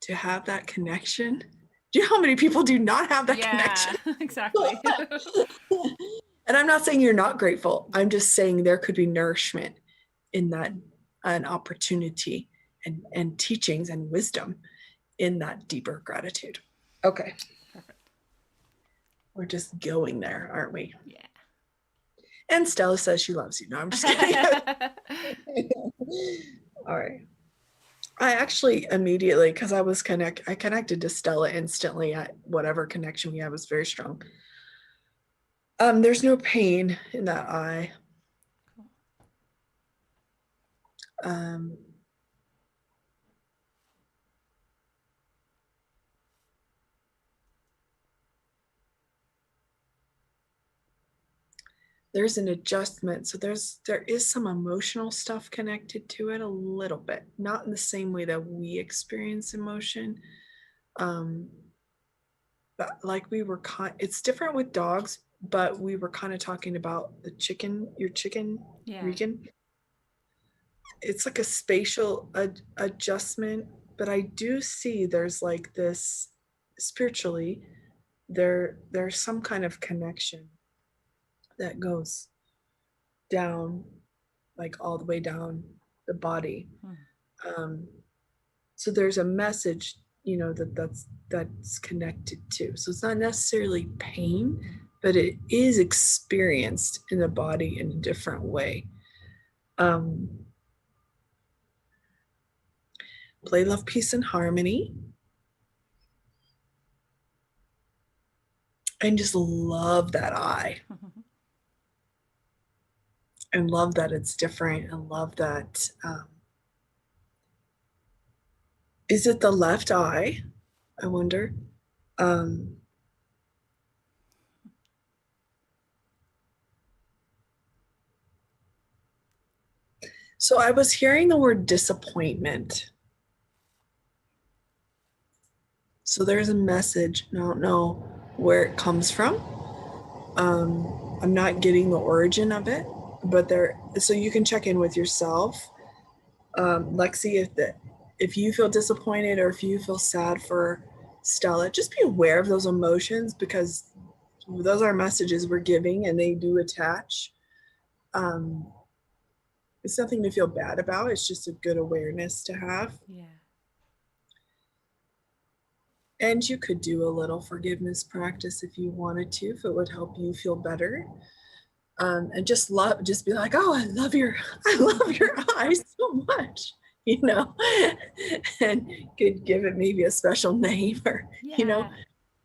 To have that connection. Do you know how many people do not have that connection? Exactly. And I'm not saying you're not grateful. I'm just saying there could be nourishment in that, an opportunity and teachings and wisdom in that deeper gratitude. Okay. Perfect. We're just going there, aren't we? Yeah. And Stella says she loves you. No, I'm just kidding. All right. I actually immediately, because I connected to Stella instantly. Whatever connection we had was very strong. There's no pain in that eye. There's an adjustment. So there is some emotional stuff connected to it a little bit, not in the same way that we experience emotion. But like it's different with dogs, but we were kind of talking about your chicken, Yeah. Regan. It's like a spatial adjustment, but I do see there's like this spiritually, there's some kind of connection that goes down, like all the way down the body. So there's a message, that's connected to. So it's not necessarily pain, but it is experienced in the body in a different way. Play, love, peace, and harmony. And just love that eye. And love that it's different, and love that is it the left eye? I wonder. So I was hearing the word disappointment. So there's a message. I don't know where it comes from. I'm not getting the origin of it, but so you can check in with yourself. Lexi, if you feel disappointed or if you feel sad for Stella, just be aware of those emotions, because those are messages we're giving and they do attach. It's nothing to feel bad about. It's just a good awareness to have. Yeah. And you could do a little forgiveness practice if you wanted to, if it would help you feel better. And just be like, oh, I love your eyes so much, and could give it maybe a special name, or,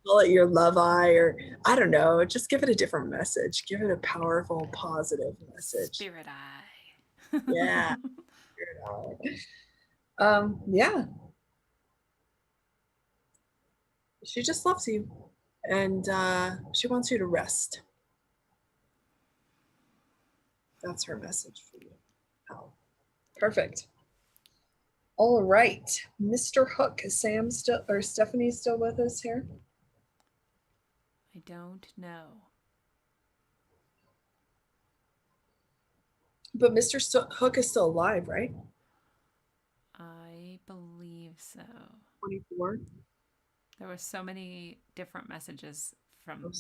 call it your love eye, or I don't know, just give it a different message. Give it a powerful, positive message. Spirit eye. Yeah. Spirit eye. Yeah. She just loves you, and she wants you to rest. That's her message for you. Oh, perfect. All right, Mr. Hook, is Sam still, or Stephanie still with us here? I don't know. But Mr. Hook is still alive, right? I believe so. 24. There were so many different messages from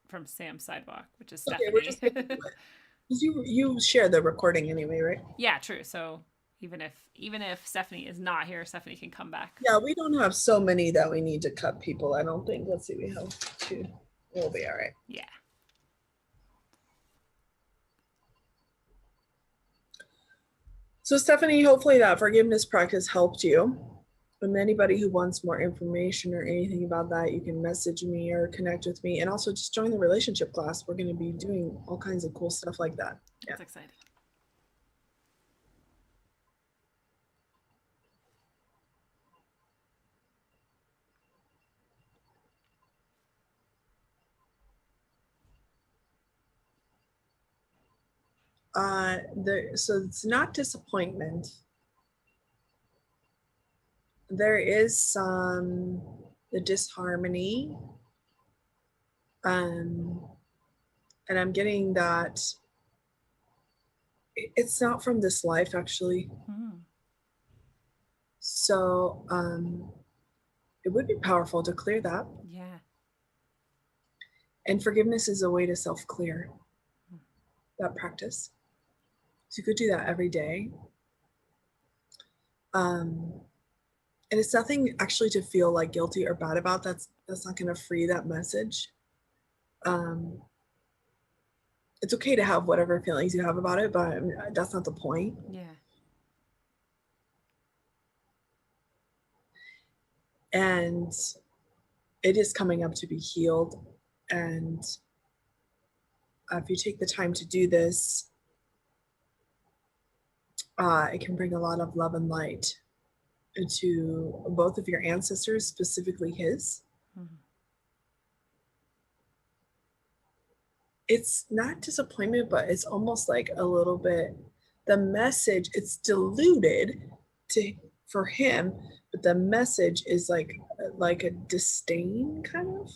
from Sam's Sidewalk, which is Stephanie. Okay, we're just you share the recording anyway, right? Yeah, true. So even if Stephanie is not here, Stephanie can come back. Yeah, we don't have so many that we need to cut people, I don't think. Let's see, we have 2. We'll be all right. Yeah. So Stephanie, hopefully that forgiveness practice helped you. And anybody who wants more information or anything about that, you can message me or connect with me. And also just join the relationship class. We're going to be doing all kinds of cool stuff like that. Yeah. That's exciting. So it's not disappointment. There is the disharmony, and I'm getting that it's not from this life, actually. So it would be powerful to clear that. Yeah. And forgiveness is a way to self-clear that practice. So you could do that every day. And it's nothing actually to feel like guilty or bad about. That's not going to free that message. it's okay to have whatever feelings you have about it, but that's not the point. Yeah. And it is coming up to be healed. And if you take the time to do this, it can bring a lot of love and light to both of your ancestors, specifically his. Mm-hmm. It's not disappointment, but it's almost like a little bit, the message, it's diluted for him, but the message is like a disdain kind of.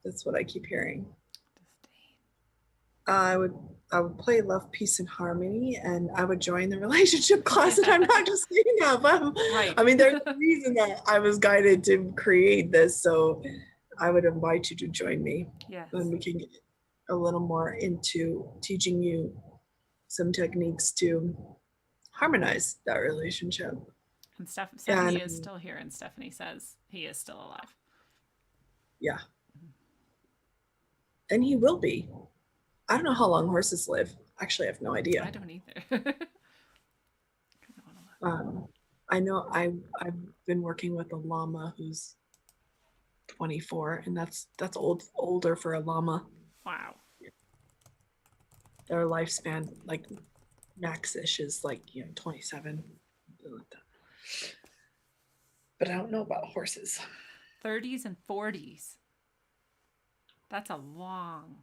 That's what I keep hearing. I would play Love, Peace, and Harmony, and I would join the relationship class. And I'm not just saying that, but Right. I mean, there's a reason that I was guided to create this. So I would invite you to join me. Yes. And we can get a little more into teaching you some techniques to harmonize that relationship. And Stephanie is still here, and Stephanie says he is still alive. Yeah. And he will be. I don't know how long horses live. Actually, I have no idea. I don't either. I know I've been working with a llama who's 24, and that's older for a llama. Wow. Their lifespan, like max-ish, is like 27. But I don't know about horses. 30s and 40s. That's a long.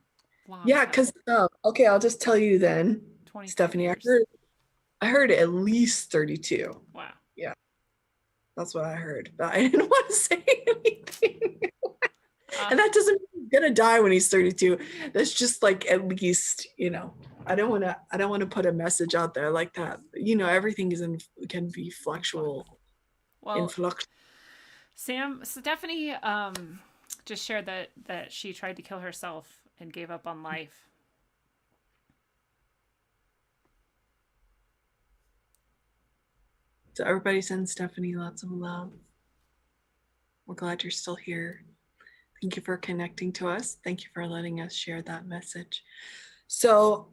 Yeah, because okay, I'll just tell you then, Stephanie. Years. I heard at least 32. Wow. Yeah, that's what I heard, but I didn't want to say anything. And that doesn't mean he's gonna die when he's 32. That's just like at least, I don't want to put a message out there like that. Everything can be fluctual. Well, Stephanie just shared that she tried to kill herself and gave up on life. So everybody send Stephanie lots of love. We're glad you're still here. Thank you for connecting to us. Thank you for letting us share that message. So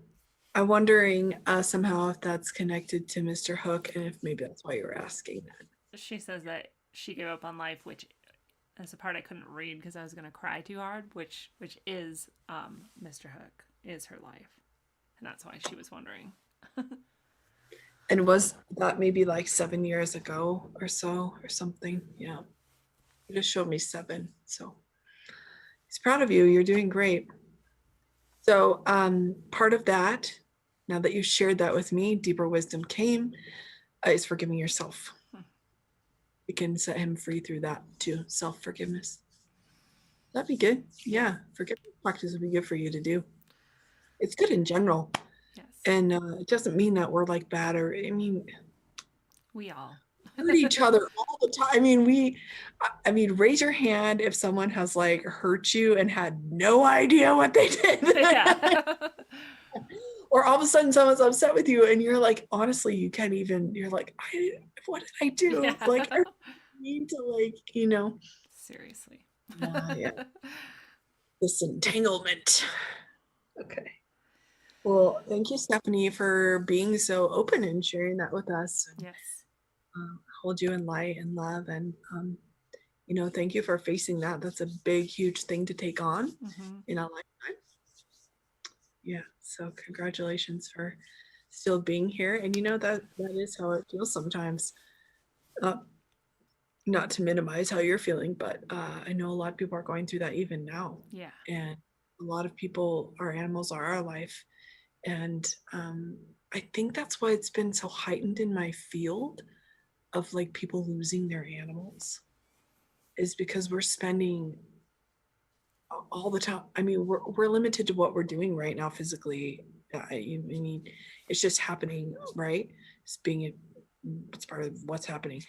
I'm wondering somehow if that's connected to Mr. Hook, and if maybe that's why you were asking that. She says that she gave up on life, which is the part I couldn't read because I was going to cry too hard, which is Mr. Hook is her life. And that's why she was wondering. And was that maybe like 7 years ago or so or something? Yeah. You just showed me 7. So he's proud of you. You're doing great. So part of that, now that you shared that with me, deeper wisdom came, is forgiving yourself. We can set him free through that too, self-forgiveness. That'd be good. Yeah, forgiveness practice would be good for you to do. It's good in general. Yes. And it doesn't mean that we're like bad, or we all hurt each other all the time. I mean, raise your hand if someone has like hurt you and had no idea what they did. Yeah. Or all of a sudden someone's upset with you and you're like, honestly, you can't even, you're like, what did I do? Yeah. Like, I need to Seriously. Yeah. This entanglement. Okay. Well, thank you, Stephanie, for being so open and sharing that with us. Yes. Hold you in light and love. And, thank you for facing that. That's a big, huge thing to take on in a lifetime. Yeah. So congratulations for still being here. And that is how it feels sometimes. Not to minimize how you're feeling, but I know a lot of people are going through that even now. Yeah. And a lot of people, our animals are our life. And I think that's why it's been so heightened in my field of like people losing their animals, is because we're spending all the time. I mean, we're limited to what we're doing right now physically. I mean, it's just happening, right? It's part of what's happening,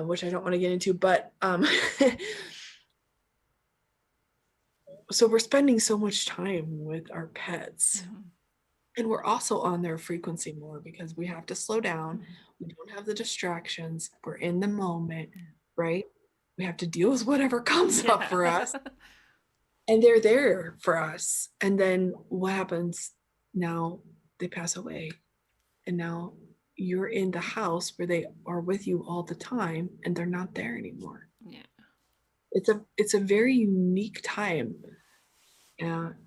which I don't want to get into, but so we're spending so much time with our pets. And we're also on their frequency more because we have to slow down. We don't have the distractions. We're in the moment, right? We have to deal with whatever comes up for us. and they're there for us. And then what happens now? They pass away, and now you're in the house where they are with you all the time, and they're not there anymore. Yeah. It's a very unique time.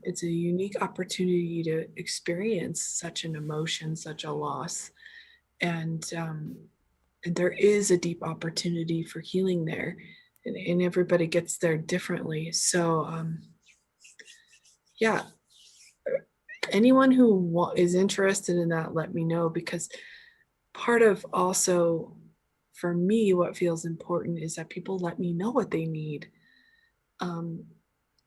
It's a unique opportunity to experience such an emotion, such a loss, and there is a deep opportunity for healing there, and everybody gets there differently. So yeah, anyone who is interested in that, let me know, because part of also for me what feels important is that people let me know what they need,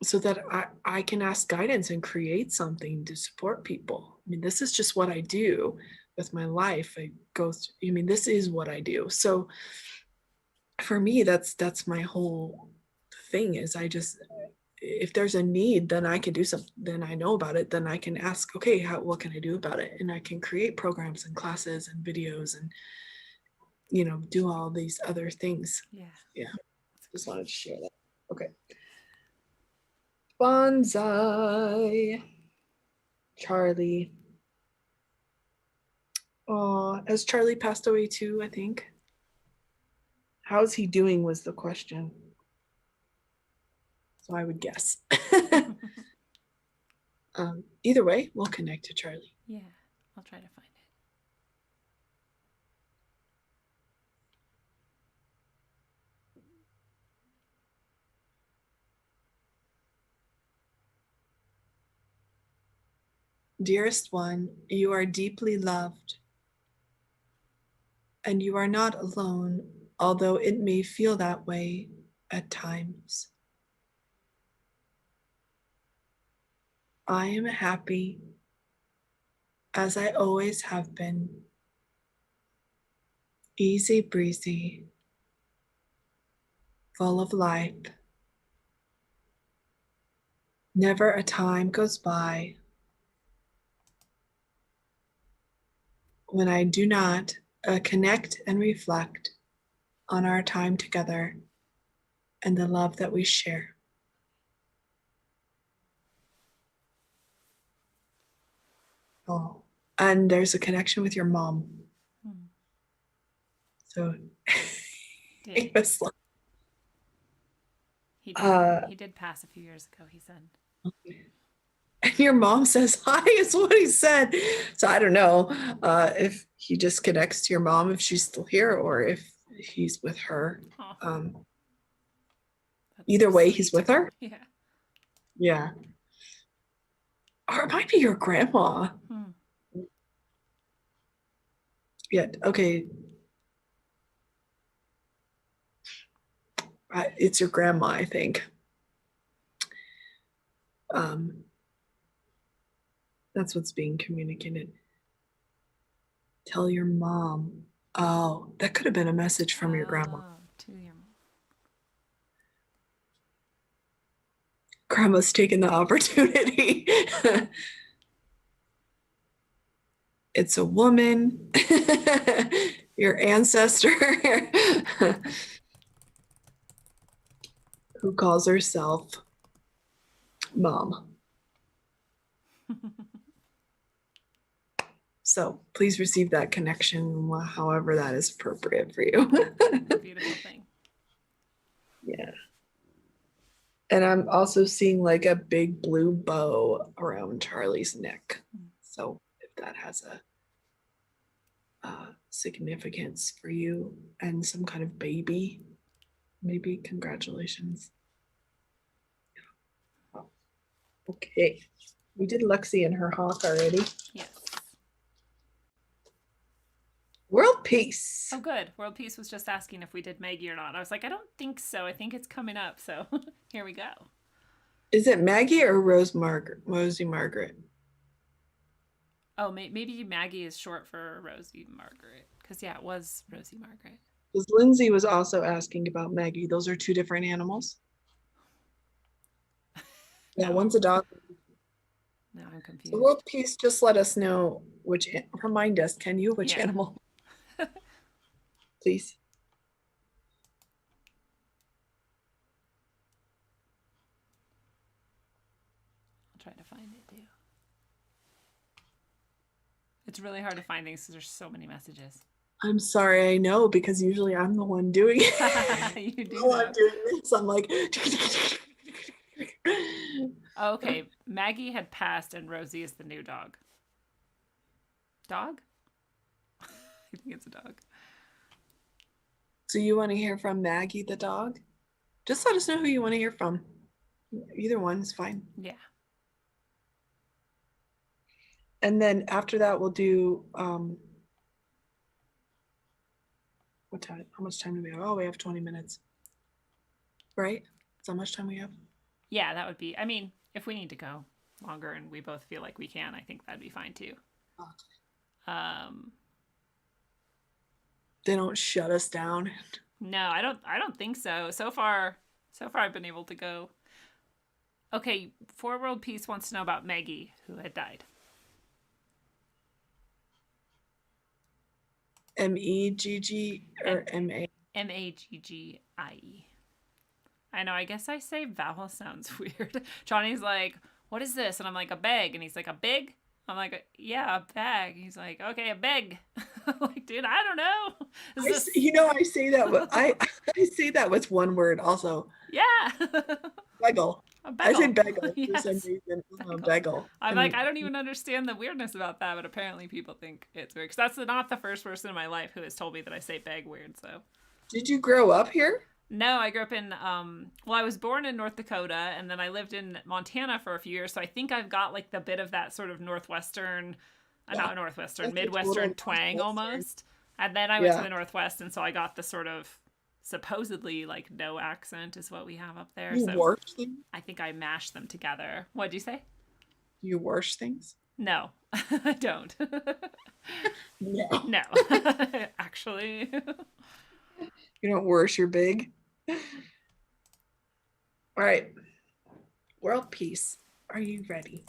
so that I can ask guidance and create something to support people. I mean, this is just what I do with my life. I go through, I mean, this is what I do. So for me, that's my whole thing is I just, if there's a need, then I can do something, then I know about it, then I can ask, okay, what can I do about it? And I can create programs and classes and videos and, do all these other things. Yeah. Just wanted to share that. Okay. Bonsai. Charlie. Oh, has Charlie passed away too, I think? How's he doing was the question. So I would guess. Either way, we'll connect to Charlie. Yeah, I'll try to find it. Dearest one, you are deeply loved, and you are not alone, although it may feel that way at times. I am happy, as I always have been, easy breezy, full of life. Never a time goes by when I do not connect and reflect on our time together and the love that we share. Oh, and there's a connection with your mom. So Yeah. was like, He did pass a few years ago, he said. And your mom says hi is what he said. So I don't know if he just connects to your mom if she's still here or if he's with her. Either way, he's with her. Yeah. Yeah. Or it might be your grandma. Yeah. Okay. It's your grandma, I think. That's what's being communicated. Tell your mom. Oh, that could have been a message from your grandma. To your mom. Grandma's taking the opportunity. It's a woman, your ancestor, who calls herself mom. So please receive that connection, however that is appropriate for you. Beautiful thing. Yeah. And I'm also seeing like a big blue bow around Charlie's neck. So if that has a significance for you and some kind of baby, maybe congratulations. Yeah. Okay. We did Lexi and her hawk already. Yes. World peace. Oh, good. World peace was just asking if we did Maggie or not. I was like, I don't think so. I think it's coming up. So here we go. Is it Maggie or Rosie Margaret? Oh, maybe Maggie is short for Rosie Margaret. Because, yeah, it was Rosie Margaret. Because Lindsay was also asking about Maggie. Those are two different animals. Yeah, one's a dog. No, I'm confused. So world peace, just let us know remind us, can you, which animal? Please. It's really hard to find things because there's so many messages. I'm sorry, I know, because usually I'm the one doing it. You do While I'm know. doing this, I'm like. Okay, Maggie had passed and Rosie is the new dog. Dog? I think it's a dog. So you want to hear from Maggie the dog? Just let us know who you want to hear from. Either one is fine. Yeah. And then after that, we'll do what time? How much time do we have? Oh, we have 20 minutes. Right? That's how much time we have? Yeah, that would be. I mean, if we need to go longer and we both feel like we can, I think that'd be fine too. They don't shut us down. No, I don't think so. So far I've been able to go. Okay, Four World Peace wants to know about Maggie, who had died. MEGG or MA? Maggie. I know, I guess I say vowel sounds weird. Johnny's like, what is this? And I'm like, a bag. And he's like, a big? I'm like, yeah, a bag. He's like, okay, a bag. I'm like, dude, I don't know. I say that with, I say that with one word also. Yeah. Bagel. I say bagel Yes. for some reason. Bagel. I'm like, I don't even understand the weirdness about that, but apparently people think it's weird. Because that's not the first person in my life who has told me that I say bag weird, so. Did you grow up here? No, I grew up in, I was born in North Dakota, and then I lived in Montana for a few years, so I think I've got, like, the bit of that sort of Northwestern, not Northwestern, Midwestern twang almost. And then I went to the Northwest, and so I got the sort of supposedly, like, no accent is what we have up there. You wash things? I think I mashed them together. What'd you say? You wash things? No, I don't. No. No, actually. You don't wash your big? All right. World peace. Are you ready?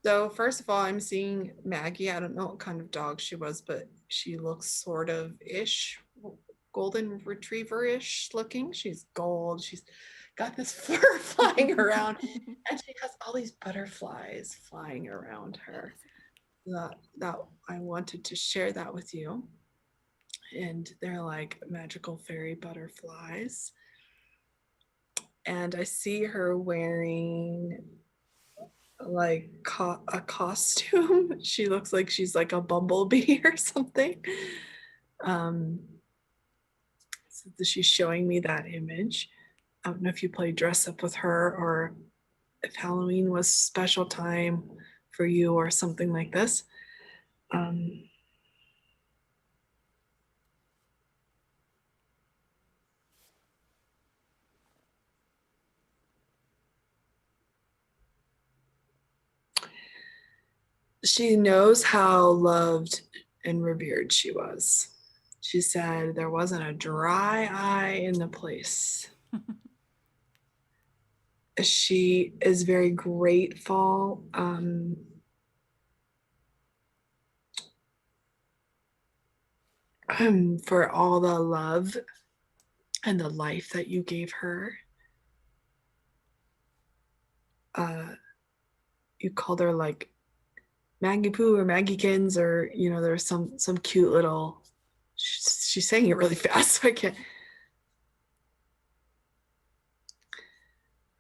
So first of all, I'm seeing Maggie. I don't know what kind of dog she was, but she looks sort of ish, golden retriever-ish looking. She's gold. She's got this fur flying around, and she has all these butterflies flying around her. That I wanted to share that with you. And they're like magical fairy butterflies. And I see her wearing like a costume. She looks like she's like a bumblebee or something. So she's showing me that image. I don't know if you play dress up with her or if Halloween was special time for you or something like this. She knows how loved and revered she was. She said there wasn't a dry eye in the place. She is very grateful for all the love and the life that you gave her. You called her like Maggie Poo or Maggiekins, or there's some cute little. She's saying it really fast, so I can't.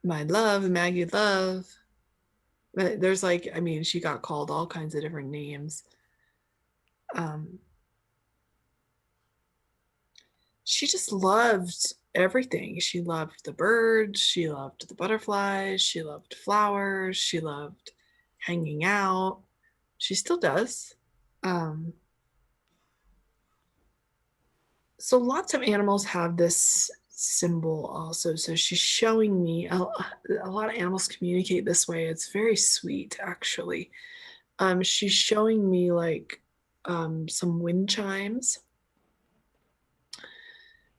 My love, Maggie love. But there's she got called all kinds of different names. She just loved everything. She loved the birds. She loved the butterflies. She loved flowers. She loved hanging out. She still does. So lots of animals have this symbol also. So she's showing me a lot of animals communicate this way. It's very sweet, actually. She's showing me like some wind chimes.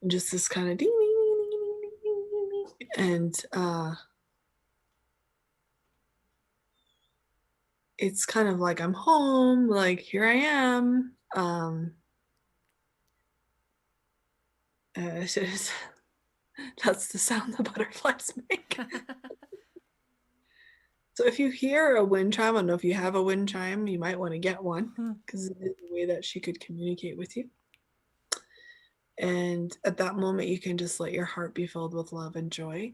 And just this kind of ding, ding, ding, ding, ding, ding, ding. And it's kind of like I'm home, like here I am. That's the sound the butterflies make. So if you hear a wind chime, I don't know if you have a wind chime, you might want to get one because it is a way that she could communicate with you. And at that moment, you can just let your heart be filled with love and joy.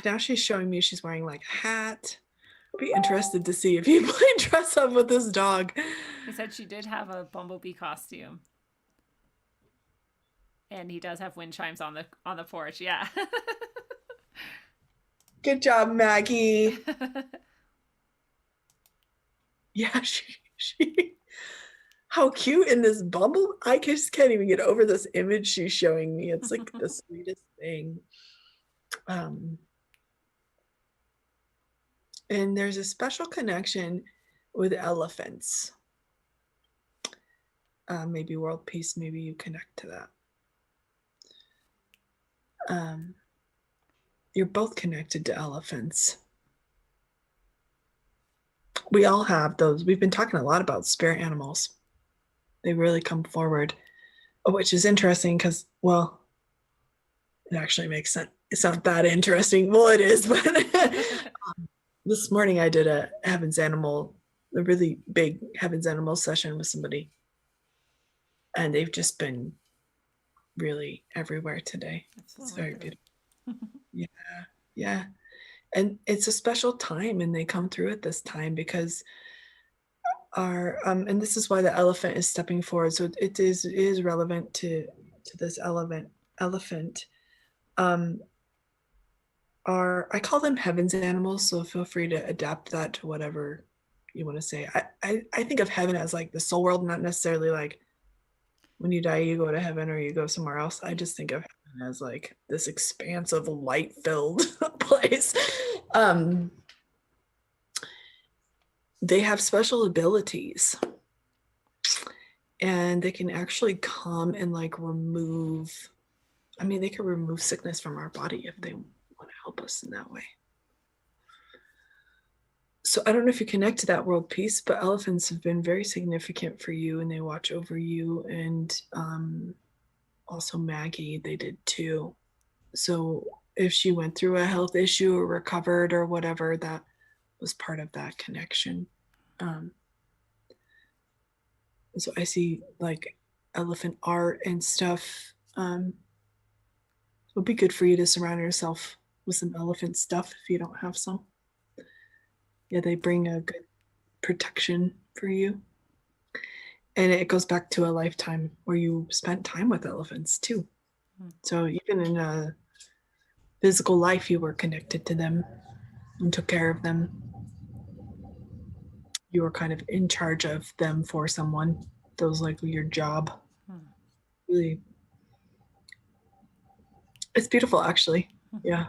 Now she's showing me she's wearing like a hat. I'd be interested to see if you might dress up with this dog. He said she did have a bumblebee costume. And he does have wind chimes on the porch, yeah. Good job, Maggie. Yeah, she how cute in this bumble. I just can't even get over this image she's showing me. It's like the sweetest thing. And there's a special connection with elephants. Maybe world peace, maybe you connect to that. You're both connected to elephants. We all have those. We've been talking a lot about spirit animals. They really come forward, which is interesting because, well, it actually makes sense. It's not that interesting. Well, it is, but this morning I did a really big Heaven's Animal session with somebody. And they've just been really everywhere today. It's very beautiful. Yeah. And it's a special time, and they come through at this time because our and this is why the elephant is stepping forward. So it is relevant to this elephant. I call them heaven's animals, so feel free to adapt that to whatever you want to say. I think of heaven as like the soul world, not necessarily like when you die you go to heaven or you go somewhere else. I just think of heaven as like this expanse of light-filled place. They have special abilities, and they can actually come and like they can remove sickness from our body if they want to help us in that way. So I don't know if you connect to that world peace, but elephants have been very significant for you, and they watch over you. And also Maggie, they did too. So if she went through a health issue or recovered or whatever, that was part of that connection. So I see like elephant art and stuff. It would be good for you to surround yourself with some elephant stuff if you don't have some. Yeah, they bring a good protection for you. And it goes back to a lifetime where you spent time with elephants too. So even in a physical life, you were connected to them and took care of them. You were kind of in charge of them for someone. That was like your job. Really, it's beautiful, actually. Yeah.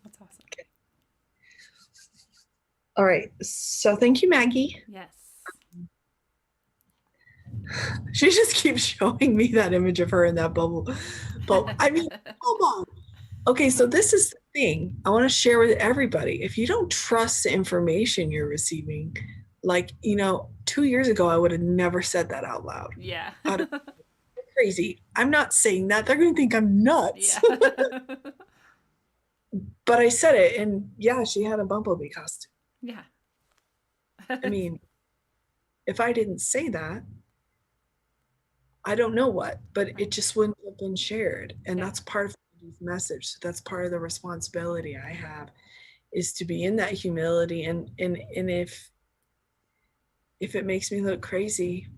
That's awesome. Okay. All right. So thank you, Maggie. Yes. She just keeps showing me that image of her in that bubble. But I mean, hold on. Okay, so this is the thing I want to share with everybody. If you don't trust the information you're receiving, like, 2 years ago, I would have never said that out loud. Yeah. Crazy. I'm not saying that. They're going to think I'm nuts. Yeah. But I said it, and yeah, she had a bumblebee costume. Yeah. I mean, if I didn't say that, I don't know what, but it just wouldn't have been shared. And that's part of the message. So that's part of the responsibility I have, is to be in that humility. And if it makes me look crazy,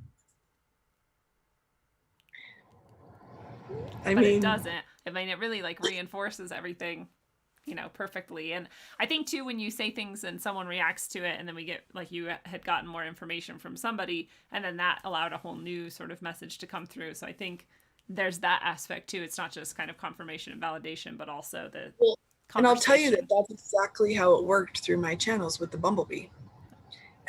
but it doesn't. I mean, it really like reinforces everything, perfectly. And I think too, when you say things and someone reacts to it, and then we get, like, you had gotten more information from somebody, and then that allowed a whole new sort of message to come through. So I think there's that aspect too. It's not just kind of confirmation and validation, but also the and I'll tell you that that's exactly how it worked through my channels with the bumblebee.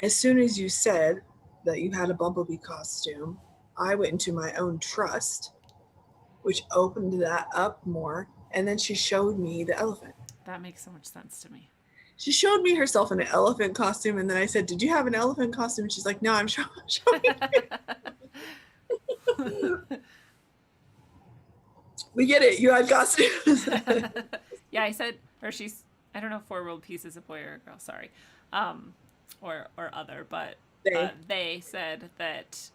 As soon as you said that you had a bumblebee costume, I went into my own trust, which opened that up more. And then she showed me the elephant. That makes so much sense to me. She showed me herself in an elephant costume. And then I said, "Did you have an elephant costume?" And she's like, "No, I'm showing you." We get it. You had costumes. Yeah, I said or she's, I don't know if 4-year-old piece is a boy or a girl, sorry, or other, but they said that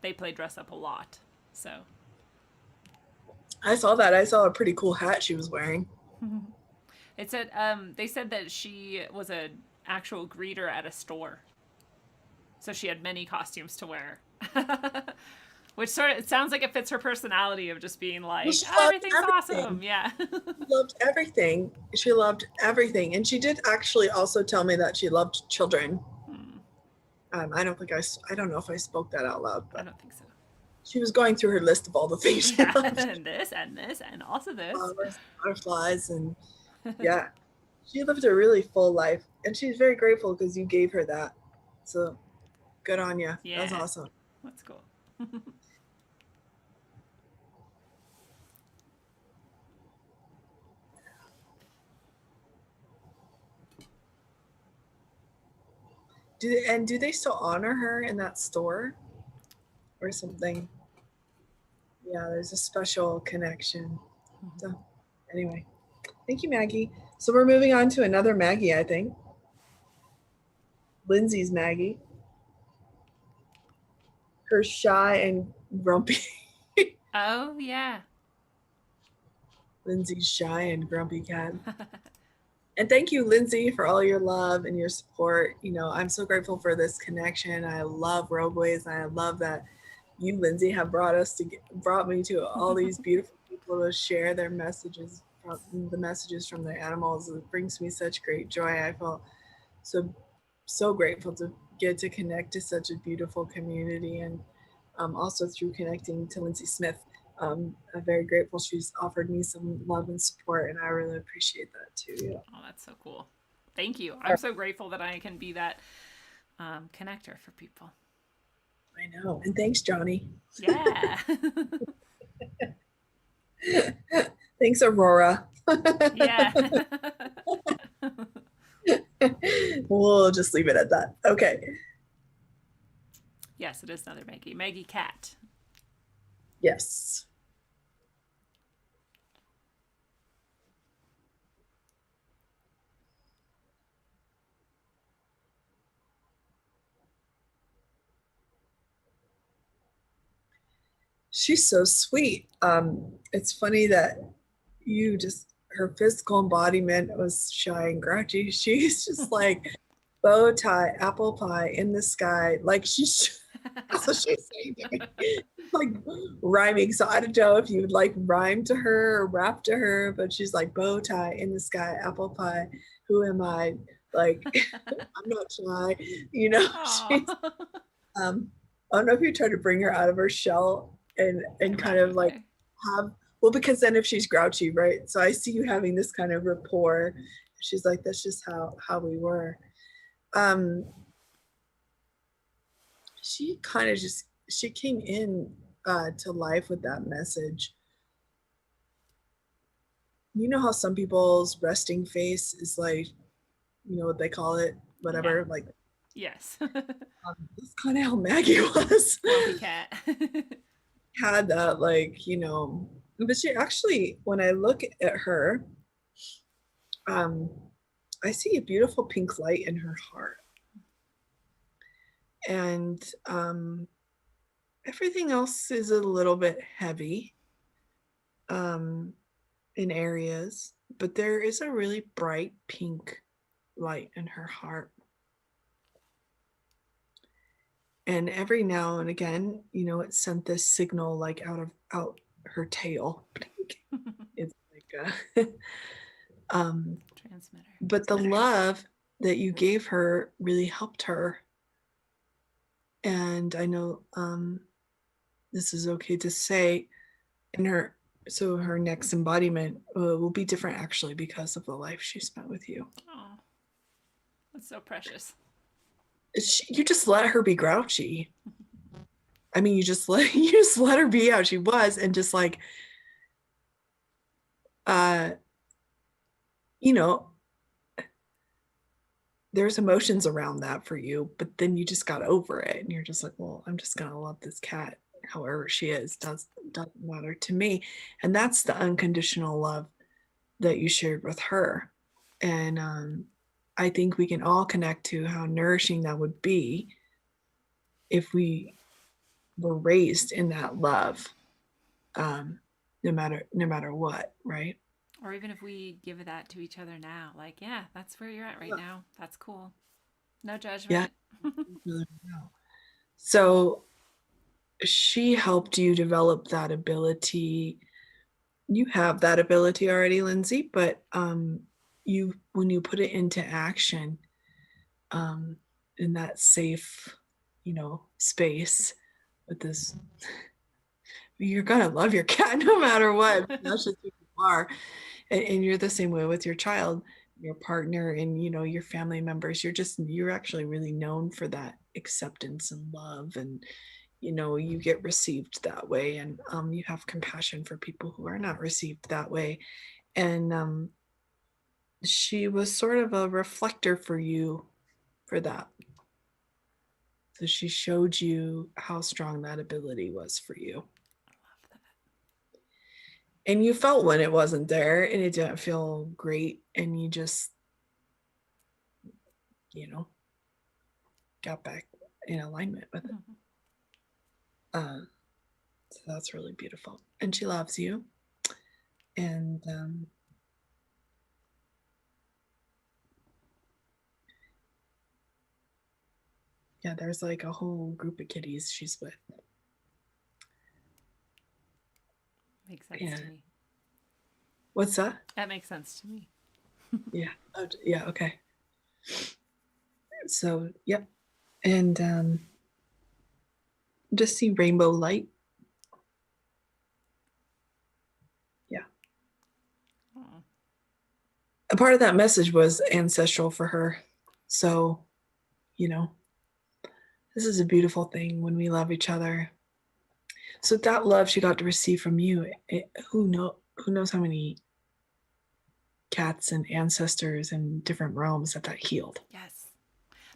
they played dress up a lot. So I saw that. I saw a pretty cool hat she was wearing. it said they said that she was an actual greeter at a store, so she had many costumes to wear. Which sort of, it sounds like it fits her personality of just being like, well, everything's awesome. Yeah. She loved everything. She loved everything. And she did actually also tell me that she loved children. I don't know if I spoke that out loud, but I don't think so. she was going through her list of all the things she loved. And this, and also this. Flowers, butterflies, and yeah. She lived a really full life. And she's very grateful because you gave her that. So good on you. Yeah. That's awesome. That's cool. Do they still honor her in that store or something? Yeah, there's a special connection. So anyway, thank you, Maggie. So we're moving on to another Maggie, I think. Lindsay's Maggie. Her shy and grumpy. Oh, yeah. Lindsay's shy and grumpy cat. And thank you, Lindsay, for all your love and your support. You know, I'm so grateful for this connection. I love Rogueways. And I love that you, Lindsay, have brought me to all these beautiful people to share their messages, the messages from their animals. It brings me such great joy. I feel so grateful to get to connect to such a beautiful community, and also through connecting to Lindsay Smith. I'm very grateful she's offered me some love and support, and I really appreciate that too. Yeah. Oh, that's so cool. Thank you. I'm so grateful that I can be that connector for people. I know. And thanks, Johnny. Yeah. Thanks, Aurora. Yeah. We'll just leave it at that. Okay. Yes, it is another Maggie. Maggie Cat. Yes. She's so sweet. It's funny that her physical embodiment was shy and grouchy. She's just like bow tie, apple pie in the sky. Like that's what she's saying to me. Like rhyming. So I don't know if you would like rhyme to her or rap to her, but she's like bow tie in the sky, apple pie. Who am I? Like, I'm not shy. You know, I don't know if you try to bring her out of her shell and kind of like because then if she's grouchy, right? So I see you having this kind of rapport. She's like, that's just how we were. She kind of she came in to life with that message. You know how some people's resting face is like, you know what they call it, whatever, like. Yes. That's kind of how Maggie was. Grumpy cat. Had that, like, you know, but she actually, when I look at her, I see a beautiful pink light in her heart. And everything else is a little bit heavy in areas, but there is a really bright pink light in her heart. And every now and again, you know, it sent this signal like out her tail. It's like transmitter. But the love that you gave her really helped her. And I know this is okay to say, her next embodiment will be different actually because of the life she spent with you. Oh, that's so precious. You just let her be grouchy. I mean, you just let her be how she was, and just like, you know, there's emotions around that for you, but then you just got over it, and you're just like, well, I'm just gonna love this cat, however she is. Doesn't matter to me, and that's the unconditional love that you shared with her. And I think we can all connect to how nourishing that would be if we were raised in that love, no matter what, right? Or even if we give that to each other now, like, yeah, that's where you're at right now. That's cool. No Yeah. judgment. So she helped you develop that ability. You have that ability already, Lindsay, but you, when you put it into action, in that safe, space with this, you're gonna love your cat no matter what. That's just who you are. And you're the same way with your child, your partner, and your family members. You're actually really known for that acceptance and love, and you get received that way, and you have compassion for people who are not received that way. And she was sort of a reflector for you for that. So she showed you how strong that ability was for you. And you felt when it wasn't there and it didn't feel great, and you just, got back in alignment with it. So that's really beautiful. And she loves you. And yeah, there's like a whole group of kitties she's with. Makes sense to me. What's that? That makes sense to me. Yeah. Oh, yeah. Okay. So, yep. And just see rainbow light. Yeah. Aww. A part of that message was ancestral for her. So, this is a beautiful thing when we love each other. So that love she got to receive from you, who knows how many cats and ancestors and different realms that healed. Yes.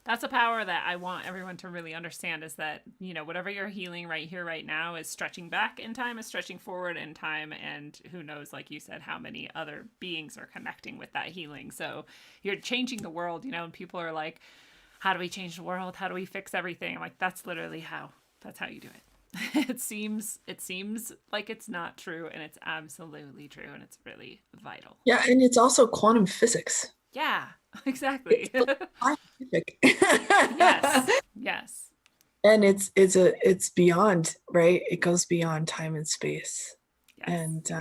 That's a power that I want everyone to really understand, is that, whatever you're healing right here, right now, is stretching back in time, is stretching forward in time. And who knows, like you said, how many other beings are connecting with that healing. So you're changing the world, and people are like, how do we change the world? How do we fix everything? I'm like, that's literally how you do it. It seems like it's not true, and it's absolutely true, and it's really vital. Yeah, and it's also quantum physics. Yeah, exactly. Scientific. Yes. And it's beyond, right? It goes beyond time and space. Yes. And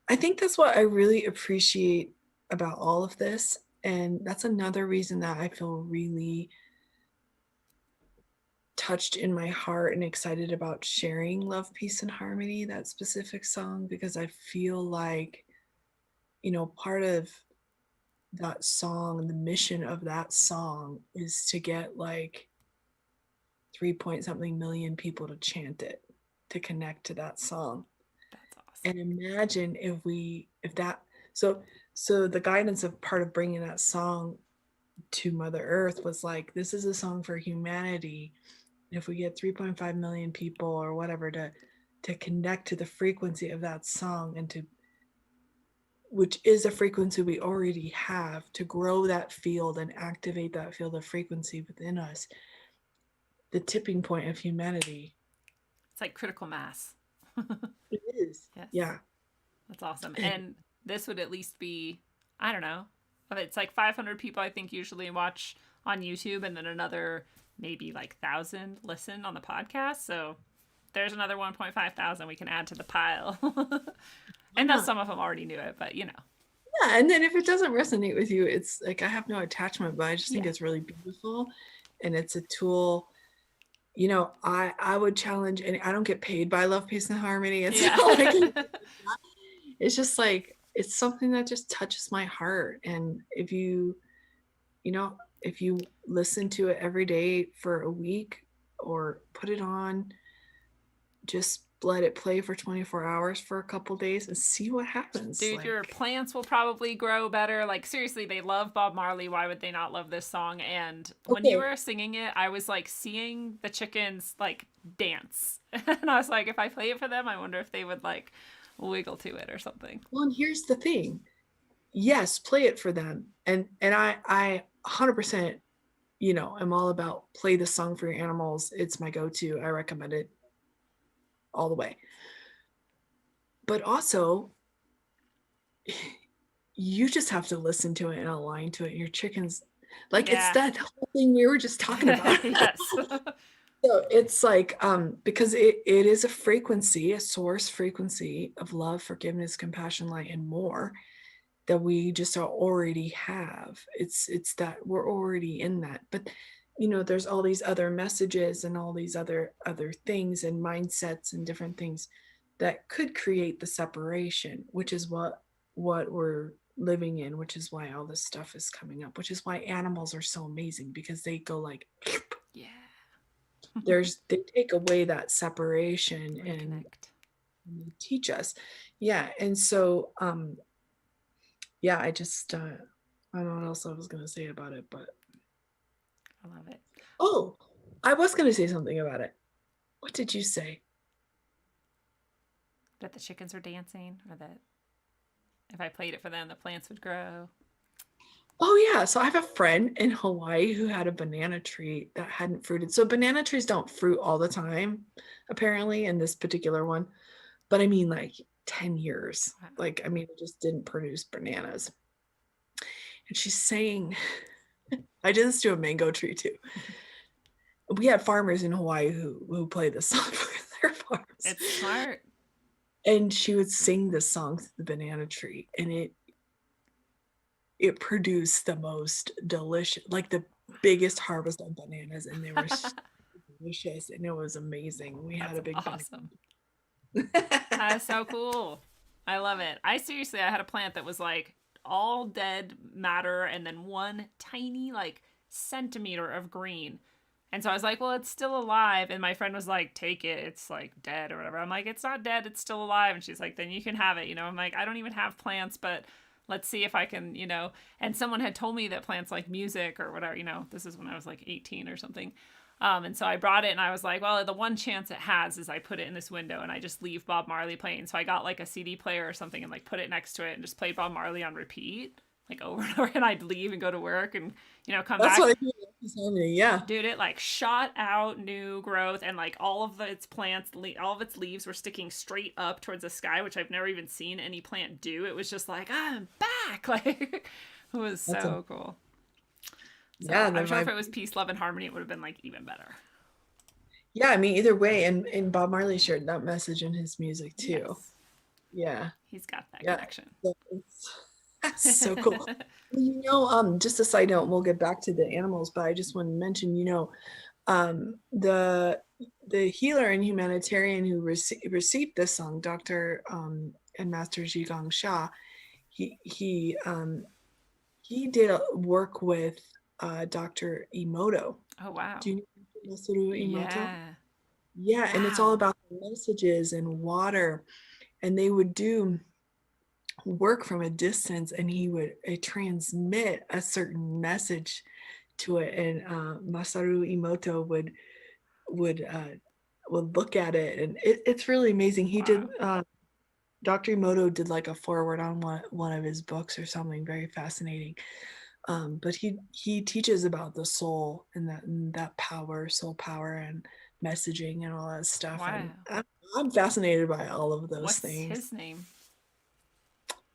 I think that's what I really appreciate about all of this. And that's another reason that I feel really touched in my heart and excited about sharing Love, Peace, and Harmony, that specific song, because I feel like, part of that song, the mission of that song is to get like 3-point-something million people to chant it, to connect to that song. That's awesome. And imagine so the guidance of part of bringing that song to Mother Earth was like, this is a song for humanity. If we get 3.5 million people or whatever to connect to the frequency of that song, and which is a frequency we already have, to grow that field and activate that field of frequency within us, the tipping point of humanity. It's like critical mass. It is. Yes. Yeah. That's awesome. And this would at least be, I don't know, it's like 500 people, I think, usually watch on YouTube, and then another maybe like 1,000 listen on the podcast. So there's another 1.5 thousand we can add to the pile. And though some of them already knew it, but Yeah, and then if it doesn't resonate with you, it's like, I have no attachment, but I just think it's really beautiful. And it's a tool. I would challenge, and I don't get paid by Love, Peace, and Harmony. It's it's just like, it's something that just touches my heart. And if you listen to it every day for a week, or put it on, just let it play for 24 hours for a couple days and see what happens. Dude, your plants will probably grow better. Like, seriously, they love Bob Marley. Why would they not love this song? And when you were singing it, I was like seeing the chickens like dance. And I was like, if I play it for them, I wonder if they would like wiggle to it or something. Well, and here's the thing. Yes, play it for them. And I 100%, you know, I'm all about play the song for your animals. It's my go-to. I recommend it all the way. But also, you just have to listen to it and align to it. Your chickens, like it's Yeah. that whole thing we were just talking about. Yes. So it's like, because it is a frequency, a source frequency of love, forgiveness, compassion, light, and more that we just already have. It's that we're already in that. But you know, there's all these other messages and all these other things and mindsets and different things that could create the separation, which is what we're living in, which is why all this stuff is coming up, which is why animals are so amazing, because they go like Yeah. they take away that separation and they teach us. Yeah. And so yeah, I just I don't know what else I was gonna say about it, but I love it. oh, I was gonna say something about it. What did you say? That the chickens are dancing, or that if I played it for them, the plants would grow. Oh yeah, so I have a friend in Hawaii who had a banana tree that hadn't fruited. So banana trees don't fruit all the time, apparently, in this particular one. But I mean like 10 years. Wow. Like, I mean, it just didn't produce bananas. And she's saying, I did this to a mango tree too. We had farmers in Hawaii who play this song for their farms. It's smart. And she would sing this song to the banana tree, and it produced the most delicious, like the biggest harvest of bananas, and they were so delicious, and it was amazing. We had a big awesome. banana. That's so cool. I love it. I had a plant that was like all dead matter and then one tiny like centimeter of green. And so I was like, well, it's still alive. And my friend was like, take it. It's like dead or whatever. I'm like, it's not dead. It's still alive. And she's like, then you can have it. You know, I'm like, I don't even have plants, but let's see if I can, you know. And someone had told me that plants like music or whatever, you know, this is when I was like 18 or something. And so I brought it and I was like, well, the one chance it has is I put it in this window and I just leave Bob Marley playing. So I got like a CD player or something and like put it next to it and just played Bob Marley on repeat, like over and over. And I'd leave and go to work and, you know, come back. That's what I do. Yeah. Dude, it like shot out new growth and like all of its plants, all of its leaves were sticking straight up towards the sky, which I've never even seen any plant do. It was just like, I'm back. Like, it was so cool. So yeah, I'm sure if it was peace, love, and harmony, it would have been like even better. Yeah, I mean, either way, and Bob Marley shared that message in his music too. Yes. Yeah, he's got that connection. That's so cool. You know, just a side note, we'll get back to the animals, but I just want to mention, you know, the healer and humanitarian who received this song, Dr. And Master Zhigong Sha, he did work with Dr. Emoto. Oh wow! Do you know Masaru Emoto? Yeah. Yeah, wow. And it's all about messages and water, and they would do work from a distance, and he would transmit a certain message to it, and Masaru Emoto would look at it, and it's really amazing. He did. Dr. Emoto did like a foreword on one of his books or something very fascinating. But he teaches about the soul and that power, soul power, and messaging and all that stuff. Wow. And I'm fascinated by all of those things. What's his name?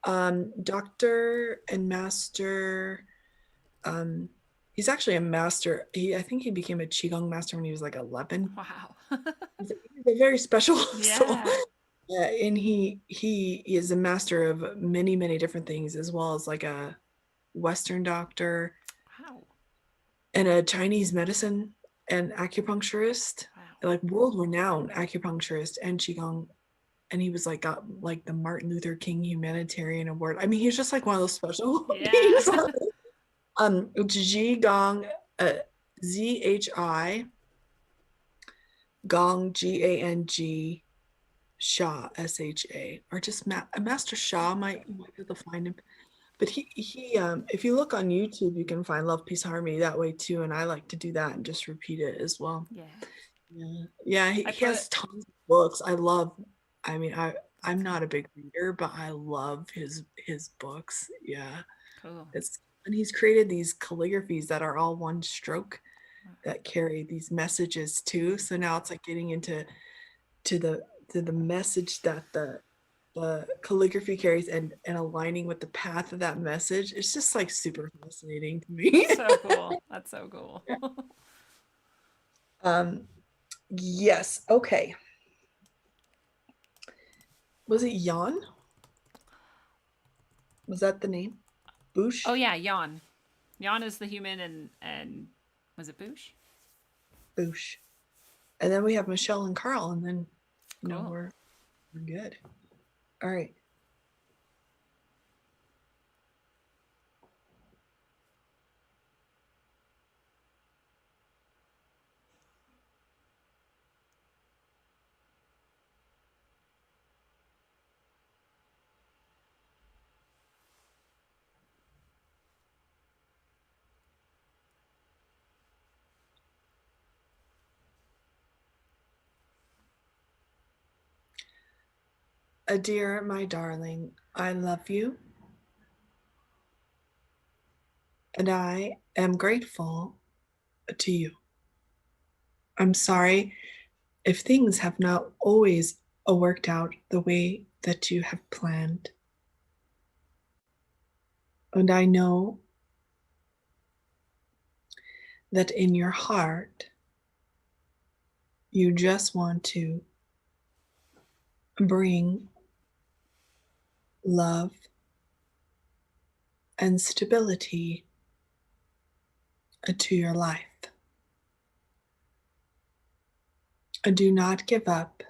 Dr. and Master. He's actually a master. I think he became a Qigong master when he was like 11. Wow. He's a very special Yeah. soul. Yeah, and he is a master of many, many different things, as well as like a Western doctor. Wow. And a Chinese medicine and acupuncturist. Wow. Like world-renowned acupuncturist and Qigong. And he was like got like the Martin Luther King Humanitarian Award. I mean, he's just like one of those special beings. Zhigong, Z-H-I, Gong, G-A-N-G, Sha, S-H-A, or just Master Sha might be able to find him. But he if you look on YouTube, you can find Love, Peace, Harmony that way too. And I like to do that and just repeat it as well. Yeah. Yeah. He has tons of books. I I'm not a big reader, but I love his books. Yeah. Cool. And he's created these calligraphies that are all one stroke that carry these messages too. So now it's like getting into the message that the calligraphy carries and aligning with the path of that message. It's just like super fascinating to me. So cool. That's so cool. Yes. Okay. Was it Jan? Was that the name? Boosh? Oh yeah, Jan. Jan is the human, and was it Boosh? Boosh. And then we have Michelle and Carl, and then Cool. we're good. All right. Dear, my darling, I love you. And I am grateful to you. I'm sorry if things have not always worked out the way that you have planned. And I know that in your heart, you just want to bring love and stability to your life. Do not give up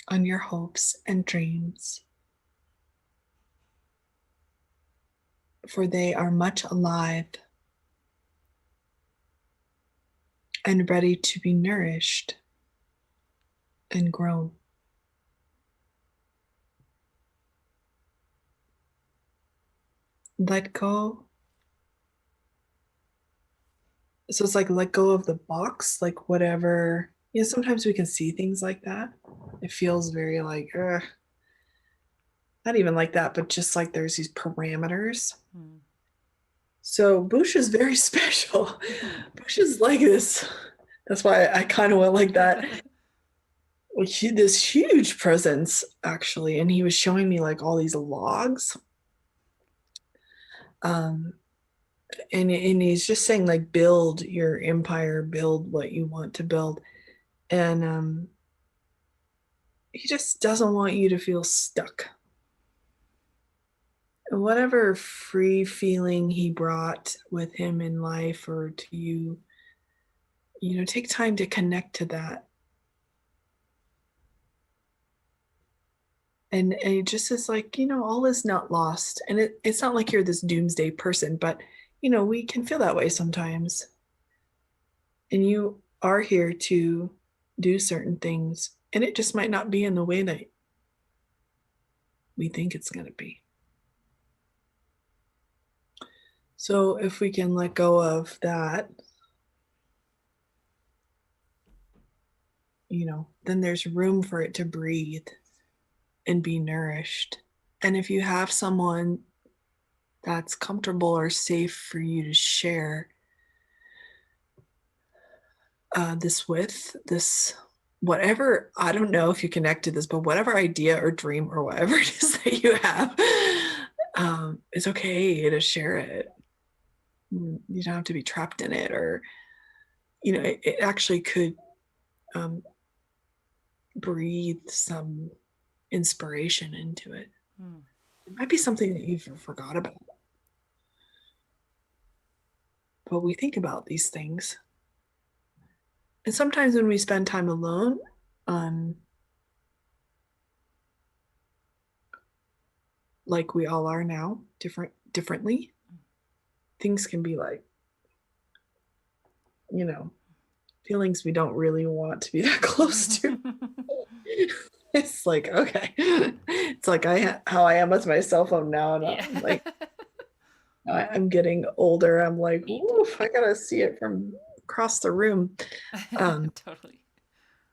on your hopes and dreams, for they are much alive and ready to be nourished and grown. Let go. So it's like let go of the box, like whatever. Sometimes we can see things like that. It feels very like, not even like that, but just like there's these parameters. So Bush is very special. Bush is like this. That's why I kind of went like that. This huge presence, actually. And he was showing me like all these logs. And he's just saying like, build your empire, build what you want to build. And he just doesn't want you to feel stuck. Whatever free feeling he brought with him in life or to you, take time to connect to that. And it just is like, all is not lost. And it's not like you're this doomsday person, but, we can feel that way sometimes. And you are here to do certain things. And it just might not be in the way that we think it's going to be. So if we can let go of that, then there's room for it to breathe and be nourished. And if you have someone that's comfortable or safe for you to share this, whatever, I don't know if you connect to this, but whatever idea or dream or whatever it is that you have, it's okay to share it. You don't have to be trapped in it, or, it actually could breathe some inspiration into it. It might be something that you've forgot about. But we think about these things. And sometimes when we spend time alone, like we all are now, differently, things can be like, feelings we don't really want to be that close to. It's like, okay. It's like how I am with my cell phone now. And I'm like, I'm getting older. I'm like, oof, I gotta see it from across the room. Totally.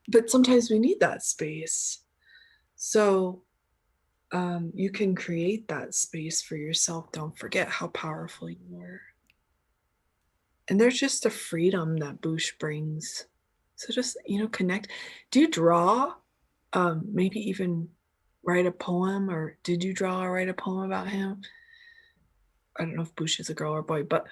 But sometimes we need that space. So you can create that space for yourself. Don't forget how powerful you are. And there's just a freedom that Bush brings. So just, connect. Do you draw? Maybe even write a poem, or did you draw or write a poem about him? I don't know if Bush is a girl or boy, but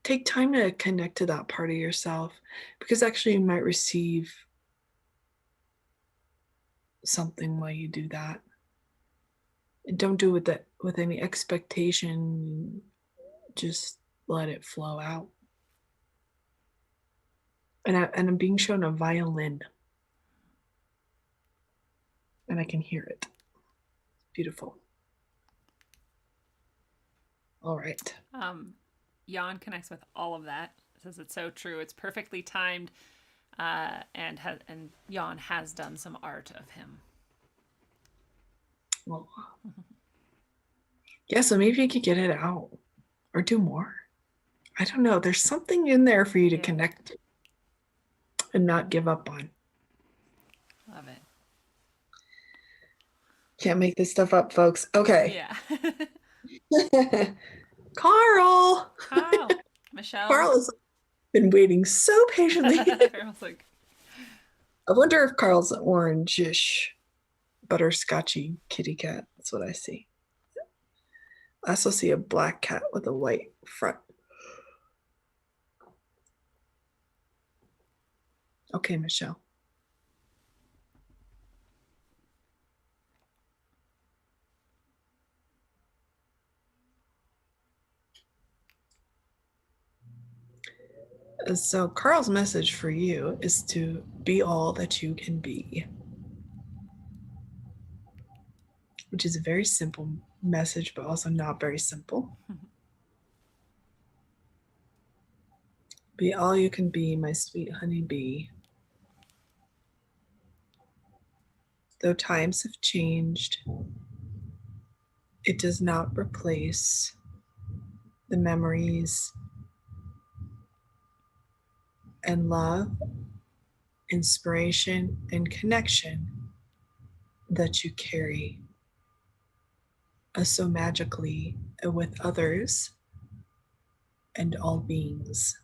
take time to connect to that part of yourself, because actually you might receive something while you do that. And don't do it with any expectation. Just let it flow out. And I'm being shown a violin, and I can hear it. Beautiful. All right. Jan connects with all of that. Says it's so true. It's perfectly timed, and Jan has done some art of him. Well, yeah. So maybe you could get it out or do more. I don't know. There's something in there for you to connect to and not give up on. Love it. Can't make this stuff up, folks. Okay. Yeah. Carl. Michelle. Carl has been waiting so patiently. Carl's like, I wonder if Carl's an orangish, butterscotchy kitty cat. That's what I see. I also see a black cat with a white front. Okay, Michelle. So Carl's message for you is to be all that you can be, which is a very simple message, but also not very simple. Be all you can be, my sweet honeybee. Though times have changed, it does not replace the memories and love, inspiration, and connection that you carry so magically with others and all beings.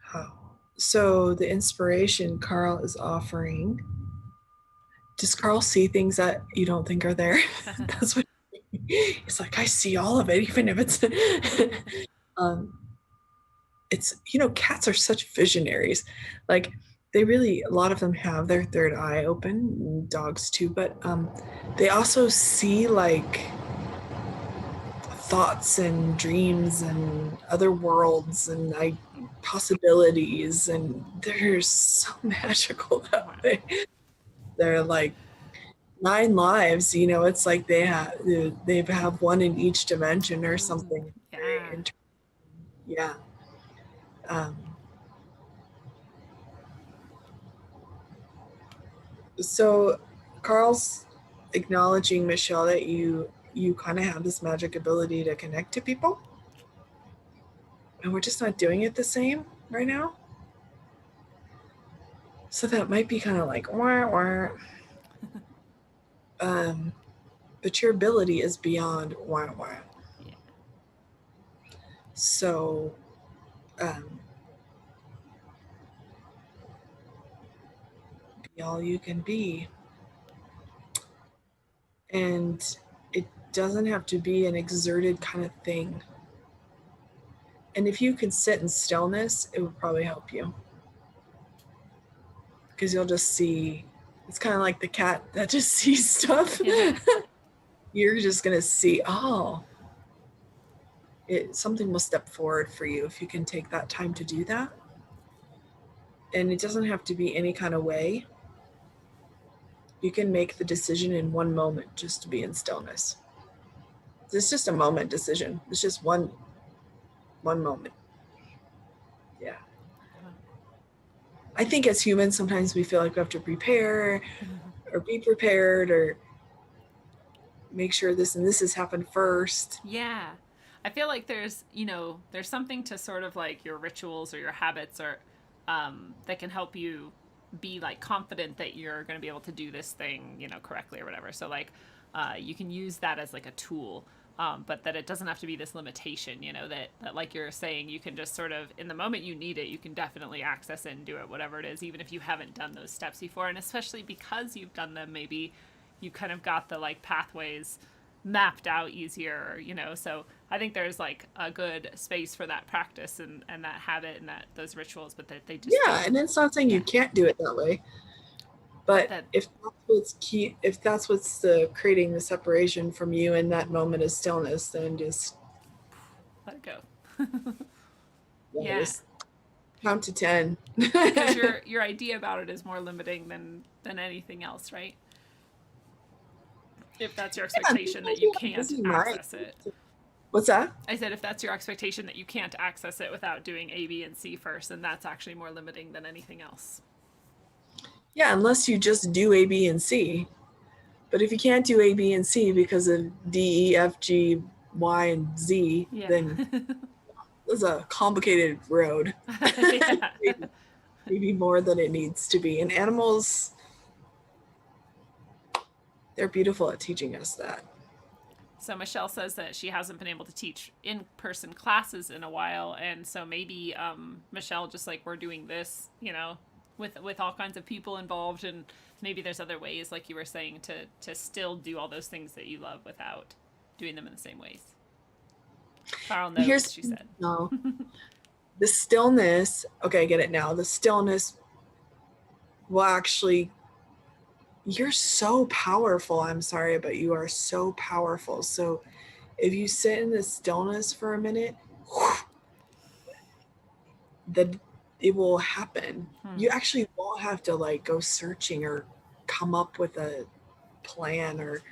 How? So the inspiration Carl is offering, does Carl see things that you don't think are there? That's what he's like, I see all of it, even if it's it's, cats are such visionaries. Like, they really, a lot of them have their third eye open, dogs too, but they also see like thoughts and dreams and other worlds and possibilities, and they're so magical that way. They're like 9 lives, it's like they have one in each dimension or something. Yeah. So Carl's acknowledging, Michelle, that you kind of have this magic ability to connect to people, and we're just not doing it the same right now. So that might be kind of like wah, wah. But your ability is beyond wah, wah. Yeah. So be all you can be, and it doesn't have to be an exerted kind of thing. And if you can sit in stillness, it would probably help you, because you'll just see. It's kind of like the cat that just sees stuff. Yeah. You're just gonna see, something will step forward for you if you can take that time to do that. And it doesn't have to be any kind of way. You can make the decision in one moment just to be in stillness. It's just a moment decision. It's just one moment. Yeah. I think as humans, sometimes we feel like we have to prepare or be prepared or make sure this and this has happened first. Yeah. I feel like there's something to sort of like your rituals or your habits or that can help you be like confident that you're going to be able to do this thing, you know, correctly or whatever. So like you can use that as like a tool, but that it doesn't have to be this limitation, you know, that like you're saying, you can just sort of in the moment you need it, you can definitely access it and do it, whatever it is, even if you haven't done those steps before. And especially because you've done them, maybe you kind of got the like pathways mapped out easier, you know. So I think there's like a good space for that practice and that habit and that those rituals, but that they just Yeah, and it's not saying you can't do it that way. But that if that's what's key, if that's what's creating the separation from you in that moment of stillness, then just let it go. yeah, Yeah, just count to 10. because your idea about it is more limiting than anything else, right? If that's your Yeah, expectation that sometimes you we have a can't busy mind. access it. What's that? I said if that's your expectation that you can't access it without doing A, B, and C first, then that's actually more limiting than anything else. Yeah, unless you just do A, B, and C. But if you can't do A, B, and C because of D, E, F, G, Y, and Z, Yeah. then it's a complicated road. Yeah. Maybe more than it needs to be. And animals, they're beautiful at teaching us that. So Michelle says that she hasn't been able to teach in-person classes in a while, and so maybe Michelle, just like we're doing this, you know, with all kinds of people involved, and maybe there's other ways, like you were saying, to still do all those things that you love without doing them in the same ways. Carl knows, she said. No, the stillness. Okay, I get it now. The stillness will actually. You're so powerful. I'm sorry, but you are so powerful. So if you sit in the stillness for a minute, that it will happen. You actually won't have to like go searching or come up with a plan, or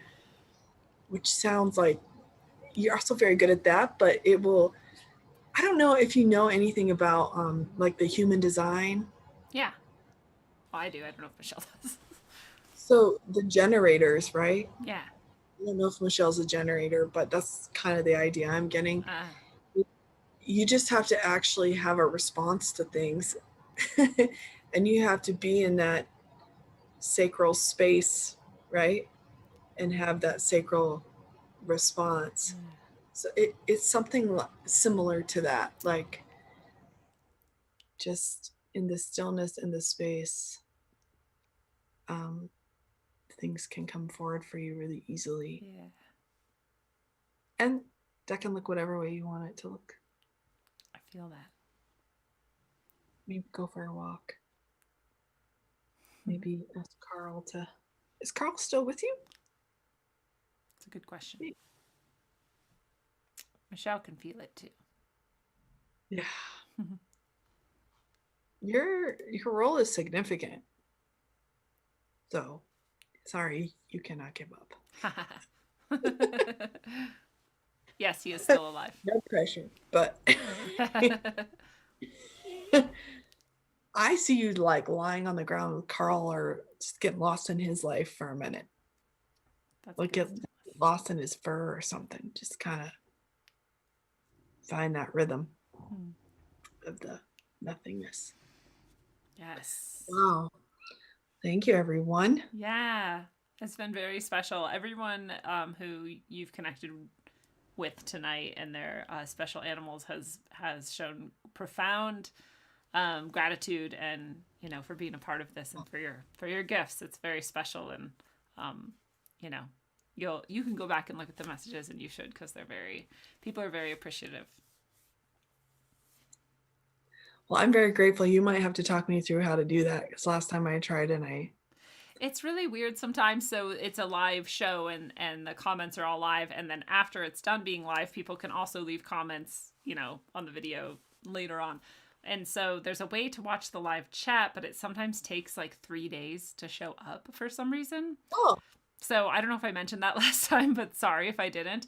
which sounds like you're also very good at that, but it will. I don't know if you know anything about like the human design. Yeah. Well, I do. I don't know if Michelle does. So the generators, right? Yeah. I don't know if Michelle's a generator, but that's kind of the idea I'm getting. You just have to actually have a response to things. And you have to be in that sacral space, right? And have that sacral response. So it's something similar to that, like just in the stillness, in the space, things can come forward for you really easily. Yeah. And that can look whatever way you want it to look. I feel that. Maybe go for a walk. Maybe ask Carl to. Is Carl still with you? It's a good question. Maybe. Michelle can feel it too. Yeah. Your role is significant. So, sorry, you cannot give up. Yes, he is still alive. No pressure, but I see you like lying on the ground with Carl, or just getting lost in his life for a minute. That's like get lost in his fur or something. Just kind of find that rhythm of the nothingness. Yes. Wow. Thank you, everyone. Yeah, it's been very special. Everyone who you've connected with tonight and their special animals has shown profound gratitude, and you know, for being a part of this and for your gifts. It's very special, and you know, you can go back and look at the messages, and you should, because people are very appreciative. Well, I'm very grateful. You might have to talk me through how to do that, because last time I tried and it's really weird sometimes. So it's a live show, and the comments are all live, and then after it's done being live, people can also leave comments, you know, on the video later on. And so there's a way to watch the live chat, but it sometimes takes like 3 days to show up for some reason. Oh. So I don't know if I mentioned that last time, but sorry if I didn't.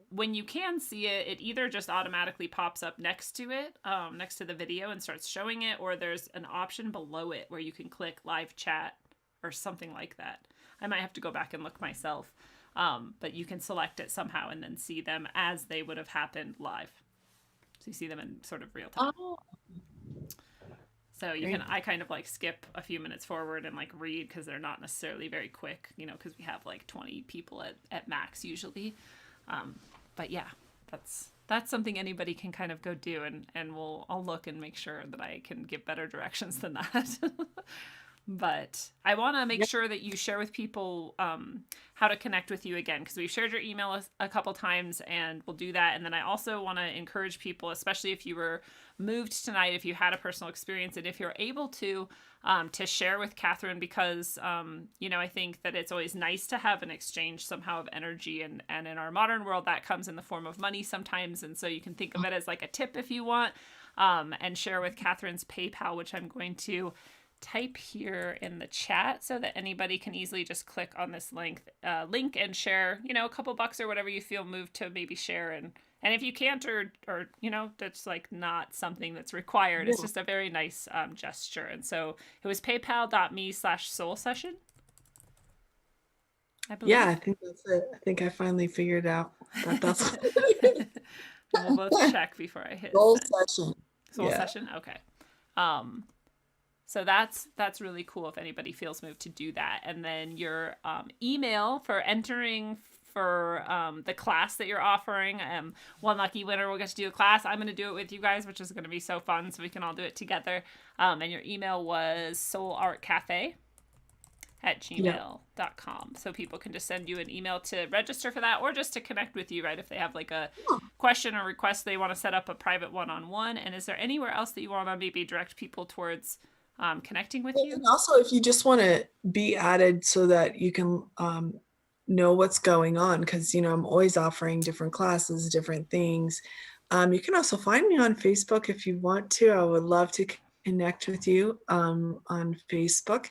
When you can see it, it either just automatically pops up next to it, next to the video, and starts showing it, or there's an option below it where you can click live chat or something like that. I might have to go back and look myself. But you can select it somehow and then see them as they would have happened live. So you see them in sort of real time. Oh. So you Great. can, I kind of like skip a few minutes forward and like read because they're not necessarily very quick, you know, because we have like 20 people at max usually. But yeah, that's something anybody can kind of go do, and I'll look and make sure that I can give better directions than that. But I want to make Yep. sure that you share with people how to connect with you again, because we've shared your email a couple times, and we'll do that. And then I also want to encourage people, especially if you were moved tonight, if you had a personal experience, and if you're able to share with Katherine, because you know, I think that it's always nice to have an exchange somehow of energy, and in our modern world that comes in the form of money sometimes, and so you can think of it as like a tip if you want, and share with Katherine's PayPal, which I'm going to type here in the chat so that anybody can easily just click on this link and share, you know, a couple bucks or whatever you feel moved to maybe share. And if you can't, or you know, that's like not something that's required, it's Yeah. just a very nice gesture. And so it was paypal.me/soul session, I believe. Yeah, I think that's it. I think I finally figured out that that's We'll both check before I hit goal send. session. Soul Yeah. session, okay. So that's really cool if anybody feels moved to do that. And then your email for entering for the class that you're offering. One lucky winner will get to do a class. I'm going to do it with you guys, which is going to be so fun. So we can all do it together. And your email was soulartcafe@gmail.com. So people can just send you an email to register for that, or just to connect with you, right? If they have like a question or request, they want to set up a private one-on-one. And is there anywhere else that you want to maybe direct people towards connecting with you? And also, if you just want to be added so that you can know what's going on, because you know I'm always offering different classes, different things. You can also find me on Facebook if you want to. I would love to connect with you on Facebook,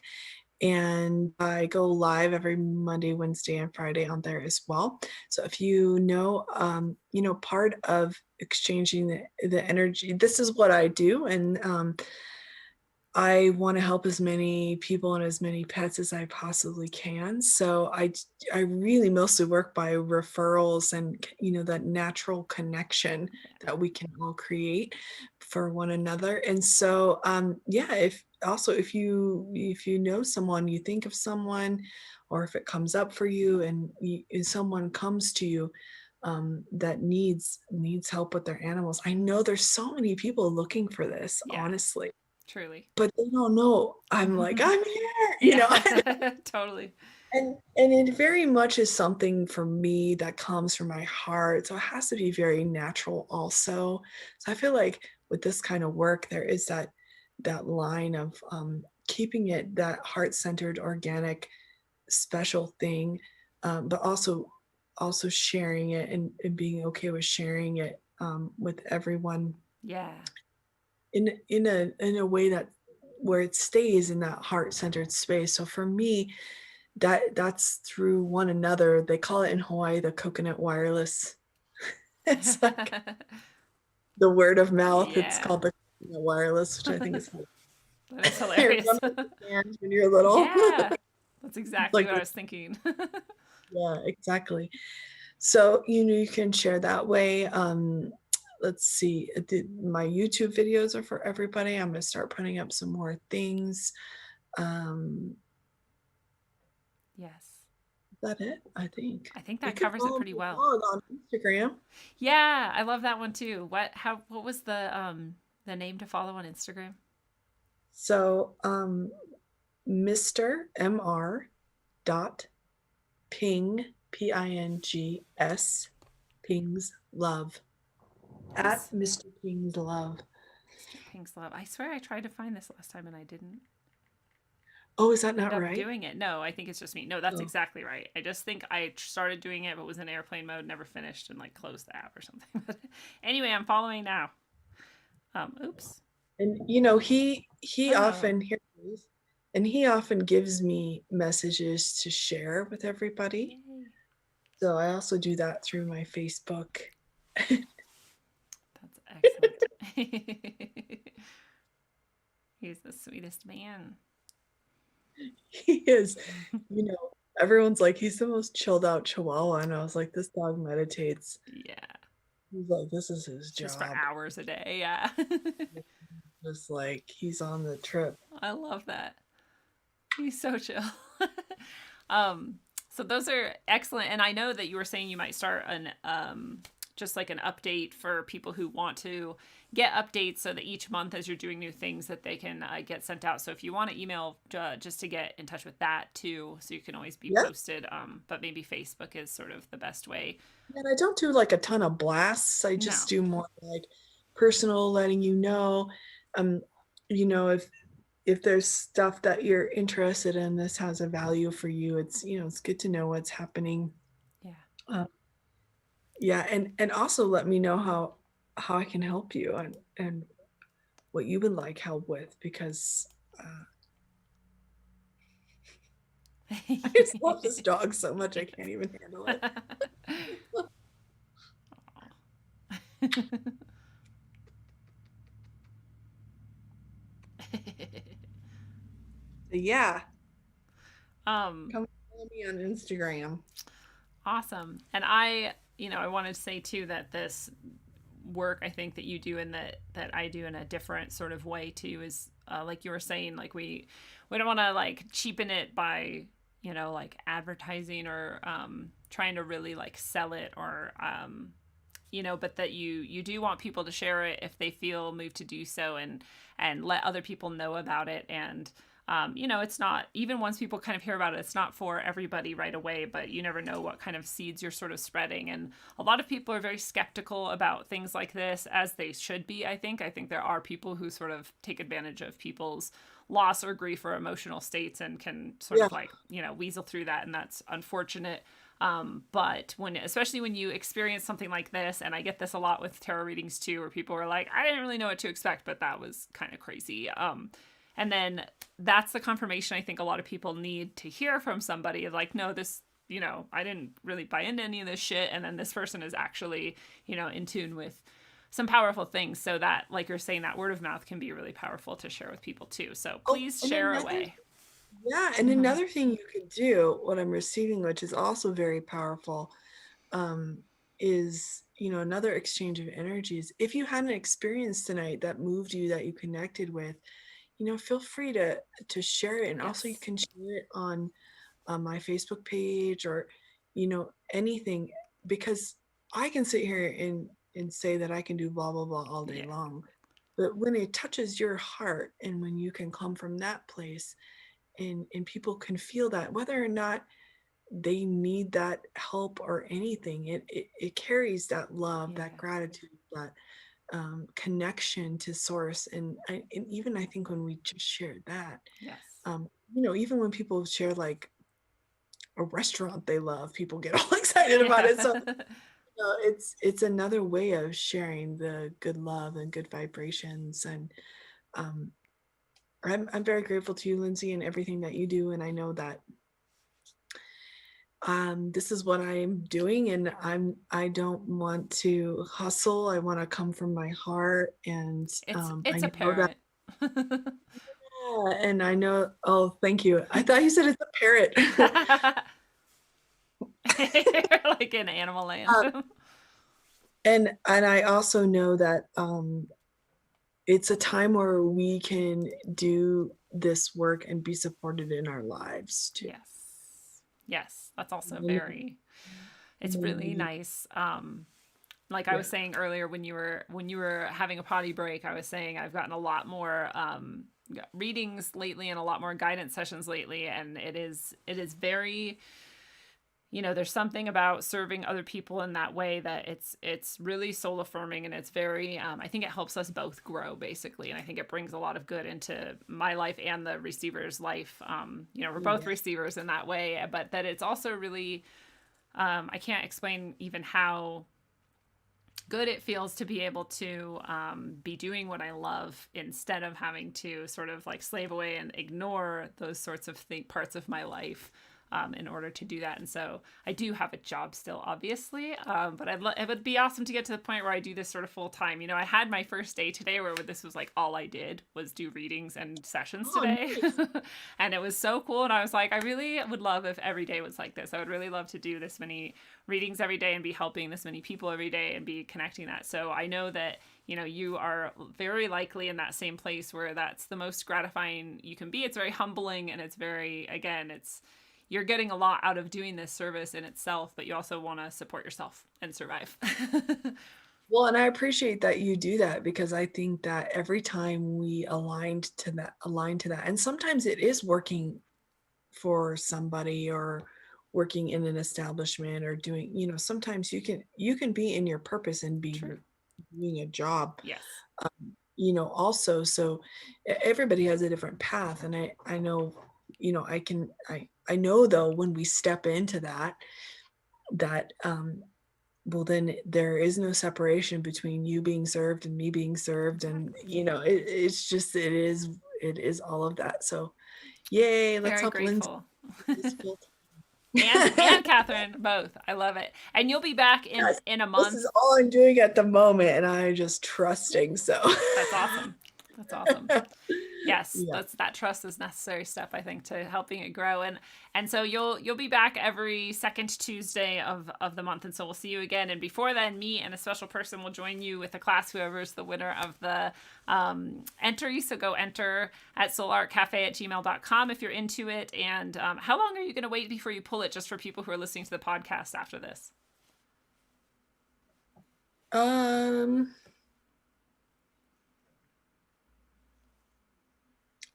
and I go live every Monday, Wednesday, and Friday on there as well. So if you know, part of exchanging the energy, this is what I do, and I want to help as many people and as many pets as I possibly can. So I really mostly work by referrals and, you know, that natural connection that we can all create for one another. And so, yeah, if you know someone, you think of someone, or if it comes up for you and someone comes to you that needs help with their animals. I know there's so many people looking for this, Yeah. honestly. Truly. But they don't know. I'm like, I'm here, you know. Totally. And it very much is something for me that comes from my heart. So it has to be very natural also. So I feel like with this kind of work, there is that line of keeping it that heart-centered, organic, special thing, but also sharing it and being okay with sharing it with everyone. Yeah. In a way that where it stays in that heart-centered space. So for me, that's through one another. They call it in Hawaii the coconut wireless. It's like the word of mouth. Yeah. It's called the coconut wireless, which I think is that is hilarious. When you're little. Yeah, that's exactly like what I was thinking. Yeah, exactly. So you can share that way. Let's see, my YouTube videos are for everybody. I'm going to start putting up some more things. Yes. Is that it? I think that covers it pretty well. On Instagram. Yeah, I love that one too. What was the name to follow on Instagram? So Mr. Mr. Ping Pings Pings Love at Mr. Pings Love. Mr. Ping's Love. I swear I tried to find this last time and I didn't. Oh, is that not right? Doing it. No, I think it's just me. No, that's exactly right. I just think I started doing it, but was in airplane mode, never finished, and like closed the app or something. But anyway, I'm following now. Oops. And you know, he often gives me messages to share with everybody. Yay. So I also do that through my Facebook. That's excellent. He's the sweetest man. He is. You know, everyone's like, he's the most chilled out Chihuahua, and I was like, this dog meditates. Yeah. He's like, this is his job. Just for hours a day. Yeah. just like he's on the trip. I love that. He's so chill. um, so those are excellent. And I know that you were saying you might start an just like an update for people who want to get updates so that each month as you're doing new things that they can get sent out. So if you want to email just to get in touch with that too, so you can always be posted. But maybe Facebook is sort of the best way. And I don't do like a ton of blasts. I just do more like personal, letting you know, you know, if there's stuff that you're interested in, this has a value for you. It's, you know, it's good to know what's happening. Yeah. Yeah. And also let me know how I can help you and what you would like help with, because I just love this dog so much. I can't even handle it. Yeah. Come follow me on Instagram. Awesome. And I wanted to say too that this work I think that you do and that I do in a different sort of way too is like you were saying, like we don't want to like cheapen it by, you know, like advertising or trying to really like sell it or you know, but that you do want people to share it if they feel moved to do so and let other people know about it. And you know, it's not, even once people kind of hear about it, it's not for everybody right away, but you never know what kind of seeds you're sort of spreading. And a lot of people are very skeptical about things like this, as they should be, I think. I think there are people who sort of take advantage of people's loss or grief or emotional states and can sort of like, you know, weasel through that. And that's unfortunate. But especially when you experience something like this, and I get this a lot with tarot readings too, where people are like, I didn't really know what to expect, but that was kind of crazy. And then that's the confirmation I think a lot of people need to hear from somebody of like, no, this, you know, I didn't really buy into any of this shit. And then this person is actually, you know, in tune with some powerful things. So that, like you're saying, that word of mouth can be really powerful to share with people too. So please share away. Yeah. And another thing you could do, what I'm receiving, which is also very powerful, is, you know, another exchange of energies. If you had an experience tonight that moved you, that you connected with, you know, feel free to share it. And also you can share it on my Facebook page or, you know, anything, because I can sit here and say that I can do blah, blah, blah all day long. But when it touches your heart and when you can come from that place and people can feel that, whether or not they need that help or anything, it carries that love, that gratitude, that connection to source. And even I think when we just shared that, you know, even when people share like a restaurant they love, people get all excited about it. So you know, it's another way of sharing the good love and good vibrations. And I'm very grateful to you, Lindsay, and everything that you do. And I know that this is what I'm doing, and I don't want to hustle. I want to come from my heart, and it's apparent. Yeah, and I know. Oh, thank you. I thought you said it's a parrot. Like in Animal Land. And I also know that it's a time where we can do this work and be supported in our lives too. Yes, that's also very, it's really nice. Like I was saying earlier, when you were having a potty break, I was saying I've gotten a lot more readings lately and a lot more guidance sessions lately, and it is very, you know, there's something about serving other people in that way that it's really soul affirming, and it's very I think it helps us both grow basically, and I think it brings a lot of good into my life and the receiver's life. You know, we're both receivers in that way, but that it's also really I can't explain even how good it feels to be able to be doing what I love instead of having to sort of like slave away and ignore those sorts of parts of my life in order to do that. And so I do have a job still, obviously, but it would be awesome to get to the point where I do this sort of full time. You know, I had my first day today where this was like all I did was do readings and sessions today. Nice. And it was so cool. And I was like, I really would love if every day was like this. I would really love to do this many readings every day and be helping this many people every day and be connecting that. So I know that, you are very likely in that same place where that's the most gratifying you can be. It's very humbling, and it's very, again, you're getting a lot out of doing this service in itself, but you also want to support yourself and survive. Well, and I appreciate that you do that, because I think that every time we align to that, and sometimes it is working for somebody, or working in an establishment, or doing, sometimes you can be in your purpose and be True. doing a job, Yes. also. So everybody has a different path, and I know, I know though, when we step into that, well, then there is no separation between you being served and me being served. And, it's just, it is all of that. So yay, let's Very help Lindsay. grateful. Yes, And Catherine, both. I love it. And you'll be back in a this month. is all I'm doing at the moment, and I'm just trusting. So That's awesome. That's awesome. Yes, yeah. that trust is necessary step, I think, to helping it grow. And so you'll be back every second Tuesday of the month, and so we'll see you again. And before then, me and a special person will join you with a class, whoever's the winner of the entry. So go enter at soulartcafe@gmail.com if you're into it. And how long are you going to wait before you pull it, just for people who are listening to the podcast after this?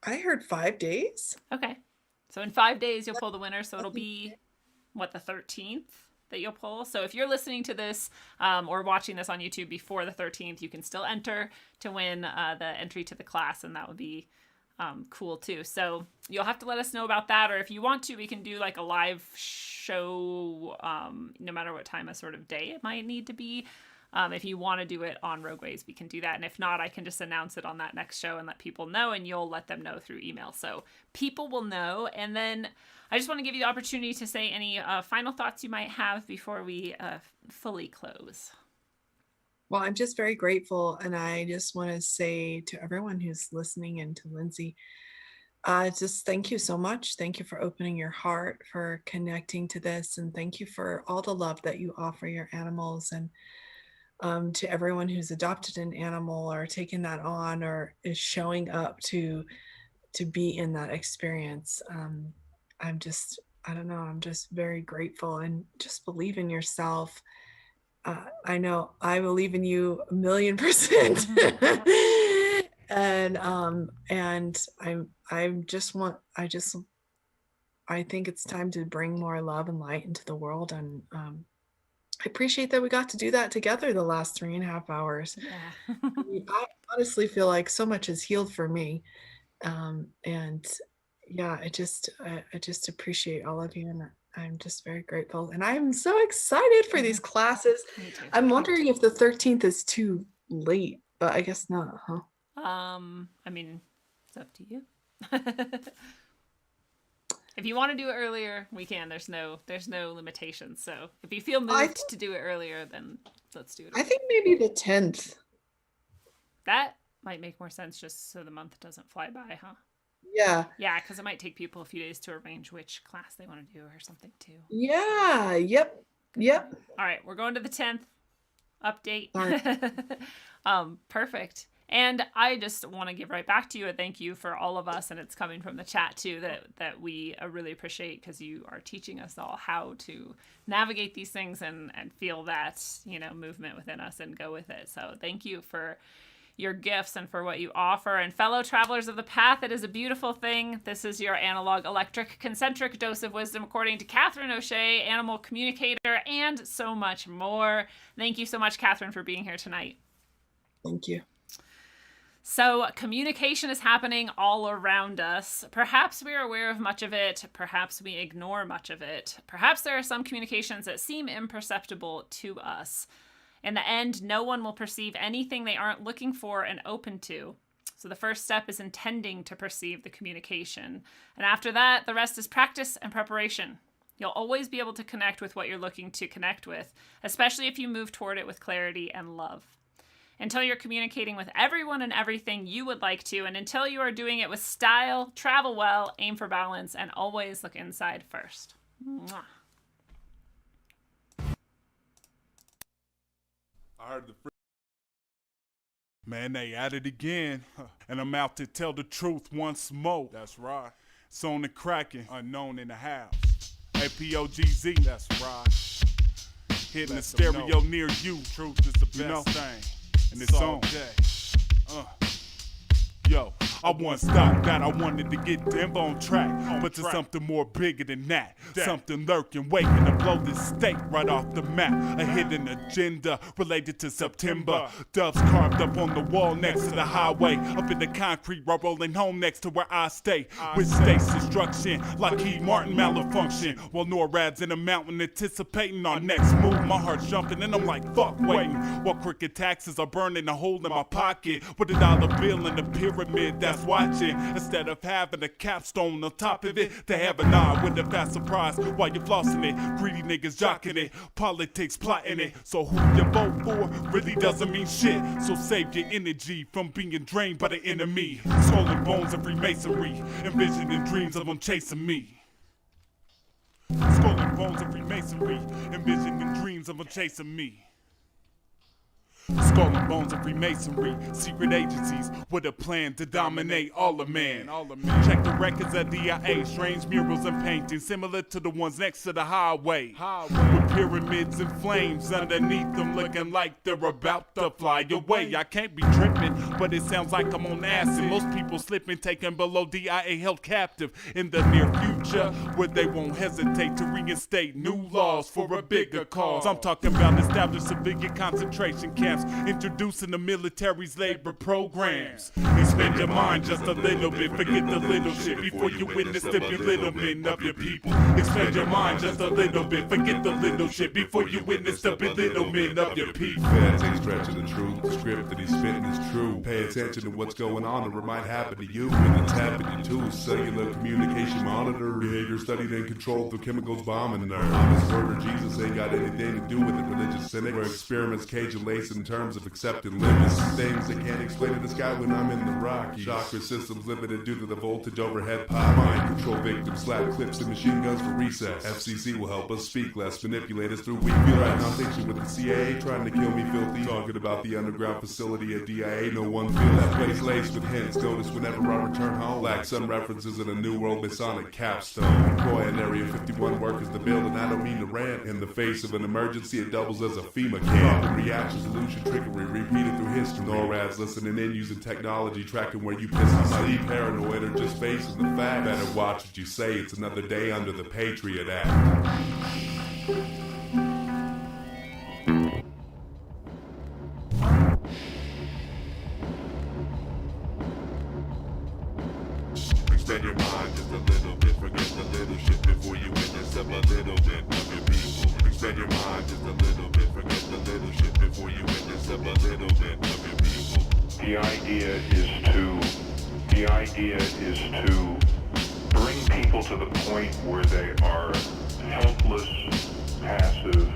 I heard 5 days. Okay. So in 5 days, you'll pull the winner. So it'll be, the 13th that you'll pull. So if you're listening to this or watching this on YouTube before the 13th, you can still enter to win the entry to the class. And that would be cool too. So you'll have to let us know about that. Or if you want to, we can do like a live show, no matter what time of sort of day it might need to be. If you want to do it on Rogueways, we can do that. And if not, I can just announce it on that next show and let people know, and you'll let them know through email. So people will know. And then I just want to give you the opportunity to say any final thoughts you might have before we fully close. Well, I'm just very grateful. And I just want to say to everyone who's listening, and to Lindsay, just thank you so much. Thank you for opening your heart, for connecting to this. And thank you for all the love that you offer your animals. And to everyone who's adopted an animal, or taken that on, or is showing up to be in that experience. I don't know, I'm just very grateful. And just believe in yourself. I know I believe in you 1,000,000%. And I think it's time to bring more love and light into the world. And I appreciate that we got to do that together the last 3.5 hours. Yeah. I honestly feel like so much has healed for me. And yeah, I just appreciate all of you, and I'm just very grateful. And I'm so excited for these classes. Me too. I'm wondering if the 13th is too late, but I guess not, huh? I mean, it's up to you. If you want to do it earlier, we can. There's no limitations. So if you feel moved to do it earlier, then let's do it earlier. I think maybe the 10th. That might make more sense, just so the month doesn't fly by, huh? Yeah. Yeah, because it might take people a few days to arrange which class they want to do or something too. Yeah. Yep. All right, we're going to the 10th update. Right. Perfect. And I just want to give right back to you a thank you for all of us, and it's coming from the chat too, that we really appreciate, because you are teaching us all how to navigate these things and feel that, movement within us and go with it. So thank you for your gifts and for what you offer. And fellow travelers of the path, it is a beautiful thing. This is your analog, electric, concentric dose of wisdom, according to Catherine O'Shea, animal communicator, and so much more. Thank you so much, Catherine, for being here tonight. Thank you. So communication is happening all around us. Perhaps we are aware of much of it. Perhaps we ignore much of it. Perhaps there are some communications that seem imperceptible to us. In the end, no one will perceive anything they aren't looking for and open to. So the first step is intending to perceive the communication. And after that, the rest is practice and preparation. You'll always be able to connect with what you're looking to connect with, especially if you move toward it with clarity and love. Until you're communicating with everyone and everything you would like to, and until you are doing it with style, travel well, aim for balance, and always look inside first. Mwah. I heard the Man, they at it again. And I'm out to tell the truth once more. That's right. It's on the cracking, unknown in the house. APOGZ, that's right. Hitting the stereo near you. Truth is the best thing. And it's on. Yo, I once thought that I wanted to get Denver on track, but there's something more bigger than that. Something lurking, waiting to blow this state right off the map. A hidden agenda related to September. Doves carved up on the wall next to the highway. Up in the concrete while rolling home next to where I stay. With state's destruction, Lockheed Martin malfunction. While NORAD's in the mountain anticipating our next move. My heart's jumping and I'm like, fuck waiting. While crooked taxes are burning a hole in my pocket. With $1 bill in the pyramid that's watching. Instead of having a capstone on top of it, they have an eye with a fast surprise while you're flossing it. Greedy niggas jocking it, politics plotting it. So who you vote for really doesn't mean shit. So save your energy from being drained by the enemy. Skull and bones of Freemasonry, envisioning dreams of them chasing me. Skull and bones of Freemasonry, envisioning dreams of them chasing me. Skull and bones of Freemasonry, secret agencies with a plan to dominate all of man. Check the records of DIA, strange murals and paintings similar to the ones next to the highway. With pyramids and flames underneath them looking like they're about to fly away. I can't be tripping, but it sounds like I'm on acid. Most people slipping, taken below DIA held captive in the near future, where they won't hesitate to reinstate new laws for a bigger cause. I'm talking about established civilian concentration camps, introducing the military's labor programs. Expand your mind just a little bit, forget the little shit before you witness the belittlement of your people. Expand your mind just a little bit, forget the little shit before you witness the belittlement of your people. Feds ain't stretching the truth, the script that he's spitting is true. Pay attention to what's going on or it might happen to you. When it's happening to you, cellular communication monitor, behavior studied and controlled through chemicals bombing nerves. Honest murder, Jesus ain't got anything to do with it. Religious cynic, where experiments cage and lace in terms of accepting limits. Things that can't explain to the sky when I'm in the Rockies. Chakra systems limited due to the voltage overhead pop. Mind control victims, slap clips and machine guns for recess. FCC will help us speak less, manipulate us through weak feel right non-fiction with the CIA trying to kill me filthy. Talking about the underground facility at DIA, no one feel that place laced with hints. Notice whenever I return home, lack some references in a new world Masonic capstone. Employ an Area 51 workers to build, and I don't mean to rant. In the face of an emergency, it doubles as a FEMA camp. Reaction, solution, trickery, repeated through history. NORAD's listening in, using technology, tracking where you piss. I might be paranoid or just facing the fact. Better watch what you say, it's another day under the Patriot Act. Expand your mind just a little bit, forget the little shit before you witness a little bit of your people. Expand your mind just a little bit, forget the little shit before you witness a little bit of your people. The idea is to bring people to the point where they are helpless, passive,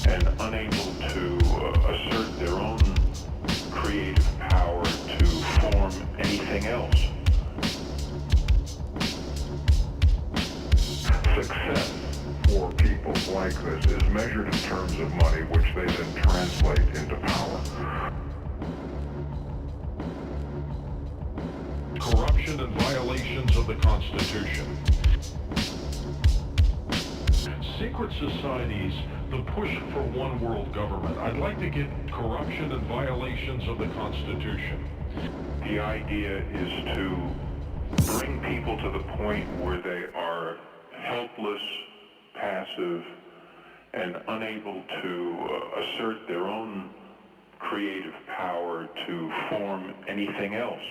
and unable to assert their own creative power to form anything else. Success for people like this is measured in terms of money, which they then translate into power. Corruption and violations of the Constitution. Secret societies, the push for one world government. I'd like to get corruption and violations of the Constitution. The idea is to bring people to the point where they are helpless, passive, and unable to assert their own creative power to form anything else.